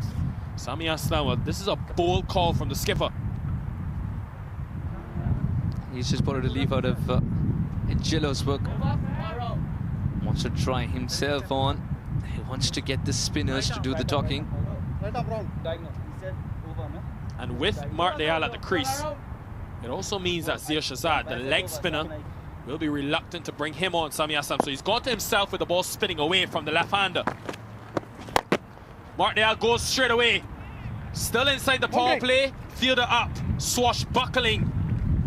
Sami Aslam, well, this is a bold call from the skipper. He's just put a relief out of Angelo's work. Wants to try himself on. He wants to get the spinners to do the talking. And with Mark Dayal at the crease, it also means that Zia Shazad, the leg spinner, will be reluctant to bring him on Sami Aslam. So he's gone to himself with the ball spinning away from the left-hander. Mark Dayal goes straight away. Still inside the power play. Fielder up. Swashbuckling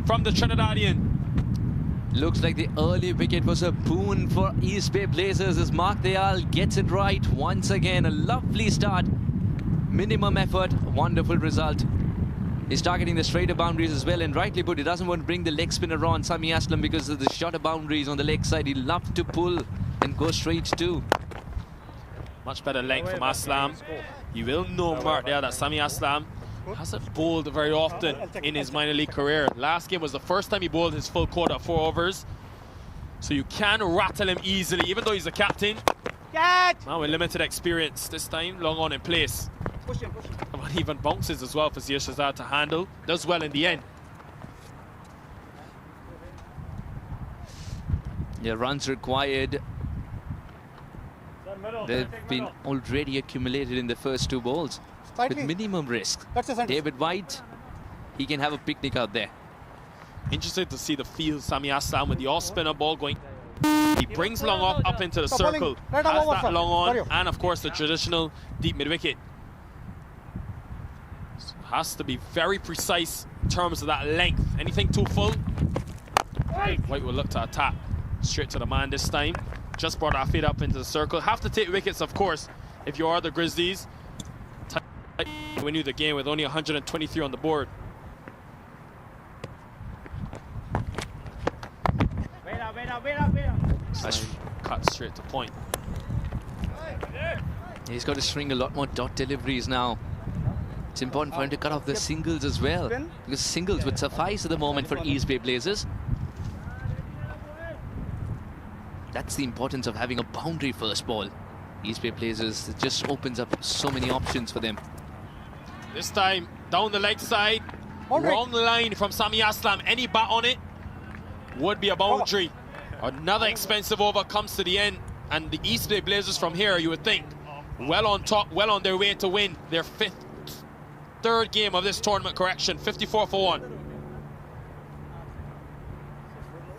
from the Trinidadian. Looks like the early wicket was a boon for East Bay Blazers as Mark Dayal gets it right once again. A lovely start. Minimum effort, wonderful result. He's targeting the straighter boundaries as well, and rightly put, he doesn't want to bring the leg spinner on Sami Aslam because of the shorter boundaries on the leg side. He loves to pull and go straight too. Much better length from Aslam. You will know, Mark, there that Sami Aslam hasn't bowled very often in his minor league career. Last game was the first time he bowled his full quota, 4 overs. So you can rattle him easily, even though he's the captain. Now with limited experience, this time long on in place. Even bounces as well for Zia Shazad to handle. Does well in the end. Yeah, runs required. They've been already accumulated in the first 2 balls with minimum risk. David White, he can have a picnic out there. Interested to see the field. Sami Aslam with the off-spinner ball going. He brings long off up into the circle. Has that long on, and of course the traditional deep mid-wicket. Has to be very precise in terms of that length. Anything too full, White will look to attack. Straight to the man this time. Just brought our feet up into the circle. Have to take wickets, of course, if you are the Grizzlies. Win you the game with only 123 on the board. Cut straight to point. He's got to string a lot more dot deliveries now. It's important for him to cut off the singles as well, because singles would suffice at the moment for East Bay Blazers. That's the importance of having a boundary first ball. East Bay Blazers, it just opens up so many options for them. This time down the leg side, wrong line from Sami Aslam. Any bat on it would be a boundary. Another expensive over comes to the end, and the East Bay Blazers from here, you would think, well on top, well on their way to win their third game of this tournament. Correction, 54 for 1.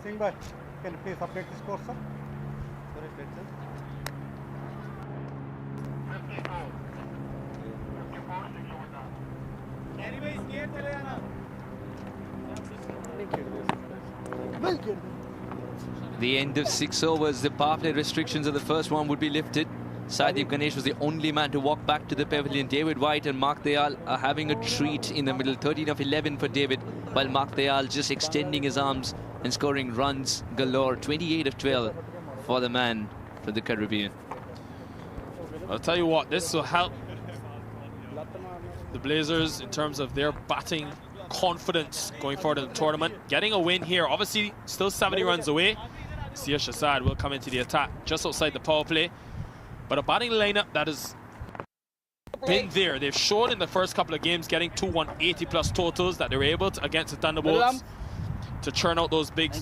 Singh, can you please update the score, sir? The end of 6 overs, the power play restrictions of the first one would be lifted. Sadeep Ganesh was the only man to walk back to the pavilion. David White and Mark Dayal are having a treat in the middle. 13 of 11 for David, while Mark Dayal just extending his arms and scoring runs galore. 28 of 12 for the man from the Caribbean. I'll tell you what, this will help the Blazers in terms of their batting confidence going forward in the tournament. Getting a win here, obviously still 70 runs away. Zia Shazad will come into the attack just outside the power play. But a batting lineup that has been there. They've shown in the first couple of games getting 2 180+ totals that they were able to against the Thunderbolts to churn out those big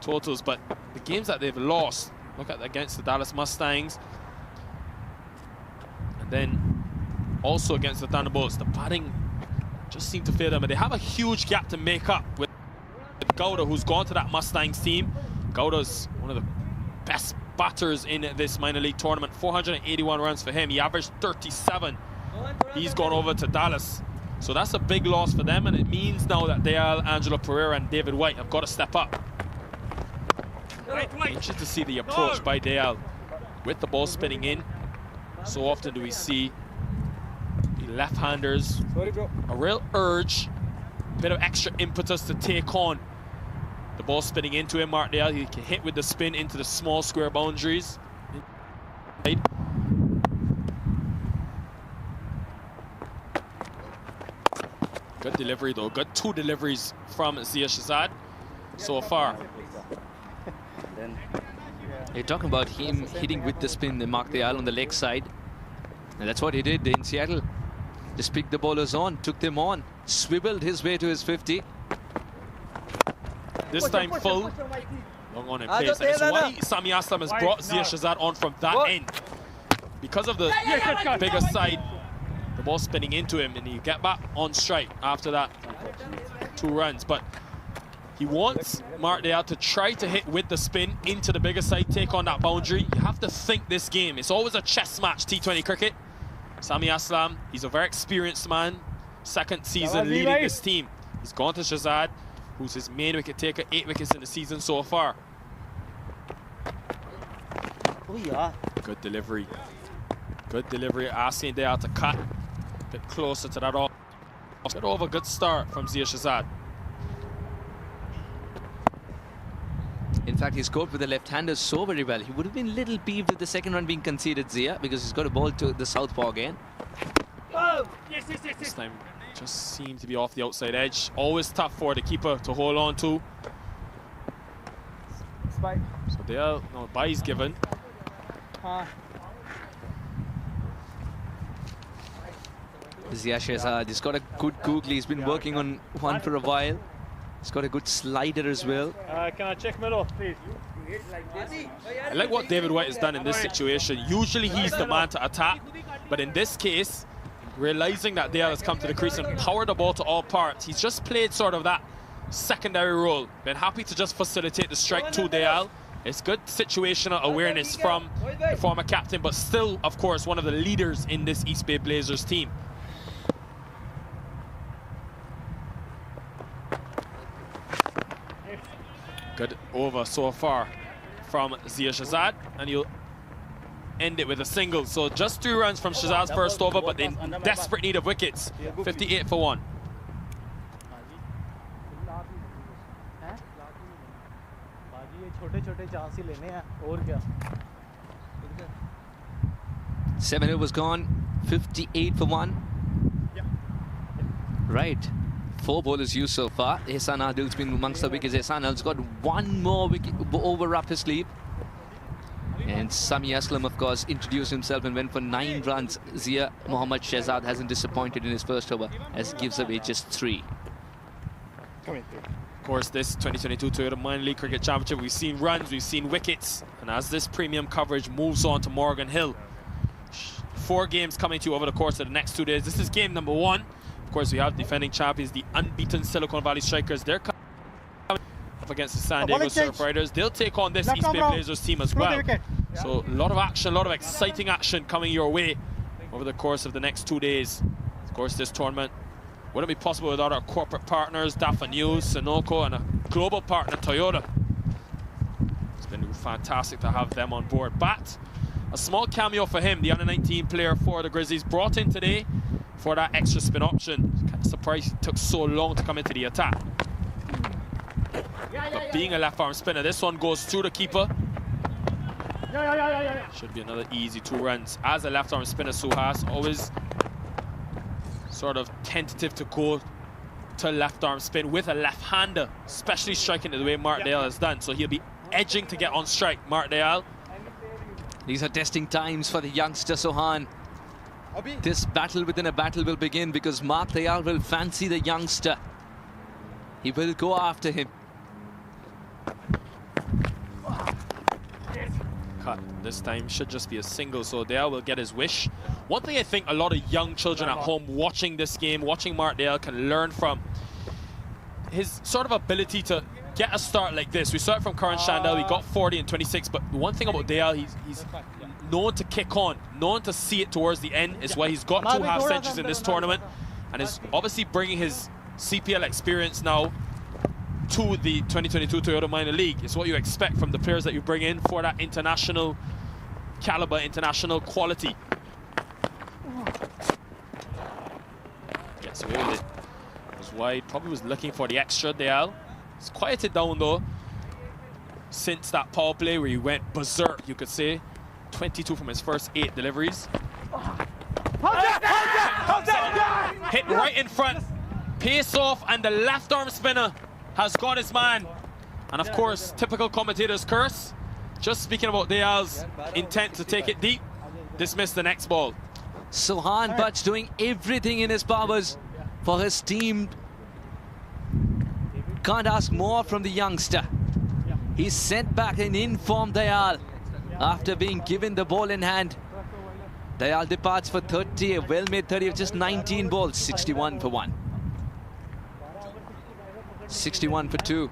totals. But the games that they've lost, look at against the Dallas Mustangs, and then also against the Thunderbolts, the batting just seemed to fail them. And they have a huge gap to make up with Gowda, who's gone to that Mustangs team. Gowda's one of the best batters in this minor league tournament. 481 runs for him. He averaged 37. He's gone over to Dallas. So that's a big loss for them, and it means now that Dayal, Angelo Pereira and David White have got to step up. Interesting to see the approach by Dayal with the ball spinning in. So often do we see the left-handers, a real urge bit of extra impetus to take on the ball spinning into him. Martdale, he can hit with the spin into the small square boundaries. Good delivery though, good 2 deliveries from Zia Shazad so far. You're talking about him hitting with the spin, Martdale on the leg side. And that's what he did in Seattle. Just picked the bowlers on, took them on, swiveled his way to his 50. This time full. Long on in place. And it's why Sami Aslam has brought Zia Shazad on from that end. Because of the bigger side, the ball spinning into him, and you get back on strike after that 2 runs. But he wants Martdale to try to hit with the spin into the bigger side, take on that boundary. You have to think this game. It's always a chess match, T20 cricket. Sami Aslam, he's a very experienced man. 2nd season leading this team. He's gone to Shazad, who's his main wicket taker, 8 wickets in the season so far. Good delivery. Good delivery, asking Dayal to cut a bit closer to that off. Good over, good start from Zia Shazad. In fact, he scored with the left-hander so very well. He would have been a little peeved with the 2nd run being conceded, Zia, because he's got a ball to the southpaw again. This time just seemed to be off the outside edge. Always tough for the keeper to hold on to. So Dayal, no, by's given. Zia Shazad, he's got a good googly. He's been working on one for a while. He's got a good slider as well. Can I check middle, please? I like what David White has done in this situation. Usually he's the man to attack, but in this case, realizing that Dayal has come to the crease and powered the ball to all parts, he's just played sort of that secondary role. Been happy to just facilitate the strike to Dayal. It's good situational awareness from the former captain, but still, of course, one of the leaders in this East Bay Blazers team. Good over so far from Zia Shazad, and he'll end it with a single. So just 3 runs from Shazad's first over, but in desperate need of wickets. 58 for 1. 7 overs gone, 58 for 1. Right. 4 bowlers used so far. Ehsan Adil's been amongst the wickets. Ehsan Adil's got 1 more wicket over up his sleeve. And Sami Aslam, of course, introduced himself and went for 9 runs. Zia Mohammad Shahzad hasn't disappointed in his first over, as gives away just 3. Of course, this 2022 Toyota Minor League Cricket Championship, we've seen runs, we've seen wickets. And as this premium coverage moves on to Morgan Hill, 4 games coming to you over the course of the next 2 days. This is game number 1. Of course, we have defending champions, the unbeaten Silicon Valley Strikers. They're coming up against the San Diego Surf Riders. They'll take on this East Bay Blazers team as well. So a lot of action, a lot of exciting action coming your way over the course of the next 2 days. Of course, this tournament wouldn't be possible without our corporate partners, Dafa News, Sunoco, and a global partner, Toyota. It's been fantastic to have them on board. But a small cameo for him, the under-19 player for the Grizzlies, brought in today for that extra spin option. Kind of surprised it took so long to come into the attack. But being a left-arm spinner, this one goes through the keeper. Should be another easy 2 runs. As a left-arm spinner, Suhas always sort of tentative to go to left-arm spin with a left-hander, especially striking it the way Martdale has done. So he'll be edging to get on strike. Martdale. These are testing times for the youngster Sohan. This battle within a battle will begin because Martdale will fancy the youngster. He will go after him. Cut. This time should just be a single, so Dayal will get his wish. One thing I think a lot of young children at home watching this game, watching Martdale, can learn from his sort of ability to get a start like this. We saw it from Karan Shandel. He got 40 and 26, but the one thing about Dayal, he's known to kick on, known to see it towards the end, is why he's got 2 half centuries in this tournament, and is obviously bringing his CPL experience now to the 2022 Toyota Minor League. It's what you expect from the players that you bring in for that international caliber, international quality. Gets away with it. Goes wide, probably was looking for the extra. Dale. It's quieted down though since that power play where he went berserk, you could say. 22 from his first 8 deliveries. Hit right in front. Pace off, and the left arm spinner has got his man. And of course, typical commentator's curse. Just speaking about Dayal's intent to take it deep, dismiss the next ball. Sohan Butch doing everything in his powers for his team. Can't ask more from the youngster. He's sent back an informed Dayal after being given the ball in hand. Dayal departs for 30, a well-made 30 of just 19 balls, 61 for 1. 61 for 2.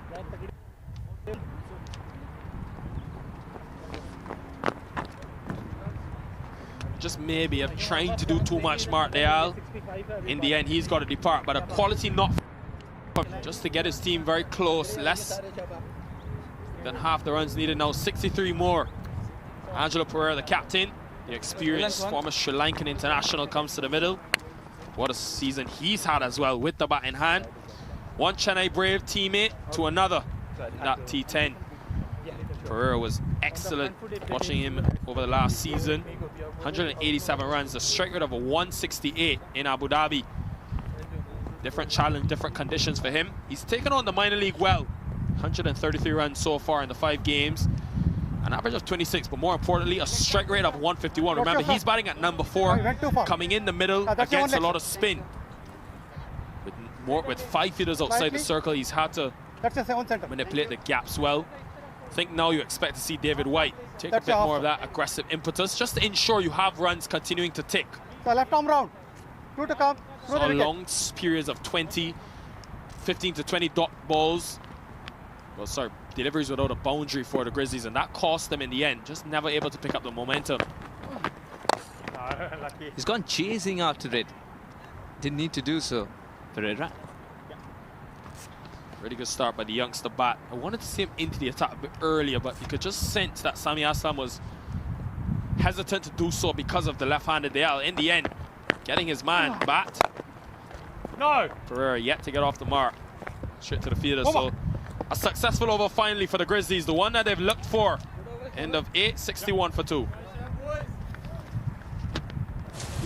Just maybe of trying to do too much, Mark Dayal. In the end, he's got to depart, but a quality not just to get his team very close. Less than half the runs needed now, 63 more. Angelo Pereira, the captain, the experienced former Sri Lankan international, comes to the middle. What a season he's had as well with the bat in hand. One Chennai Brave teammate to another in that T10. Pereira was excellent watching him over the last season. 187 runs, the strike rate of a 168 in Abu Dhabi. Different challenge, different conditions for him. He's taken on the minor league well. 133 runs so far in the 5 games. An average of 26, but more importantly, a strike rate of 151. Remember, he's batting at number 4, coming in the middle against a lot of spin. With 5 fielders outside the circle, he's had to manipulate the gaps well. I think now you expect to see David White take a bit more of that aggressive impetus, just to ensure you have runs continuing to tick. Left arm round. 2 to come. So long periods of 15 to 20 dot balls. Well, sorry, deliveries without a boundary for the Grizzlies, and that cost them in the end. Just never able to pick up the momentum. He's gone chasing after it. Didn't need to do so. Pereira. Really good start by the youngster bat. I wanted to see him into the attack a bit earlier, but you could just sense that Sami Aslam was hesitant to do so because of the left-handed Dayal. In the end, getting his man bat. No. Pereira yet to get off the mark. Straight to the fielder. So a successful over finally for the Grizzlies, the one that they've looked for. End of 8, 61 for 2.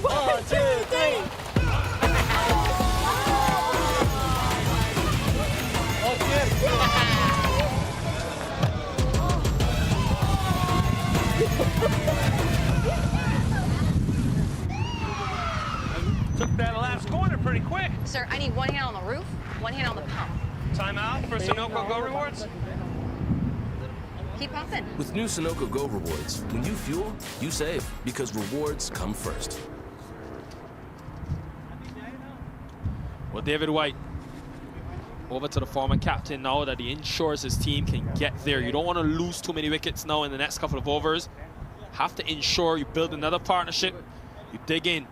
1, 2, 3. Took that last corner pretty quick. Sir, I need one hand on the roof, one hand on the pump. Timeout for Sunoco Go Rewards. Keep pumping. With new Sunoco Go Rewards, when you fuel, you save, because rewards come first. Well, David White over to the former captain now that he ensures his team can get there. You don't want to lose too many wickets now in the next couple of overs. Have to ensure you build another partnership. You dig in.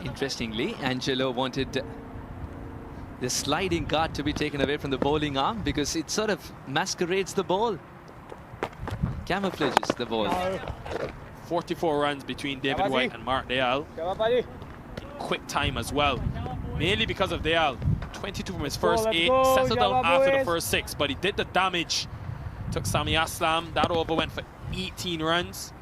Interestingly, Angelo wanted the sliding guard to be taken away from the bowling arm because it sort of masquerades the ball. Camouflages the ball. 44 runs between David White and Mark Dayal. In quick time as well. Mainly because of Dayal. 22 from his first 8. Settled down after the first 6, but he did the damage. Took Sami Aslam. That over went for 18 runs.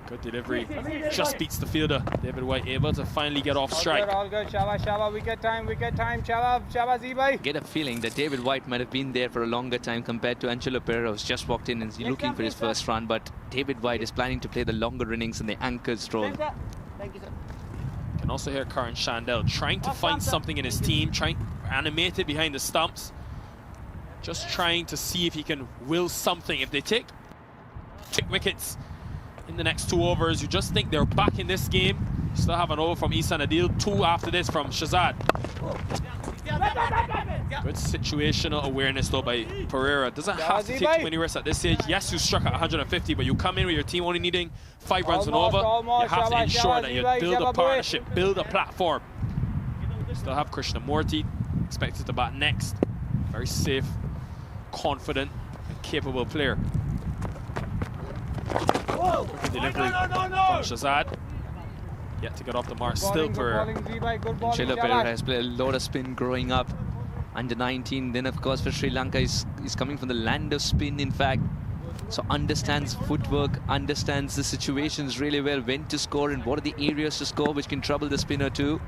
Good delivery. Just beats the fielder. David White able to finally get off strike. All good. Shaba, we get time. Shaba, Z-Bhai. Get a feeling that David White might have been there for a longer time compared to Angelo Pereira, who's just walked in and is looking for his first run, but David White is planning to play the longer innings in the anchor's role. Thank you, sir. Can also hear Karan Shandell trying to find something in his team, trying animated behind the stumps. Just trying to see if he can will something. If they take wickets in the next 2 overs, you just think they're back in this game. Still have an over from Isan Adil, 2 after this from Shazad. Good situational awareness though by Pereira. Doesn't have to take too many risks at this stage. Yes, you struck at 150, but you come in with your team only needing 5 runs and over. You have to ensure that you build a partnership, build a platform. Still have Krishnamurti expected to bat next. Very safe, confident, and capable player. Good delivery from Shazad. Yet to get off the mark. Still Pereira. Angelo Pereira has played a lot of spin growing up. Under 19. Then, of course, for Sri Lanka, is coming from the land of spin, in fact. So understands footwork, understands the situations really well, when to score and what are the areas to score which can trouble the spinner too.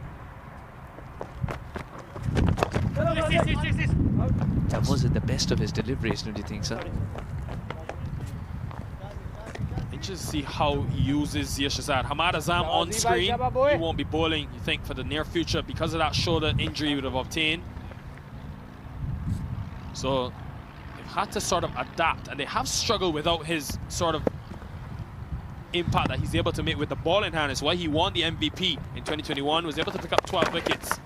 That was at the best of his deliveries, don't you think, sir? Interesting to see how he uses Yashazad. Hamad Azam on screen. He won't be bowling, you think, for the near future because of that shoulder injury he would have obtained. So they've had to sort of adapt, and they have struggled without his sort of impact that he's able to make with the ball in hand. It's why he won the MVP in 2021, was able to pick up 12 wickets.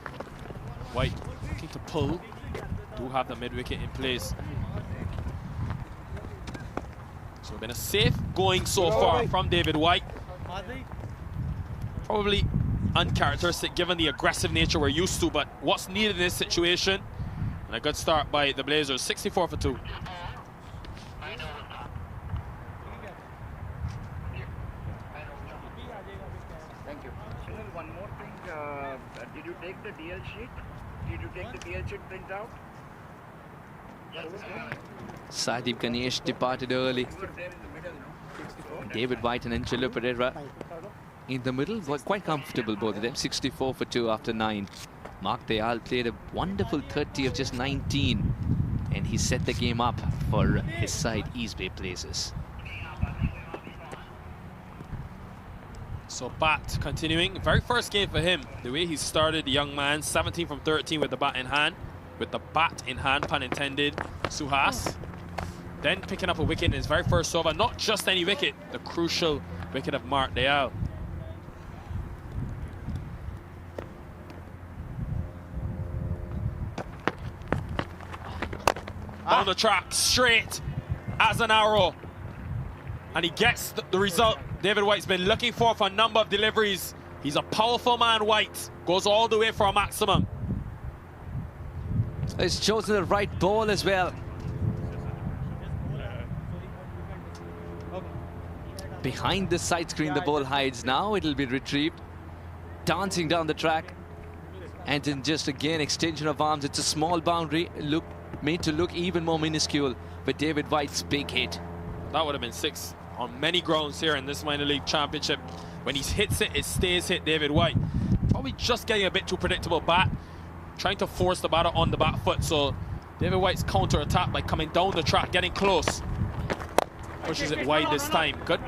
White looking to pull, do have the mid-wicket in place. So been a safe going so far from David White. Probably uncharacteristic given the aggressive nature we're used to, but what's needed in this situation? And a good start by the Blazers, 64 for 2. Thank you. One more thing, did you take the DL sheet? Did you take the DL sheet printout? Sadeep Ganesh departed early. David White and Angelo Pereira in the middle were quite comfortable, both of them. 64 for 2 after 9. Mark Dayal played a wonderful 30 of just 19, and he set the game up for his side, East Bay Blazers. So Bat continuing, very first game for him. The way he started, the young man, 17 from 13 with the bat in hand. With the bat in hand, pun intended, Suhas. Then picking up a wicket in his very first over. Not just any wicket, the crucial wicket of Mark Dayal. On the track, straight as an arrow. And he gets the result David White's been looking for a number of deliveries. He's a powerful man, White. Goes all the way for a maximum. He's chosen the right ball as well. Behind the side screen, the ball hides. Now it'll be retrieved. Dancing down the track. And then just again, extension of arms. It's a small boundary, made to look even more minuscule. But David White's big hit. That would have been 6 on many grounds here in this minor league championship. When he hits it, it stays hit. David White probably just getting a bit too predictable bat, trying to force the batter on the back foot. So David White's counter attack by coming down the track, getting close, pushes it wide this time. Good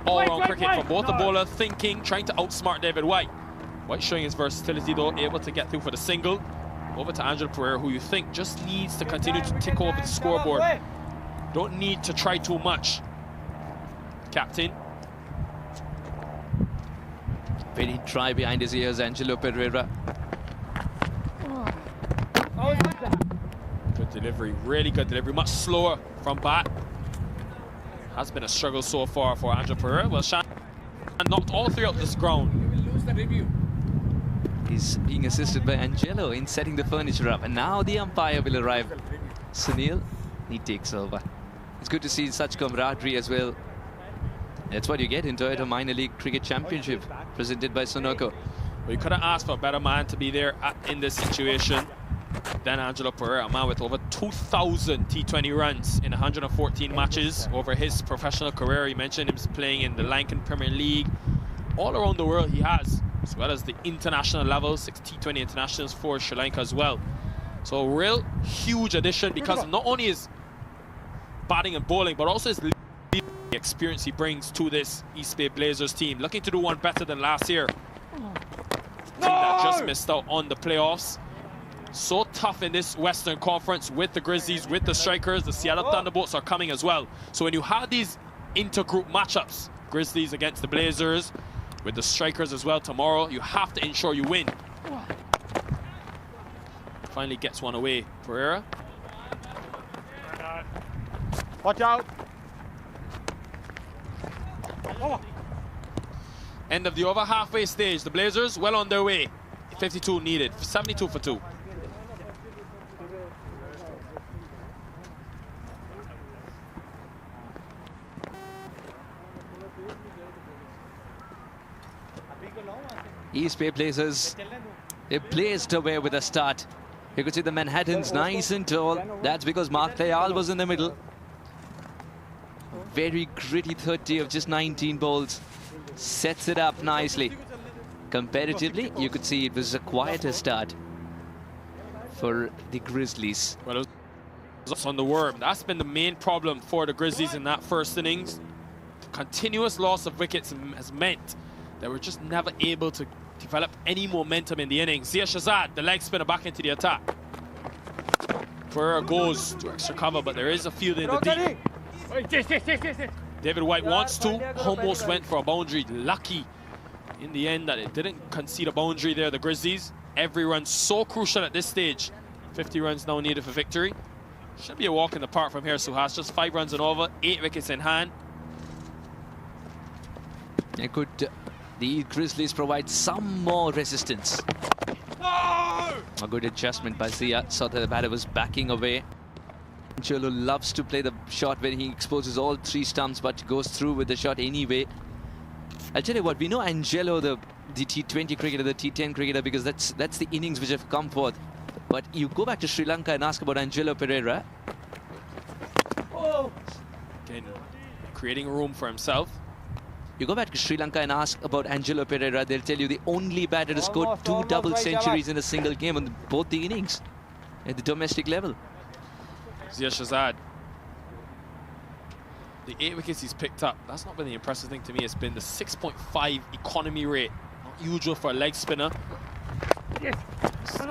all-round cricket from both the bowler, thinking, trying to outsmart David White. White showing his versatility though, able to get through for the single. Over to Angelo Pereira, who you think just needs to continue to tick over the scoreboard. Don't need to try too much. Captain. Very try behind his ears, Angelo Pereira. Good delivery, really good delivery. Much slower from bat. Has been a struggle so far for Angelo Pereira. Well, Shan knocked all three out this ground. He's being assisted by Angelo in setting the furniture up. And now the umpire will arrive. Sunil, he takes over. It's good to see such camaraderie as well. That's what you get in Toyota Minor League Cricket Championship, presented by Sunoco. Well, you couldn't ask for a better man to be there in this situation than Angelo Pereira, a man with over 2,000 T20 runs in 114 matches over his professional career. He mentioned him playing in the Lankan Premier League. All around the world he has, as well as the international level, 6 T20 internationals for Sri Lanka as well. So a real huge addition because of not only his batting and bowling, but also his experience he brings to this East Bay Blazers team. Looking to do one better than last year. Team that just missed out on the playoffs. So tough in this Western Conference with the Grizzlies, with the Strikers. The Seattle Thunderbolts are coming as well. So when you have these intergroup matchups, Grizzlies against the Blazers, with the Strikers as well tomorrow, you have to ensure you win. Finally gets one away, Pereira. Watch out. End of the over, halfway stage. The Blazers well on their way. 52 needed, 72 for 2. East Bay Blazers, they blazed away with a start. You could see the Manhattans nice and tall. That's because Mark Leal was in the middle. Very gritty 30 of just 19 balls. Sets it up nicely. Comparatively, you could see it was a quieter start for the Grizzlies. Well, it was on the worm. That's been the main problem for the Grizzlies in that first innings. The continuous loss of wickets has meant that we're just never able to develop any momentum in the innings. Zia Shazad, the leg spinner, back into the attack. Pereira goes to extra cover, but there is a field in the deep. David White wants to, almost went for a boundary. Lucky in the end that it didn't concede a boundary there, the Grizzlies. Every run so crucial at this stage. 50 runs now needed for victory. Should be a walk in the park from here, Suhas. Just 5 runs and over, 8 wickets in hand. And could the Grizzlies provide some more resistance? No! A good adjustment by Zia. Saw that the batter was backing away. Angelo loves to play the shot when he exposes all 3 stumps, but goes through with the shot anyway. I'll tell you what, we know Angelo, the T20 cricketer, the T10 cricketer, because that's the innings which have come forth. But you go back to Sri Lanka and ask about Angelo Pereira. Again, creating room for himself. You go back to Sri Lanka and ask about Angelo Pereira, they'll tell you the only batter to score 2 double centuries in a single game on both the innings at the domestic level. Zia Shazad. The 8 wickets he's picked up, that's not been the impressive thing to me. It's been the 6.5 economy rate. Not usual for a leg spinner.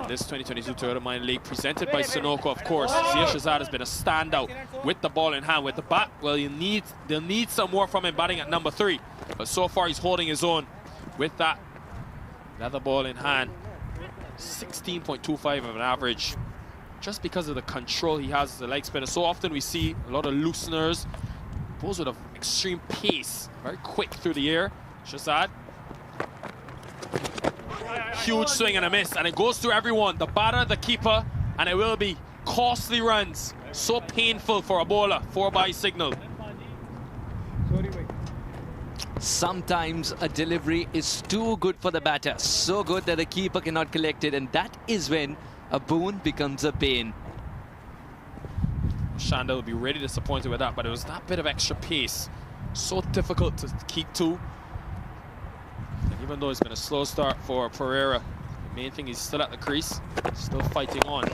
This 2022 Toyota Minor League presented by Sunoco, of course. Zia Shazad has been a standout with the ball in hand. With the bat, well, they'll need some more from him batting at number 3. But so far he's holding his own with that leather ball in hand. 16.25 of an average. Just because of the control he has as a leg spinner. So often we see a lot of looseners, balls with an extreme pace, very quick through the air. Shazad. Huge swing and a miss, and it goes through everyone, the batter, the keeper, and it will be costly runs. So painful for a bowler, 4-bye signal. Sometimes a delivery is too good for the batter, so good that the keeper cannot collect it, and that is when a boon becomes a bane. Shanda will be really disappointed with that, but it was that bit of extra pace. So difficult to keep to. And even though it's been a slow start for Pereira, the main thing is still at the crease, still fighting on.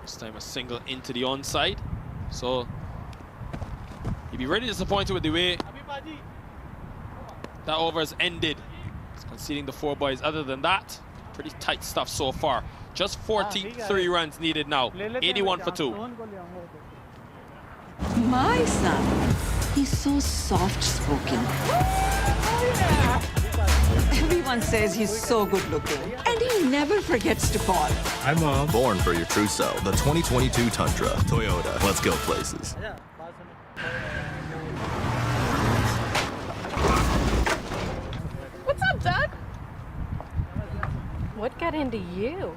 This time a single into the onside. So he'd be really disappointed with the way that over has ended. He's conceding the 4 boys. Other than that, pretty tight stuff so far. Just 43 runs needed now. 81 for 2. My son, he's so soft-spoken. Everyone says he's so good-looking, and he never forgets to call. Hi, Mom. Born for your true self. The 2022 Tundra. Toyota. Let's go places. What's up, Doug? What got into you?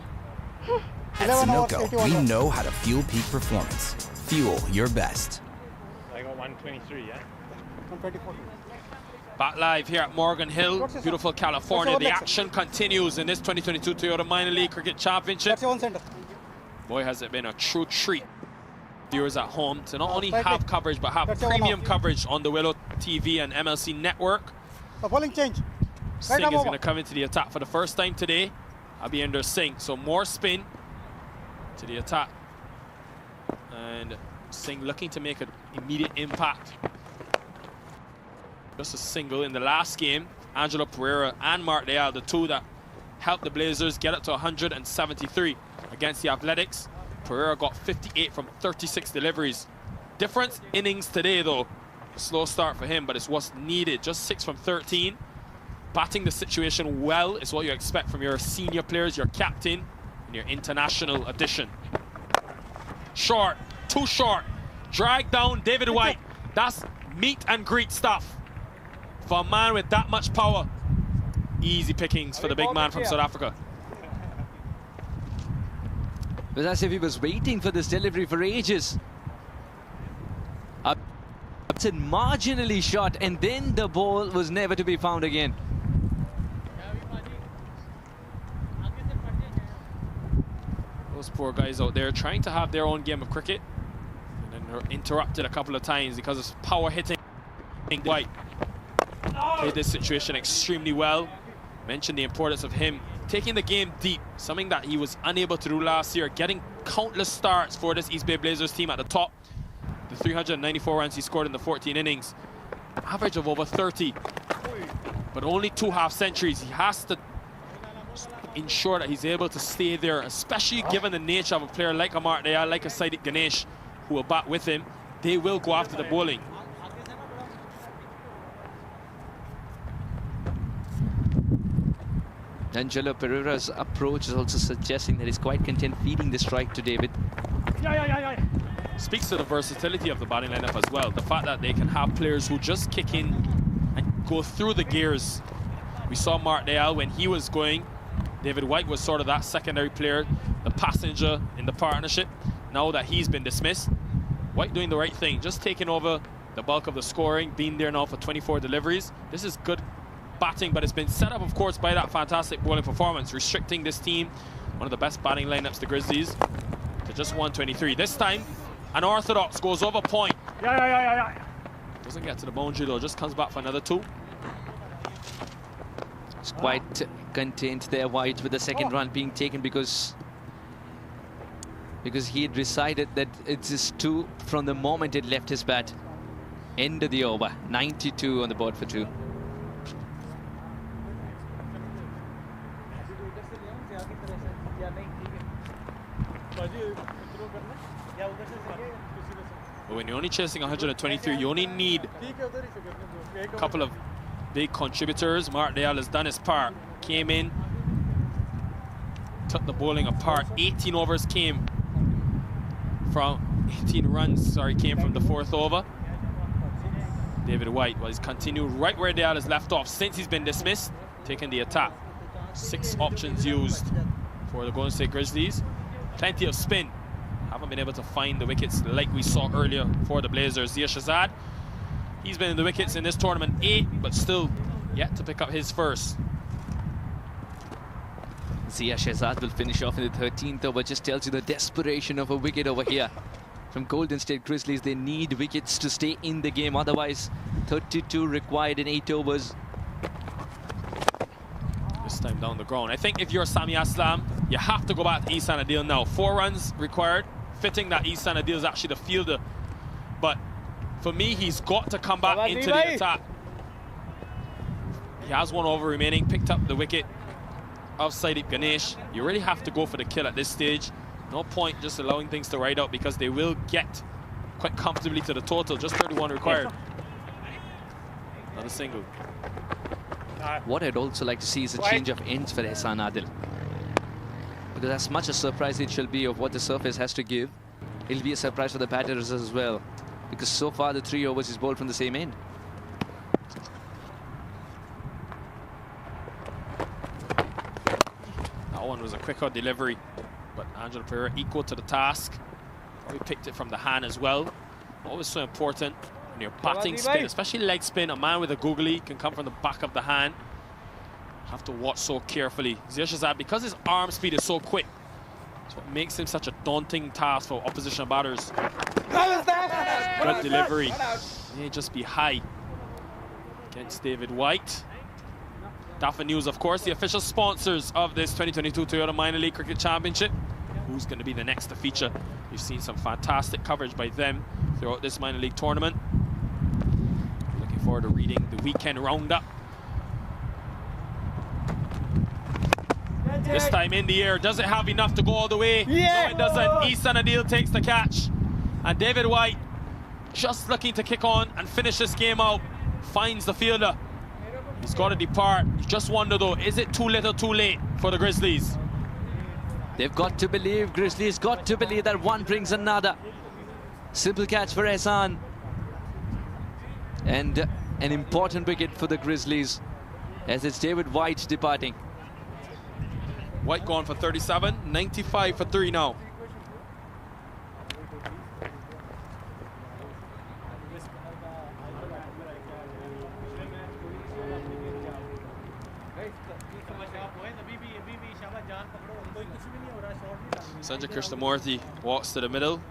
At Sunoco, we know how to fuel peak performance. Fuel your best. I got 123, yeah? 124. Back live here at Morgan Hill, beautiful California. The action continues in this 2022 Toyota Minor League Cricket Championship. Boy, has it been a true treat. Viewers at home to not only have coverage, but have premium coverage on the Willow TV and MiLC network. Singh is going to come into the attack for the first time today. Abhinder Singh, so more spin to the attack. And Singh looking to make an immediate impact. Just a single in the last game. Angelo Pereira and Mark Leal, the 2 that helped the Blazers get up to 173 against the Athletics. Pereira got 58 from 36 deliveries. Different innings today though. Slow start for him, but it's what's needed. Just 6 from 13. Batting the situation well is what you expect from your senior players, your captain, and your international addition. Short, too short. Drag down David White. That's meet and greet stuff for a man with that much power. Easy pickings for the big man from South Africa. It was as if he was waiting for this delivery for ages. started marginally short, and then the ball was never to be found again. Those poor guys out there trying to have their own game of cricket, and then they're interrupted a couple of times because of power hitting. White played this situation extremely well. Mentioned the importance of him taking the game deep, something that he was unable to do last year, getting countless starts for this East Bay Blazers team at the top. The 394 runs he scored in the 14 innings, average of over 30, but only 2 half-centuries. He has to ensure that he's able to stay there, especially given the nature of a player like a Martindale, like a Saidik Ganesh, who will bat with him. They will go after the bowling. Angelo Pereira's approach is also suggesting that he's quite content feeding the strike to David. Speaks to the versatility of the batting lineup as well. The fact that they can have players who just kick in and go through the gears. We saw Martindale when he was going. David White was sort of that secondary player, the passenger in the partnership. Now that he's been dismissed, White doing the right thing, just taking over the bulk of the scoring, being there now for 24 deliveries. This is good batting, but it's been set up, of course, by that fantastic bowling performance, restricting this team, one of the best batting lineups, the Grizzlies, to just 123. This time, unorthodox goes over point. Doesn't get to the boundary though, just comes back for another 2. It's quite content there, White, with the second run being taken because he had decided that it's just 2 from the moment it left his bat. End of the over, 92 on the board for 2. But when you're only chasing 123, you only need a couple of big contributors. Martindale has done his part. Came in, took the bowling apart. 18 overs came from 18 runs. Sorry, came from the 4th over. David White, well, he's continued right where Dale has left off since he's been dismissed, taking the attack. 6 options used for the Golden State Grizzlies. Plenty of spin. Haven't been able to find the wickets like we saw earlier for the Blazers. Zia Shazad, he's been in the wickets in this tournament 8, but still yet to pick up his first. Zia Shazad will finish off in the 13th over. Just tells you the desperation of a wicket over here. From Golden State Grizzlies, they need wickets to stay in the game. Otherwise, 32 required in 8 overs. This time down the ground. I think if you're Sami Aslam, you have to go back to Ihsan Adil now. 4 runs required. Fitting that Ihsan Adil is actually the fielder. But for me, he's got to come back into the attack. He has 1 over remaining. Picked up the wicket of Saidik Ganesh. You really have to go for the kill at this stage. No point just allowing things to ride out because they will get quite comfortably to the total. Just 31 required. Another single. What I'd also like to see is a change of ends for Ihsan Adil. Because as much a surprise it shall be of what the surface has to give, it'll be a surprise for the batters as well. Because so far the 3 overs is bowled from the same end. That one was a quicker delivery, but Angelo Pereira equal to the task. Probably picked it from the hand as well. Always so important when you're batting spin, especially leg spin. A man with a googly can come from the back of the hand. Have to watch so carefully. Zia Shazad, because his arm speed is so quick, it's what makes him such a daunting task for opposition batters. Good delivery. May just be high against David White. Dafa News, of course, the official sponsors of this 2022 Toyota Minor League Cricket Championship. Who's going to be the next to feature? We've seen some fantastic coverage by them throughout this minor league tournament. Looking forward to reading the weekend roundup. This time in the air, does it have enough to go all the way? Yeah. No, it doesn't. Ihsan Adil takes the catch. And David White, just looking to kick on and finish this game out, finds the fielder. He's got to depart. You just wonder though, is it too little too late for the Grizzlies? They've got to believe, Grizzlies got to believe that one brings another. Simple catch for Ihsan. And an important wicket for the Grizzlies as it's David White departing. White gone for 37, 95 for 3 now. Sanjay Krishnamurthy walks to the middle.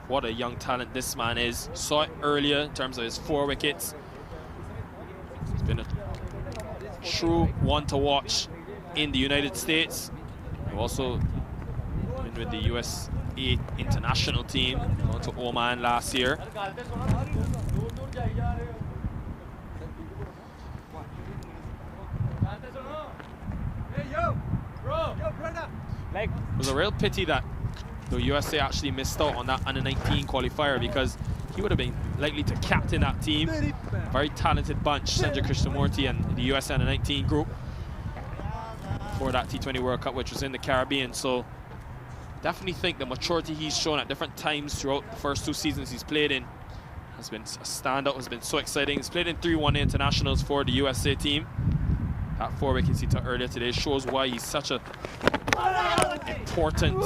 What a young talent this man is. Saw it earlier in terms of his 4 wickets. He's been a true one to watch in the United States. He also been with the USA international team, going to Oman last year. It was a real pity that the USA actually missed out on that under-19 qualifier, because he would have been likely to captain that team. Very talented bunch, Sanjay Krishnamurthy and the USA under-19 group for that T20 World Cup, which was in the Caribbean. So definitely think the maturity he's shown at different times throughout the first 2 seasons he's played in has been a standout, has been so exciting. He's played in 3 one-day internationals for the USA team. That 4 wickets he took earlier today shows why he's such a important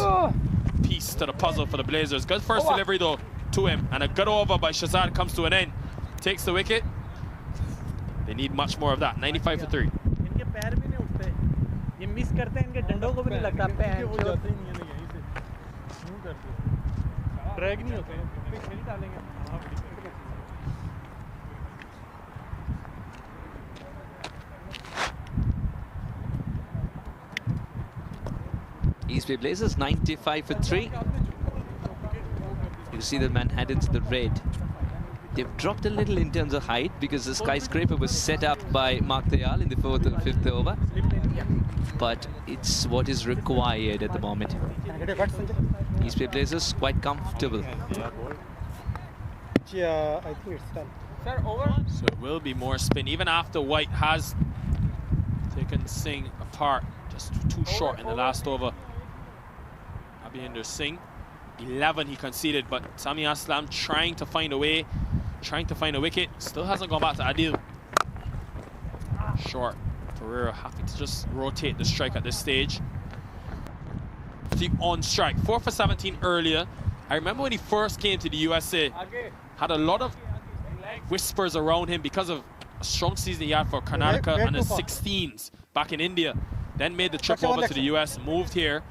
piece to the puzzle for the Blazers. Good first delivery though to him, and a good over by Shahzad comes to an end. Takes the wicket. They need much more of that. 95 for 3. East Bay Blazers 95 for 3. You see the Manhattans, the red. They've dropped a little in terms of height because the skyscraper was set up by Mark Dayal in the 4th and 5th over. But it's what is required at the moment. East Bay Blazers quite comfortable. Yeah, I think it's done. Sir, over. So it will be more spin, even after White has taken Singh apart. Just too short in the last over. Abhinder Singh, 11 he conceded, but Sami Aslam trying to find a way, trying to find a wicket. Still hasn't gone back to Adil. Short. Pereira happy to just rotate the strike at this stage. The on strike, 4 for 17 earlier. I remember when he first came to the USA, had a lot of whispers around him because of a strong season he had for Karnataka and the 16s back in India. Then made the trip over to the US, moved here.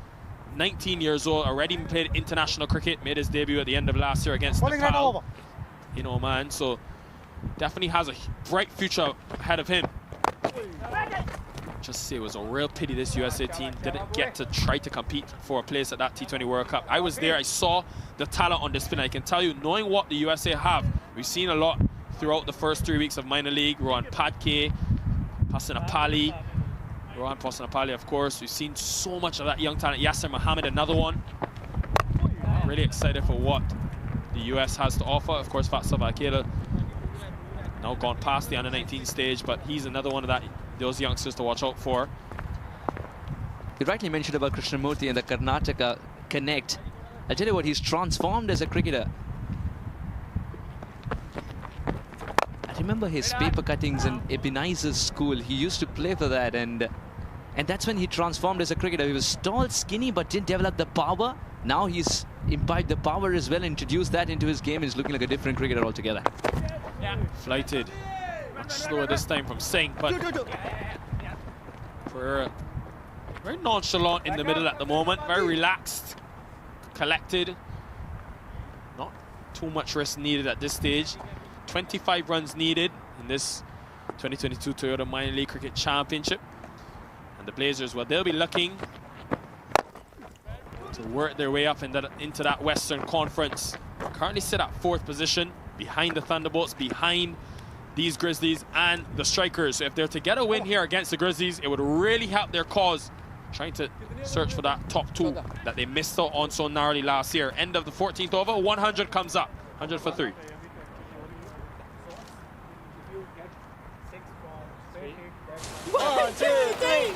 19 years old, already played international cricket, made his debut at the end of last year against Nepal in Oman. So definitely has a bright future ahead of him. Just say it was a real pity this USA team didn't get to try to compete for a place at that T20 World Cup. I was there, I saw the talent on display. I can tell you, knowing what the USA have, we've seen a lot throughout the first 3 weeks of minor league. Rohan Padke, Pasanapali, Rohan Pasanapali, of course. We've seen so much of that young talent. Yasser Mohammed, another one. Really excited for what the US has to offer. Of course, Fatsav Akela now gone past the under-19 stage, but he's another one of those youngsters to watch out for. You rightly mentioned about Krishnamurthy and the Karnataka connect. I'll tell you what, he's transformed as a cricketer. I remember his paper cuttings in Ebenezer's school. He used to play for that, and that's when he transformed as a cricketer. He was tall, skinny, but didn't develop the power. Now he's imbibed the power as well, introduced that into his game. He's looking like a different cricketer altogether. Flighted. Much slower this time from Singh, but Pereira very nonchalant in the middle at the moment, very relaxed, collected. Not too much risk needed at this stage. 25 runs needed in this 2022 Toyota Minor League Cricket Championship. And the Blazers, well, they'll be looking to work their way up into that Western Conference. Currently sit at 4th position, behind the Thunderbolts, behind these Grizzlies and the Strikers. So if they're to get a win here against the Grizzlies, it would really help their cause, trying to search for that top 2 that they missed out on so narrowly last year. End of the 14th over, 100 comes up, 100 for 3. 1, 2, 3.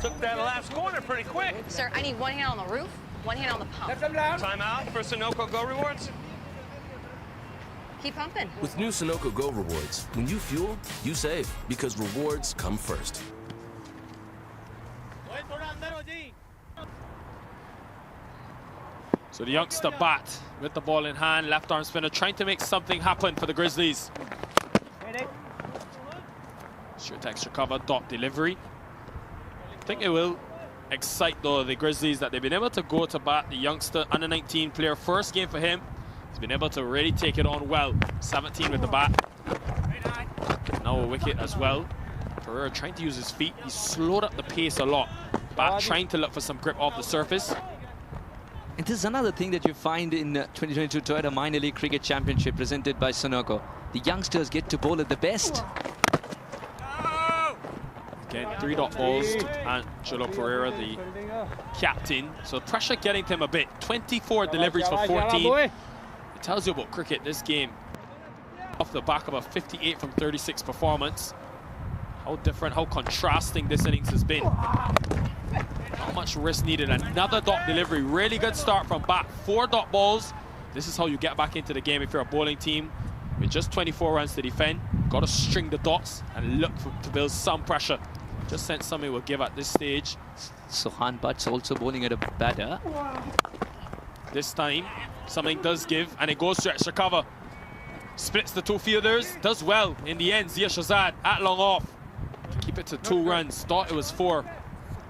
Took that last corner pretty quick. Sir, I need 1 hand on the roof, 1 hand on the pump. Timeout for Sunoco Go Rewards. Keep pumping. With new Sunoco Go Rewards, when you fuel, you save, because rewards come first. So the youngster bat with the ball in hand, left arm spinner, trying to make something happen for the Grizzlies. Straight extra cover, dot delivery. I think it will excite though the Grizzlies that they've been able to go to bat. The youngster, under 19 player, first game for him. He's been able to really take it on well. 17 with the bat. Now a wicket as well. Pereira trying to use his feet. He's slowed up the pace a lot. Bat trying to look for some grip off the surface. And this is another thing that you find in 2022 Toyota Minor League Cricket Championship presented by Sunoco. The youngsters get to bowl at the best. Again, 3-dot balls to Angelo Pereira, the captain. So pressure getting to him a bit. 24 deliveries for 14. It tells you about cricket, this game. Off the back of a 58 from 36 performance. How different, how contrasting this innings has been. Not much risk needed. Another dot delivery. Really good start from bat. 4-dot balls. This is how you get back into the game if you're a bowling team. With just 24 runs to defend. Got to string the dots and look to build some pressure. Just sense something will give at this stage. Sohan Butt's also bowling at a batter. This time, something does give, and it goes to extra cover. Splits the two fielders, does well in the end. Zia Shazad at long off. Keep it to 2 runs. Thought it was 4.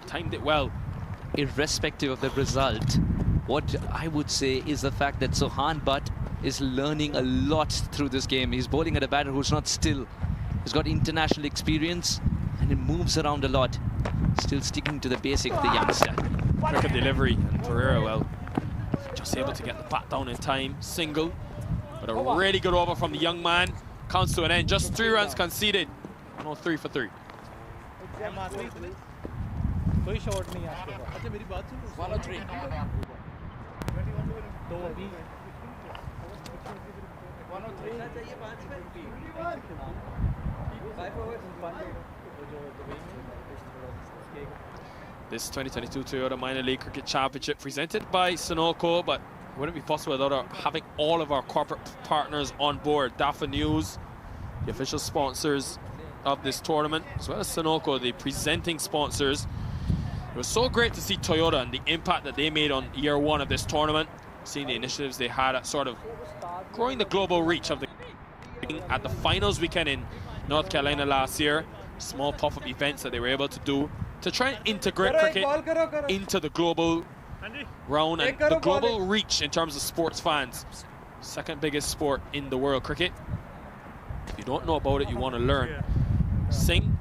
Timed it well. Irrespective of the result, what I would say is the fact that Sohan Butt is learning a lot through this game. He's bowling at a batter who's not still. He's got international experience and he moves around a lot. Still sticking to the basics, the youngster. Cricket delivery, and Pereira, well, just able to get the bat down in time. Single, but a really good over from the young man. Counts to an end. Just 3 runs conceded. 3 for 3. 103. This 2022 Toyota Minor League Cricket Championship presented by Sunoco, but wouldn't be possible without having all of our corporate partners on board. DAFA News, the official sponsors of this tournament, as well as Sunoco, the presenting sponsors. It was so great to see Toyota and the impact that they made on year 1 of this tournament, seeing the initiatives they had at sort of growing the global reach of the at the finals weekend in North Carolina last year. Small pop-up events that they were able to do to try and integrate cricket into the global round and the global reach in terms of sports fans. Second biggest sport in the world, cricket. If you don't know about it, you want to learn. Singh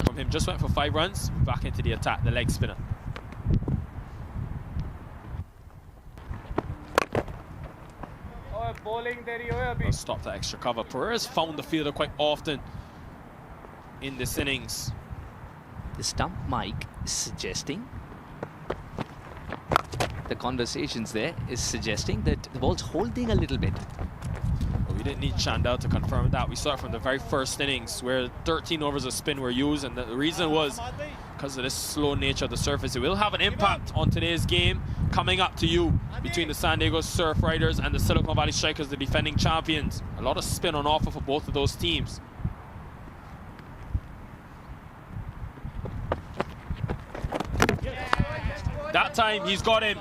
from him just went for 5 runs. Back into the attack, the leg spinner. Well, stop that extra cover. Pereira's found the fielder quite often in this innings. The stump mic is suggesting, the conversations there is suggesting that the ball's holding a little bit. Well, we didn't need Chandel to confirm that. We saw it from the very first innings where 13 overs of spin were used, and the reason was because of this slow nature of the surface. It will have an impact on today's game. Coming up to you between the San Diego Surf Riders and the Silicon Valley Strikers, the defending champions. A lot of spin on offer for both of those teams. That time he's got him,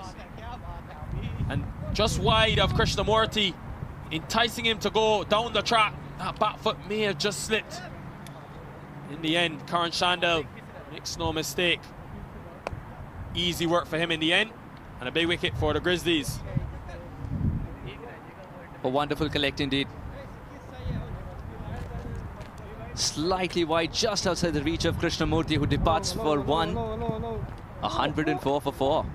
and just wide of Krishnamurti, enticing him to go down the track. That back foot may have just slipped. In the end, Karan Chandel makes no mistake. Easy work for him in the end, and a big wicket for the Grizzlies. A wonderful collect indeed. Slightly wide, just outside the reach of Krishnamurti, who departs for 1. 104 for 4.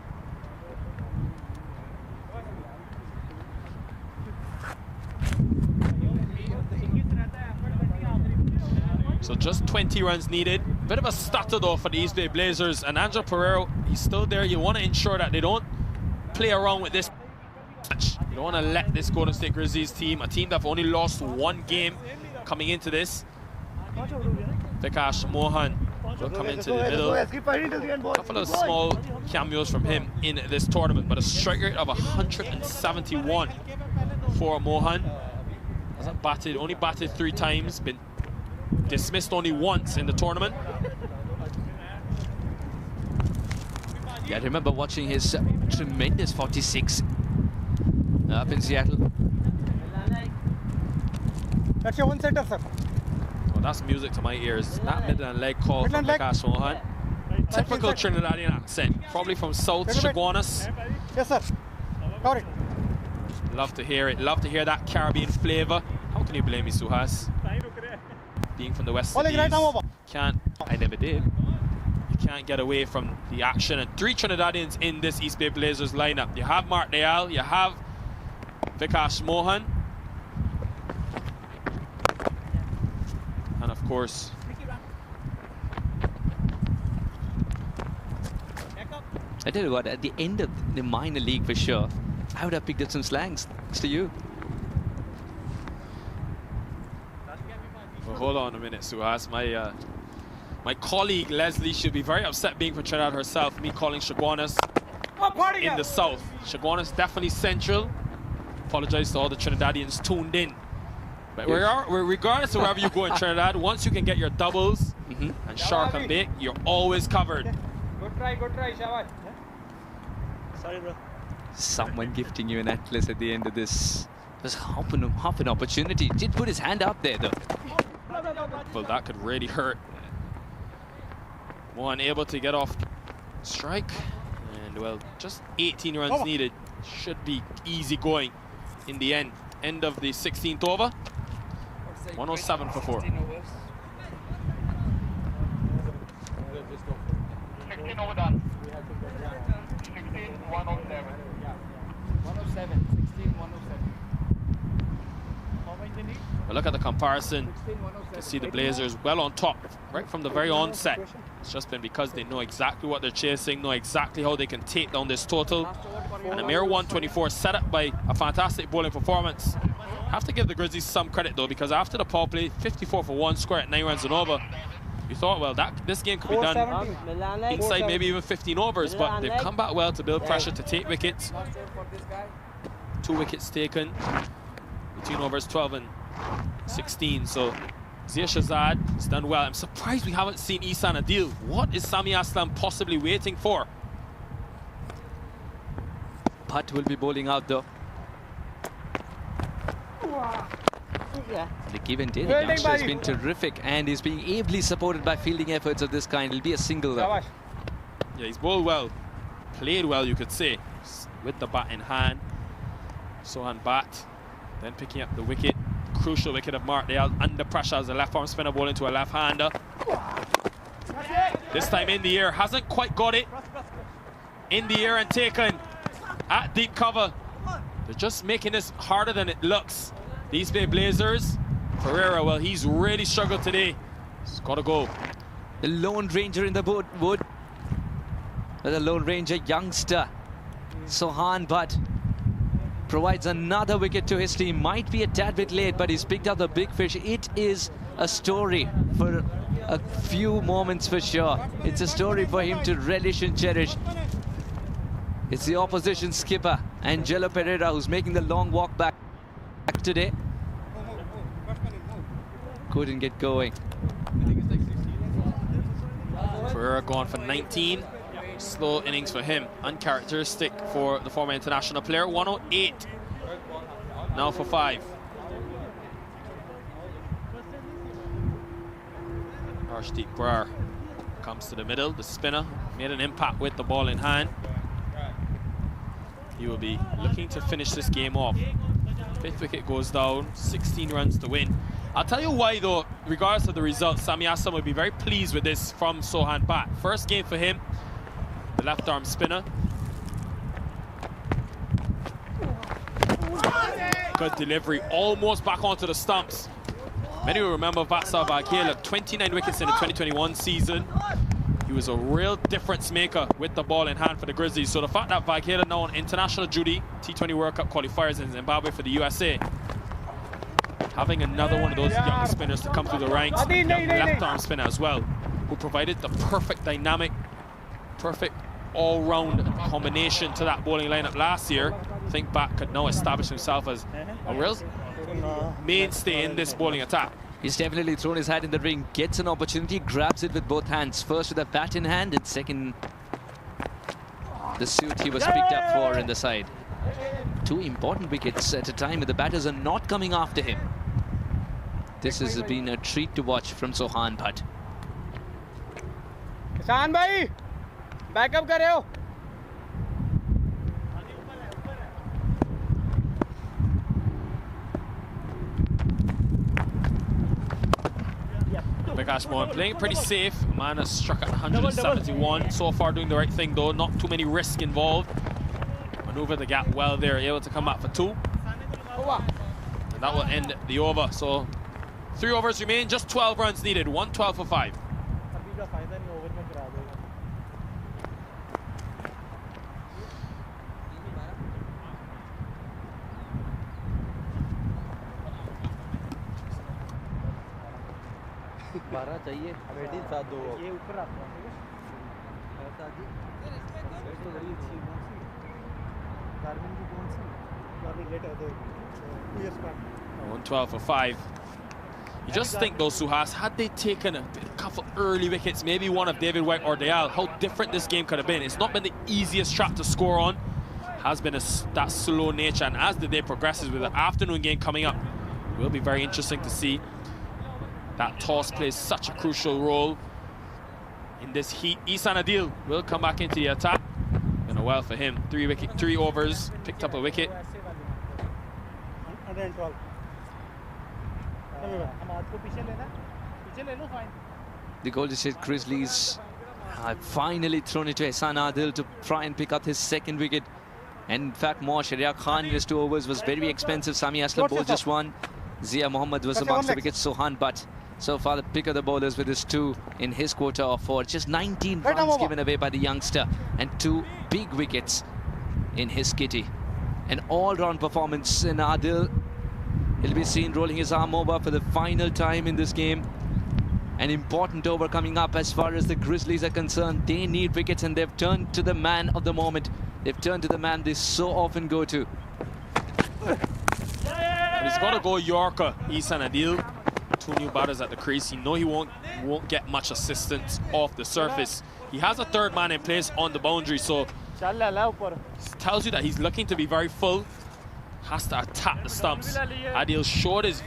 So just 20 runs needed. Bit of a stutter though for the East Bay Blazers, and Angel Pereira, he's still there. You want to ensure that they don't play around with this match. You don't want to let this Golden State Grizzlies team, a team that have only lost 1 game coming into this. Vikash Mohan will come into the middle. A couple of small cameos from him in this tournament, but a strike rate of 171 for Mohan. Hasn't batted, only batted 3 times, been dismissed only once in the tournament. Yeah, I remember watching his tremendous 46 up in Seattle. That's your one setter, sir. Well, that's music to my ears. That Midland leg call from Vikash Mohan. Typical Trinidadian accent, probably from South Chaguanas. Yes, sir. Got it. Love to hear it. Love to hear that Caribbean flavor. How can you blame me, Suhas? Being from the West Indies, can't. I never did. You can't get away from the action. And 3 Trinidadians in this East Bay Blazers lineup. You have Mark Dayal, you have Vikash Mohan, and of course, I tell you what, at the end of the minor league for sure, I would have picked up some slangs. Thanks to you. Well, hold on a minute, Suhas. My colleague Leslie should be very upset being from Trinidad herself. Me calling Chaguanas in the south. Chaguanas definitely central. Apologize to all the Trinidadians tuned in. But regardless of wherever you go in Trinidad, once you can get your doubles and shark and bake, you're always covered. Good try, Shawad. Sorry, bro. Someone gifting you an Atlas at the end of this. It was half an opportunity. Did put his hand up there though. Well, that could really hurt. Mohan able to get off strike. And well, just 18 runs needed. Should be easy going in the end. End of the 16th over. 107 for 4. 16 over done. 16, 107. 107, 16, 107. Well, look at the comparison. You see the Blazers well on top right from the very onset. It's just been because they know exactly what they're chasing, know exactly how they can take down this total. And a mere 124 set up by a fantastic bowling performance. Have to give the Grizzlies some credit though, because after the power play, 54 for 1 square at 9 runs and over. You thought, well, this game could be done inside maybe even 15 overs, but they've come back well to build pressure, to take wickets. 2 wickets taken between overs 12 and 16. So Zia Shazad has done well. I'm surprised we haven't seen Isan Adil. What is Sami Aslam possibly waiting for? Putt will be bowling out though. The give and take, the youngster has been terrific and is being ably supported by fielding efforts of this kind. It'll be a single though. Yeah, he's bowled well, played well, you could say, with the bat in hand. Sohan bat, then picking up the wicket. Crucial wicket of Mark Dayal under pressure as a left arm spinner ball into a left-hander. This time in the air, hasn't quite got it. In the air and taken at deep cover. They're just making this harder than it looks. These Bay Blazers. Pereira, well, he's really struggled today. He's got to go. The Lone Ranger in the wood. The Lone Ranger youngster, Sohan Butt, provides another wicket to his team. Might be a tad bit late, but he's picked up the big fish. It is a story for a few moments for sure. It's a story for him to relish and cherish. It's the opposition skipper, Angelo Pereira, who's making the long walk back today. Couldn't get going. Pereira gone for 19. Slow innings for him. Uncharacteristic for the former international player. 108. Now for 5. Arshdeep Brar comes to the middle. The spinner made an impact with the ball in hand. He will be looking to finish this game off. 5th wicket goes down. 16 runs to win. I'll tell you why though, regardless of the result, Sami Aslam would be very pleased with this from Sohan Bat. First game for him. The left arm spinner. Good delivery, almost back onto the stumps. Many will remember Vatsal Vaghela, 29 wickets in the 2021 season. He was a real difference maker with the ball in hand for the Grizzlies. So the fact that Vaghela now on international duty, T20 World Cup qualifiers in Zimbabwe for the USA, having another one of those young spinners to come through the ranks, young left arm spinner as well, who provided the perfect dynamic, perfect all-round combination to that bowling lineup last year. I think Bat could now establish himself as a real mainstay in this bowling attack. He's definitely thrown his hat in the ring, gets an opportunity, grabs it with both hands. First with a bat in hand and second the suit he was picked up for in the side. 2 important wickets at a time when the batters are not coming after him. This has been a treat to watch from Sohan Bhatt. किसान भाई backup कर रहे हो Vikash Mohan playing it pretty safe. Man has struck at 171 so far, doing the right thing though. Not too many risks involved. Maneuver the gap well there, able to come back for 2. And that will end the over. So 3 overs remain, just 12 runs needed. 112 for 5. चाहिए ready साथ दो ये ऊपर आता है साथ जी तो बड़ी अच्छी कौन सी गार्मिन की कौन सी गार्मिन लेट है 2 years back 112 for 5. You just think though, Suhas, had they taken a couple early wickets, maybe one of David White or Dayal, how different this game could have been. It's not been the easiest track to score on. Has been that slow nature, and as the day progresses with the afternoon game coming up, it will be very interesting to see. That toss plays such a crucial role in this heat. Ihsan Adil will come back into the attack. And a well for him. 3 overs, picked up a wicket. 112. The Golden State Grizzlies have finally thrown it to Ihsan Adil to try and pick up his 2nd wicket. And in fact, more Sharia Khan in his 2 overs was very expensive. Sami Aslam bowled just 1. Zia Mohammed was amongst the wickets. Sohan Bhatt so far the pick of the bowlers with his 2 in his quota of 4. Just 19 runs given away by the youngster and 2 big wickets in his kitty. An all-round performance in Adil. He'll be seen rolling his arm over for the final time in this game. An important over coming up as far as the Grizzlies are concerned. They need wickets and they've turned to the man of the moment. They've turned to the man they so often go to. He's got to go Yorker, Ihsan Adil. 2 new batters at the crease. You know he won't get much assistance off the surface. He has a 3rd man in place on the boundary, so it tells you that he's looking to be very full. Has to attack the stumps. Adil showed his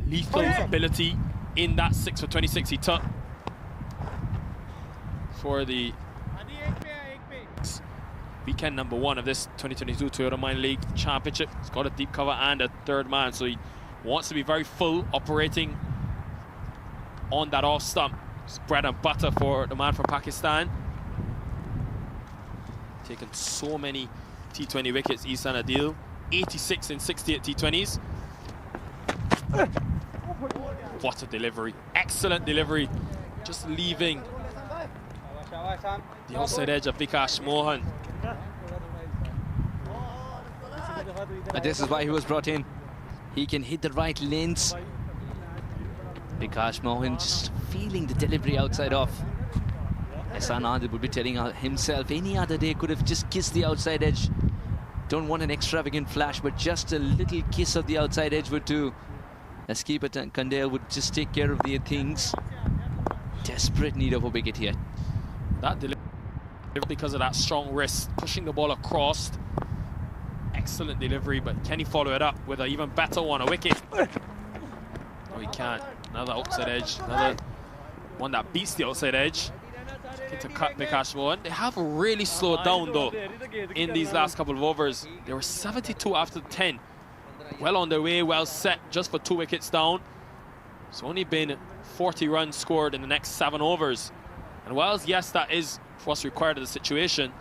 lethal ability in that 6 for 26 he took for the weekend number 1 of this 2022 Toyota Minor League Championship. He's got a deep cover and a 3rd man, so he wants to be very full, operating on that off stump. It's bread and butter for the man from Pakistan. Taken so many T20 wickets, Ihsan Adil. 86 in 68 T20s. What a delivery. Excellent delivery. Just leaving the outside edge of Vikash Mohan. And this is why he was brought in. He can hit the right lanes. Vikash Mohan just feeling the delivery outside off. Ihsan Adil would be telling himself any other day could have just kissed the outside edge. Don't want an extravagant flash, but just a little kiss of the outside edge would do. As keeper Kandel would just take care of the things. Desperate need of a wicket here. That delivery, because of that strong wrist, pushing the ball across. Excellent delivery, but can he follow it up with an even better one, a wicket? No, he can't. Another outside edge, another one that beats the outside edge. To cut Vikash Mohan. They have really slowed down though in these last couple of overs. They were 72 after 10. Well on their way, well set, just for 2 wickets down. It's only been 40 runs scored in the next 7 overs. And whilst, yes, that is what's required of the situation,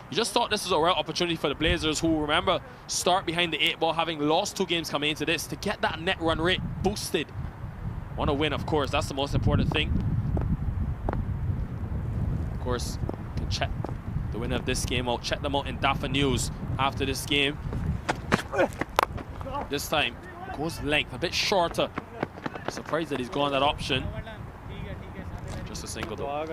you just thought this was a real opportunity for the Blazers, who, remember, start behind the 8 ball, having lost 2 games coming into this, to get that net run rate boosted. Want to win, of course, that's the most important thing. Of course, you can check the winner of this game out. Check them out in DAFA News after this game. This time, goes length, a bit shorter. Surprised that he's gone that option. Just a single though.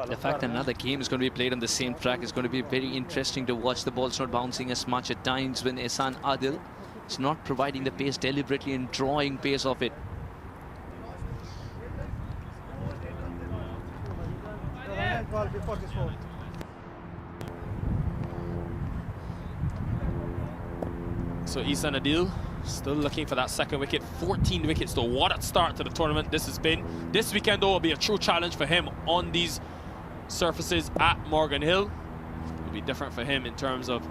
The fact that another game is going to be played on the same track is going to be very interesting to watch. The ball's not bouncing as much at times when Ihsan Adil is not providing the pace deliberately and drawing pace off it. ball before this hole. So Issa Nadil still looking for that second wicket. 14 wickets though. What a start to the tournament this has been. This weekend though will be a true challenge for him on these surfaces at Morgan Hill. It'll be different for him in terms of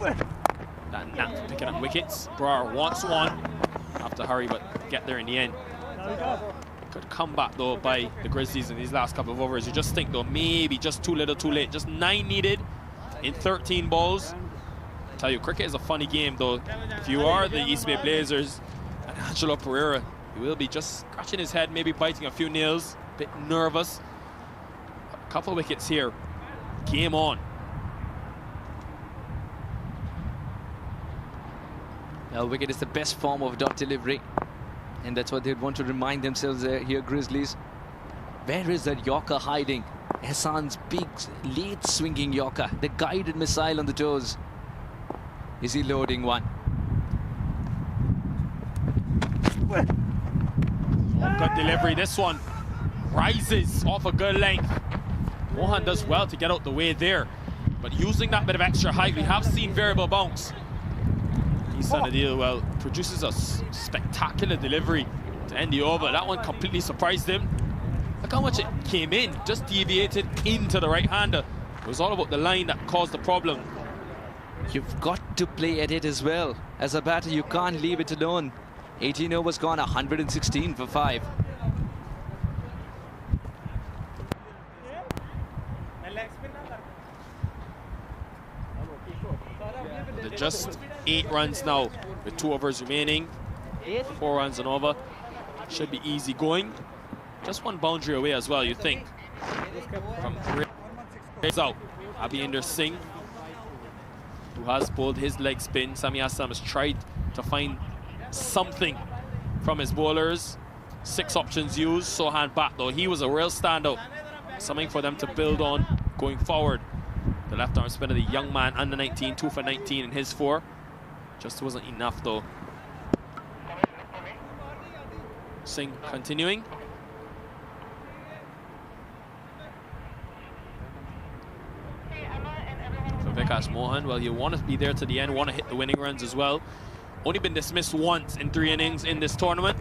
that knack for picking up wickets. Brar wants one. Have to hurry but get there in the end. Good comeback though by the Grizzlies in these last couple of overs. You just think though maybe just too little too late. Just 9 needed in 13 balls. I tell you, cricket is a funny game though. If you are the East Bay Blazers and Angelo Pereira, he will be just scratching his head, maybe biting a few nails, a bit nervous. A couple of wickets here. Game on. Well, wicket is the best form of dot delivery, and that's what they'd want to remind themselves here, Grizzlies. Where is that Yorker hiding? Hassan's big, late swinging Yorker, the guided missile on the toes. Is he loading one? Oh, good delivery. This one rises off a good length. Mohan does well to get out the way there, but using that bit of extra height, we have seen variable bounce. Issa Nadil, well, produces a spectacular delivery to end the over. That one completely surprised him. Look how much it came in, just deviated into the right-hander. It was all about the line that caused the problem. You've got to play at it as well. As a batter, you can't leave it alone. 18 overs gone, 116 for 5. They're just 8 runs now with 2 overs remaining. 4 runs and over. Should be easy going. Just 1 boundary away as well, you think. From out, Abhinder Singh, who has bowled his leg spin. Sami Assam has tried to find something from his bowlers. 6 options used. Sohan Bhatt though, he was a real standout. Something for them to build on going forward. The left arm spinner, the young man, under 19, 2 for 19 in his 4. Just wasn't enough though. Singh continuing. For Vikas Mohan, well, you want to be there to the end, want to hit the winning runs as well. Only been dismissed once in 3 innings in this tournament.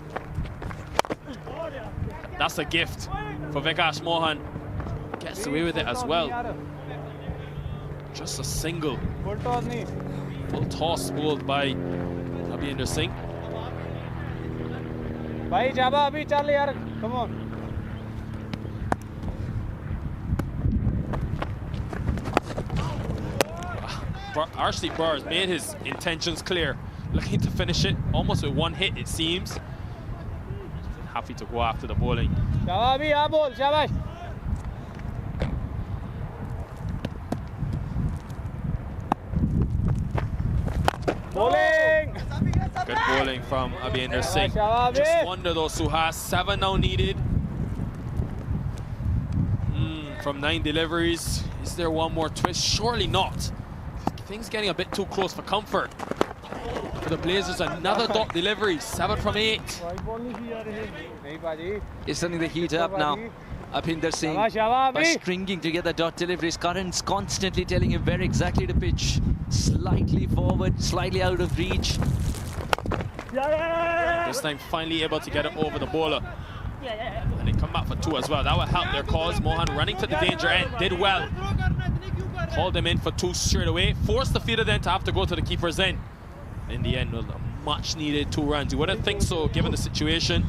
That's a gift for Vikas Mohan. Gets away with it as well. Just a single. Full toss bowled by Abhinder Singh. Bhai Jaba abhi chal yaar, come on. Arshdeep Brar has made his intentions clear. Looking to finish it almost with 1 hit, it seems. Happy to go after the bowling. Jaba abhi aa bol, shabash. Bowling! Good bowling from Abhinder Singh. Just wonder though, Suhas, 7 now needed. From 9 deliveries. Is there one more twist? Surely not. Things getting a bit too close for comfort. For the Blazers, another dot delivery, 7 from 8. He's turning the heat up now. Abhinder Singh, by stringing together dot deliveries, Karan's constantly telling him where exactly to pitch. Slightly forward, slightly out of reach. This time finally able to get it over the bowler. And they come back for 2 as well. That will help their cause. Mohan running to the danger end, did well. Called him in for 2 straight away. Forced the fielder then to have to go to the keeper's end. In the end, well, a much needed 2 runs. You wouldn't think so given the situation.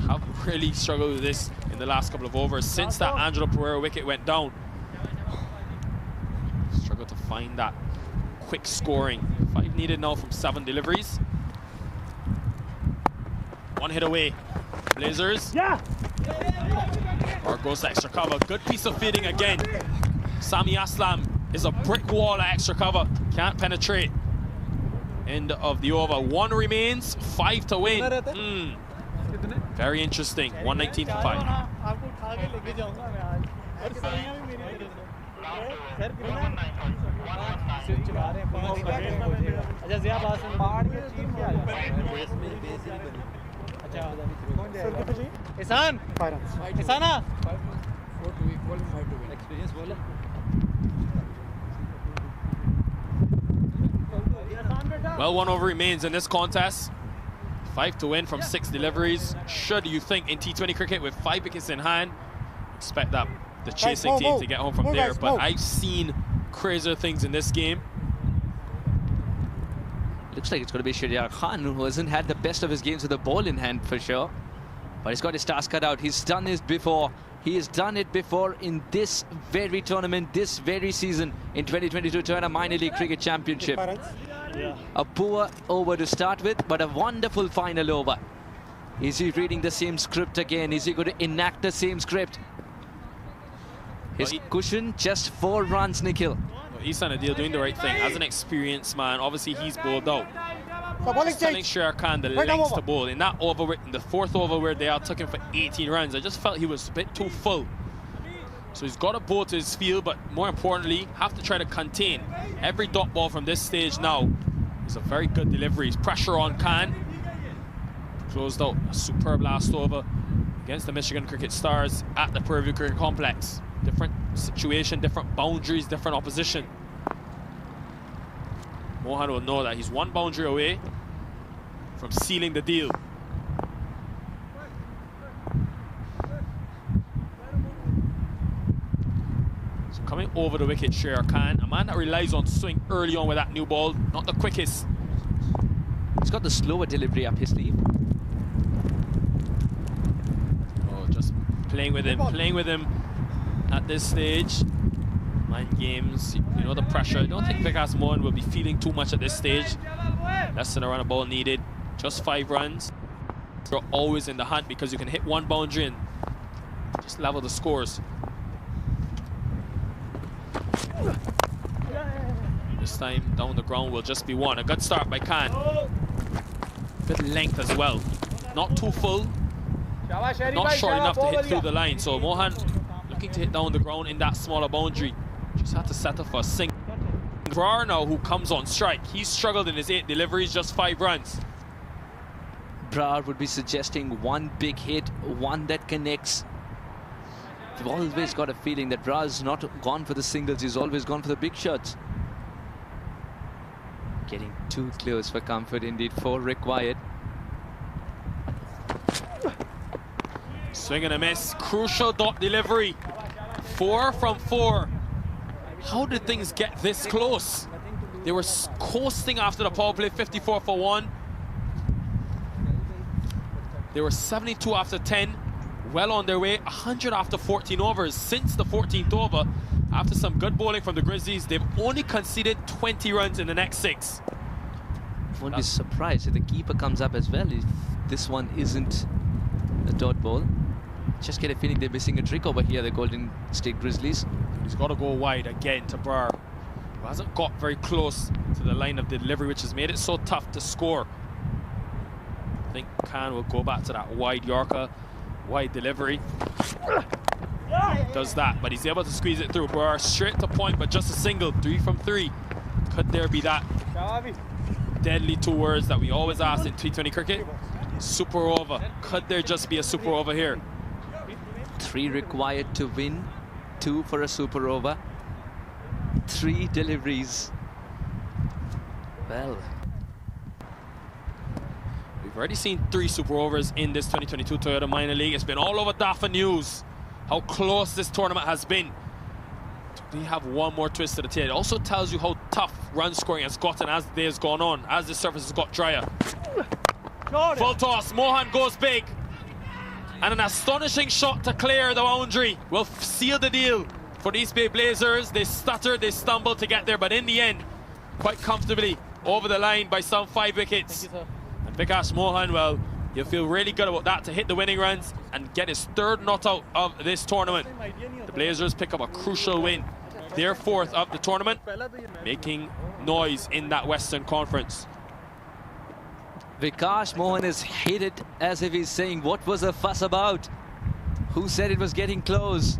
Have really struggled with this in the last couple of overs since that Angelo Pereira wicket went down. Struggled to find that quick scoring. 5 needed now from 7 deliveries. 1 hit away. Blazers. Yeah. Or goes to extra cover. Good piece of fielding again. Sami Aslam is a brick wall at extra cover. Can't penetrate. End of the over. 1 remains. 5 to win. Very interesting. 119 for 5. Isan! 5 runs. Isana! 4 to equal, 5 to win. Experience bowler. Well, 1 over remains in this contest. 5 to win from 6 deliveries. Should you think in T20 cricket with 5 wickets in hand, expect that the chasing team to get home from there. But I've seen crazier things in this game. Looks like it's going to be Shahryar Khan, who hasn't had the best of his games with the ball in hand for sure. But he's got his task cut out. He's done this before. He has done it before in this very tournament, this very season in 2022 Toyota Minor League Cricket Championship. A poor over to start with, but a wonderful final over. Is he reading the same script again? Is he going to enact the same script? His cushion, just 4 runs, Nikhil. Well, Ihsan Adil doing the right thing. As an experienced man, obviously he's bowled out. Just telling Shahryar Khan the lengths to bowl. In that over, in the 4th over where they took him for 18 runs, I just felt he was a bit too full. So he's got to bowl to his field, but more importantly, have to try to contain. Every dot ball from this stage now is a very good delivery. Pressure on Khan. Closed out a superb last over against the Michigan Cricket Stars at the Prairie View Cricket Complex. Different situation, different boundaries, different opposition. Mohan will know that he's 1 boundary away from sealing the deal. So coming over the wicket, Shahryar Khan, a man that relies on swing early on with that new ball, not the quickest. He's got the slower delivery up his sleeve. Oh, just playing with him at this stage. Mind games, you know the pressure. I don't think Vikas Mohan will be feeling too much at this stage. Less than a run of ball needed. Just 5 runs. You're always in the hunt because you can hit 1 boundary and just level the scores. This time down the ground will just be 1. A good start by Khan. Good length as well. Not too full. Not short enough to hit through the line. So Mohan looking to hit down the ground in that smaller boundary. Just had to settle for a single. Brar now, who comes on strike. He's struggled in his 8 deliveries, just 5 runs. Brar would be suggesting 1 big hit, 1 that connects. We've always got a feeling that Brar's not gone for the singles, he's always gone for the big shots. Getting too close for comfort indeed, 4 required. Swing and a miss, crucial dot delivery. 4 from 4. How did things get this close? They were coasting after the power play, 54 for 1. They were 72 after 10, well on their way, 100 after 14 overs. Since the 14th over, after some good bowling from the Grizzlies, they've only conceded 20 runs in the next 6. Won't be surprised if the keeper comes up as well if this one isn't a dot ball. Just get a feeling they're missing a trick over here, the Golden State Grizzlies. He's got to go wide again to Brar, who hasn't got very close to the line of the delivery, which has made it so tough to score. I think Khan will go back to that wide Yorker, wide delivery. Does that, but he's able to squeeze it through. Brar straight to point, but just a single. 3 from 3. Could there be that deadly 2 words that we always ask in T20 cricket? Super over. Could there just be a super over here? 3 required to win, 2 for a super over. 3 deliveries. Well, we've already seen 3 super overs in this 2022 Toyota Minor League. It's been all over DAFA News how close this tournament has been. We have 1 more twist to the tail. It also tells you how tough run scoring has gotten as the day has gone on, as the surface has got drier. Full toss, Mohan goes big. And an astonishing shot to clear the boundary will seal the deal for the East Bay Blazers. They stuttered, they stumbled to get there, but in the end, quite comfortably over the line by some 5 wickets. And Vikas Mohan, well, he'll feel really good about that to hit the winning runs and get his 3rd not out of this tournament. The Blazers pick up a crucial win, their 4th of the tournament, making noise in that Western Conference. Vikas Mohan is hit it as if he's saying, what was the fuss about? Who said it was getting close?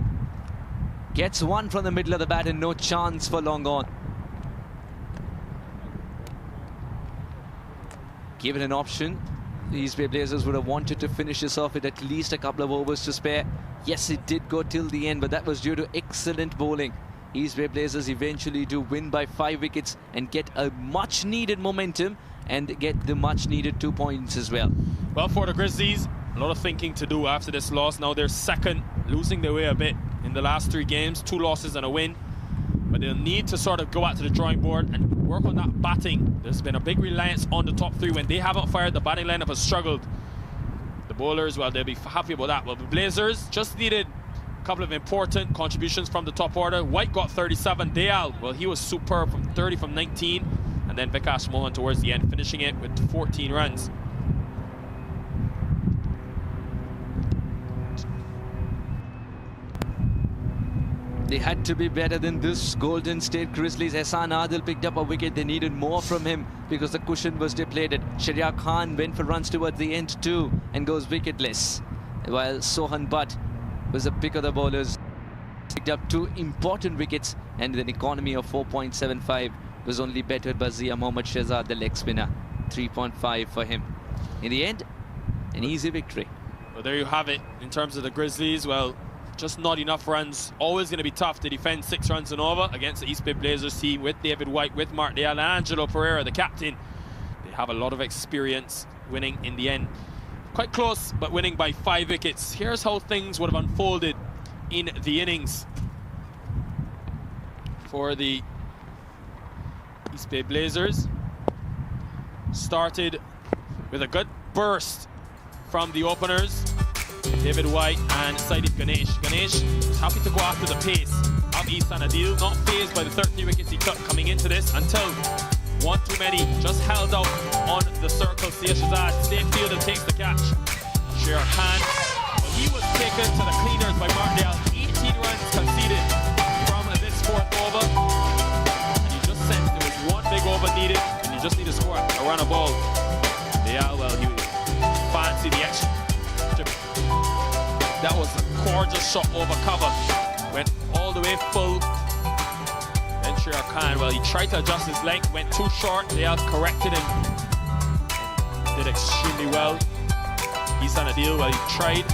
Gets 1 from the middle of the bat and no chance for long on. Given an option, East Bay Blazers would have wanted to finish this off with at least a couple of overs to spare. Yes, it did go till the end, but that was due to excellent bowling. East Bay Blazers eventually do win by 5 wickets and get a much-needed momentum and get the much-needed 2 points as well. Well, for the Grizzlies, a lot of thinking to do after this loss. Now they're second, losing their way a bit in the last 3 games, 2 losses and a win. But they'll need to sort of go out to the drawing board and work on that batting. There's been a big reliance on the top 3. When they haven't fired, the batting lineup has struggled. The bowlers, well, they'll be happy about that. Well, the Blazers just needed a couple of important contributions from the top order. White got 37. Dayal, well, he was superb from 30 from 19. And then Vikas Mohan towards the end, finishing it with 14 runs. They had to be better than this. Golden State Grizzlies. Ehsan Adil picked up a wicket. They needed more from him because the cushion was depleted. Sharia Khan went for runs towards the end too and goes wicketless. While Sohan Butt was the pick of the bowlers. Picked up 2 important wickets and an economy of 4.75 was only bettered by Zia Mohammad Shehzad, the leg spinner. 3.5 for him. In the end, an easy victory. Well, there you have it. In terms of the Grizzlies, well, just not enough runs. Always going to be tough to defend 6 runs and over against the East Bay Blazers team with David White, with Mark Dayal and Angelo Pereira, the captain. They have a lot of experience, winning in the end. Quite close, but winning by 5 wickets. Here's how things would have unfolded in the innings for the East Bay Blazers. Started with a good burst from the openers, David White and Saeed Ganesh. Ganesh was happy to go after the pace of Ihsan Adil, not phased by the 13 wickets he took coming into this until one too many, just held out on the circle. Sia Shehzad, stay fielder, takes the catch. Sher Khan, well, he was taken to the cleaners by Mark Dayal. 18 runs conceded from this 4th over. And you just sensed there was one big over needed, and you just need to score a run a ball. Dayal, well, he fancied the extra. That was a gorgeous shot over cover. Went all the way full. Then Sher Khan, well, he tried to adjust his length, went too short. They have corrected him. Did extremely well. Ihsan Adil, well, he tried.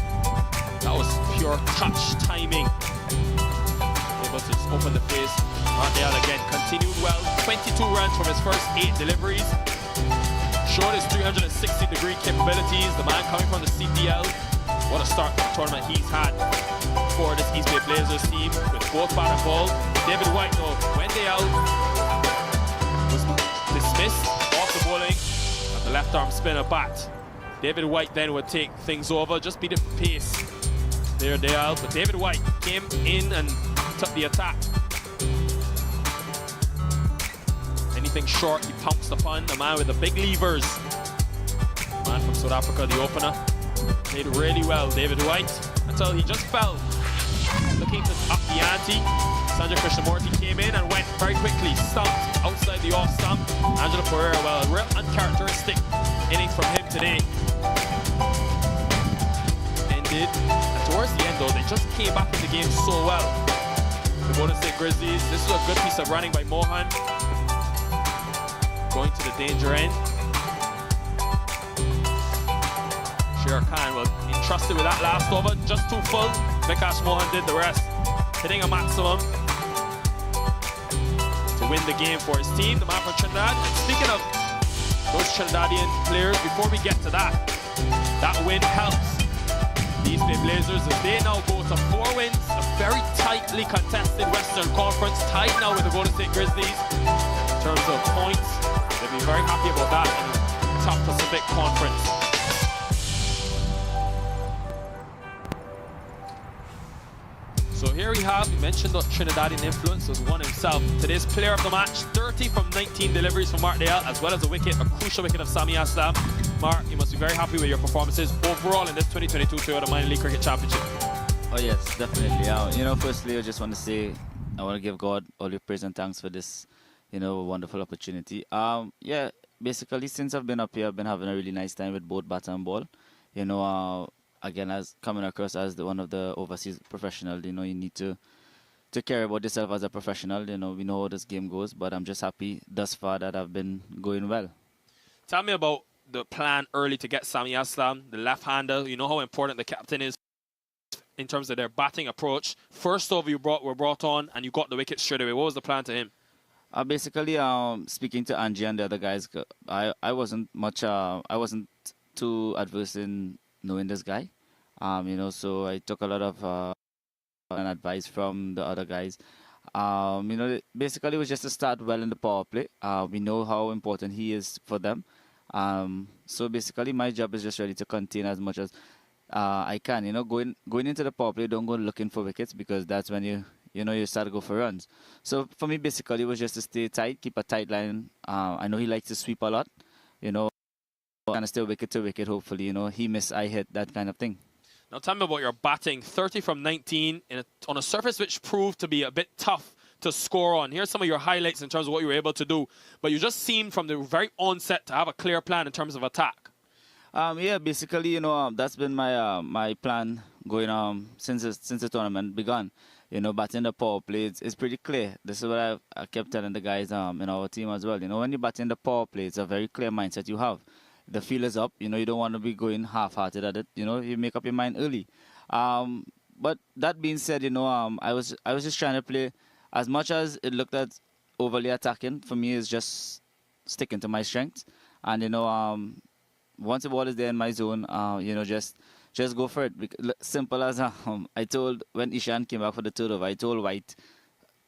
That was pure touch timing. Able to just open the face. Martial again continued well. 22 runs from his first 8 deliveries. Showed his 360-degree capabilities. The man coming from the CPL. What a start to the tournament he's had for this East Bay Blazers team with both bat and ball. David White, though, when they out, was dismissed off the bowling at the left arm spinner bat. David White then would take things over, just beat it for pace. There they are, but David White came in and took the attack. Anything short, he pounced upon the man with the big levers. The man from South Africa, the opener. Played really well, David White, until he just fell. Looking to up the ante, Sanjay Krishnamurti came in and went very quickly, stumped outside the off stump. Angelo Pereira, well, a real uncharacteristic innings from him today. Ended, and towards the end though, they just came back in the game so well. The Golden State Grizzlies, this is a good piece of running by Mohan. Going to the danger end. Sher Khan, well, entrusted with that last over, just too full. Vikas Mohan did the rest, hitting a maximum to win the game for his team, the man from Trinidad. And speaking of those Trinidadian players, before we get to that, that win helps the East Bay Blazers as they now go to 4 wins, a very tightly contested Western Conference, tied now with the Golden State Grizzlies in terms of points. They'll be very happy about that in the top Pacific Conference. So here we have, we mentioned the Trinidadian influence, was one himself. Today's player of the match, 30 from 19 deliveries from Mark Dayal, as well as a wicket, a crucial wicket of Sami Aslam. Mark, you must be very happy with your performances overall in this 2022 Toyota Minor League Cricket Championship. Oh yes, definitely. You know, firstly, I just want to say, I want to give God all your praise and thanks for this, you know, wonderful opportunity. Yeah, basically, since I've been up here, I've been having a really nice time with both bat and ball. You know, again, as coming across as one of the overseas professionals, you know, you need to care about yourself as a professional. You know, we know how this game goes, but I'm just happy thus far that I've been going well. Tell me about the plan early to get Sammy Aslam, the left-hander. You know how important the captain is in terms of their batting approach. First over you were brought on, and you got the wicket straight away. What was the plan to him? Basically, speaking to Angie and the other guys, I wasn't too adverse in knowing this guy. You know, so I took a lot of advice from the other guys. You know, basically it was just to start well in the power play. We know how important he is for them. So basically my job is just really to contain as much as I can. You know, going into the power play, don't go looking for wickets, because that's when you start to go for runs. So for me, basically, it was just to stay tight, keep a tight line. I know he likes to sweep a lot, you know, kind of stay wicket to wicket, hopefully. You know, he miss, I hit, that kind of thing. Now tell me about your batting. 30 from 19 on a surface which proved to be a bit tough to score on. Here's some of your highlights in terms of what you were able to do. But you just seemed from the very onset to have a clear plan in terms of attack. Yeah, basically, you know, that's been my my plan going since the tournament began. You know, batting the power play is pretty clear. This is what I kept telling the guys in our team as well. You know, when you bat in the power play, it's a very clear mindset you have. The feel is up. You know, you don't want to be going half-hearted at it. You know, you make up your mind early. But that being said, you know, I was just trying to play as much as it looked at overly attacking. For me, it's just sticking to my strengths. And you know, once the ball is there in my zone, you know, just go for it. Simple as I told, when Ishan came back for the third over, I told White,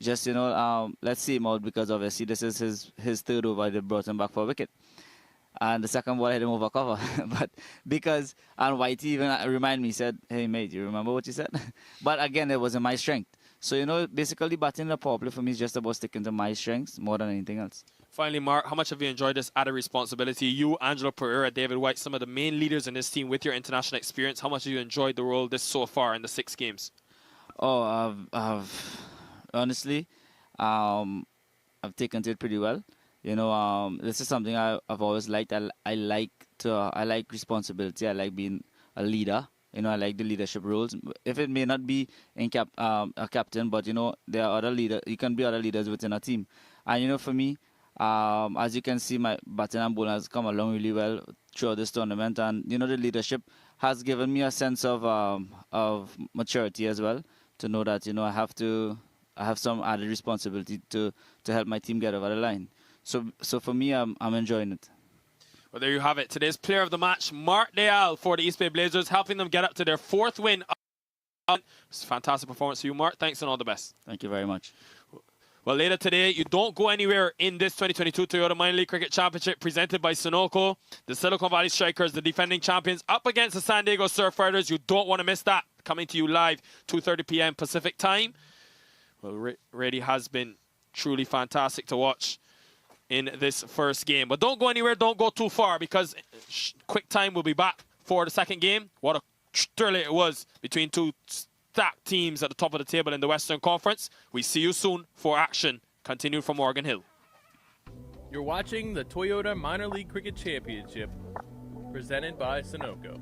just, you know, let's see him out, because obviously this is his third over. They brought him back for a wicket. And the second ball, I hit him over cover. But because, and Whitey even reminded me, said, hey, mate, you remember what you said? But again, it wasn't my strength. So, you know, basically batting the power play for me is just about sticking to my strengths more than anything else. Finally, Mark, how much have you enjoyed this added responsibility? You, Angelo Pereira, David White, some of the main leaders in this team with your international experience. How much have you enjoyed the role this so far in the 6 games? Oh, honestly, I've taken to it pretty well. You know, this is something I've always liked. I like responsibility. I like being a leader. You know, I like the leadership roles. If it may not be in a captain, but you know, there are other leaders. You can be other leaders within a team. And you know, for me, as you can see, my batting and bowling has come along really well throughout this tournament. And you know, the leadership has given me a sense of maturity as well, to know that, you know, I have some added responsibility to help my team get over the line. So for me, I'm enjoying it. Well, there you have it. Today's player of the match, Mark Dayal for the East Bay Blazers, helping them get up to their 4th win. It's a fantastic performance for you, Mark. Thanks and all the best. Thank you very much. Well, later today, you don't go anywhere in this 2022 Toyota Minor League Cricket Championship presented by Sunoco. The Silicon Valley Strikers, the defending champions, up against the San Diego Surfriders. You don't want to miss that. Coming to you live, 2:30 p.m. Pacific time. Well, really has been truly fantastic to watch in this first game. But don't go anywhere, don't go too far, because quick time will be back for the second game. What a thrill it was between two stacked teams at the top of the table in the Western Conference. We see you soon for action. Continue from Morgan Hill. You're watching the Toyota Minor League Cricket Championship, presented by Sunoco.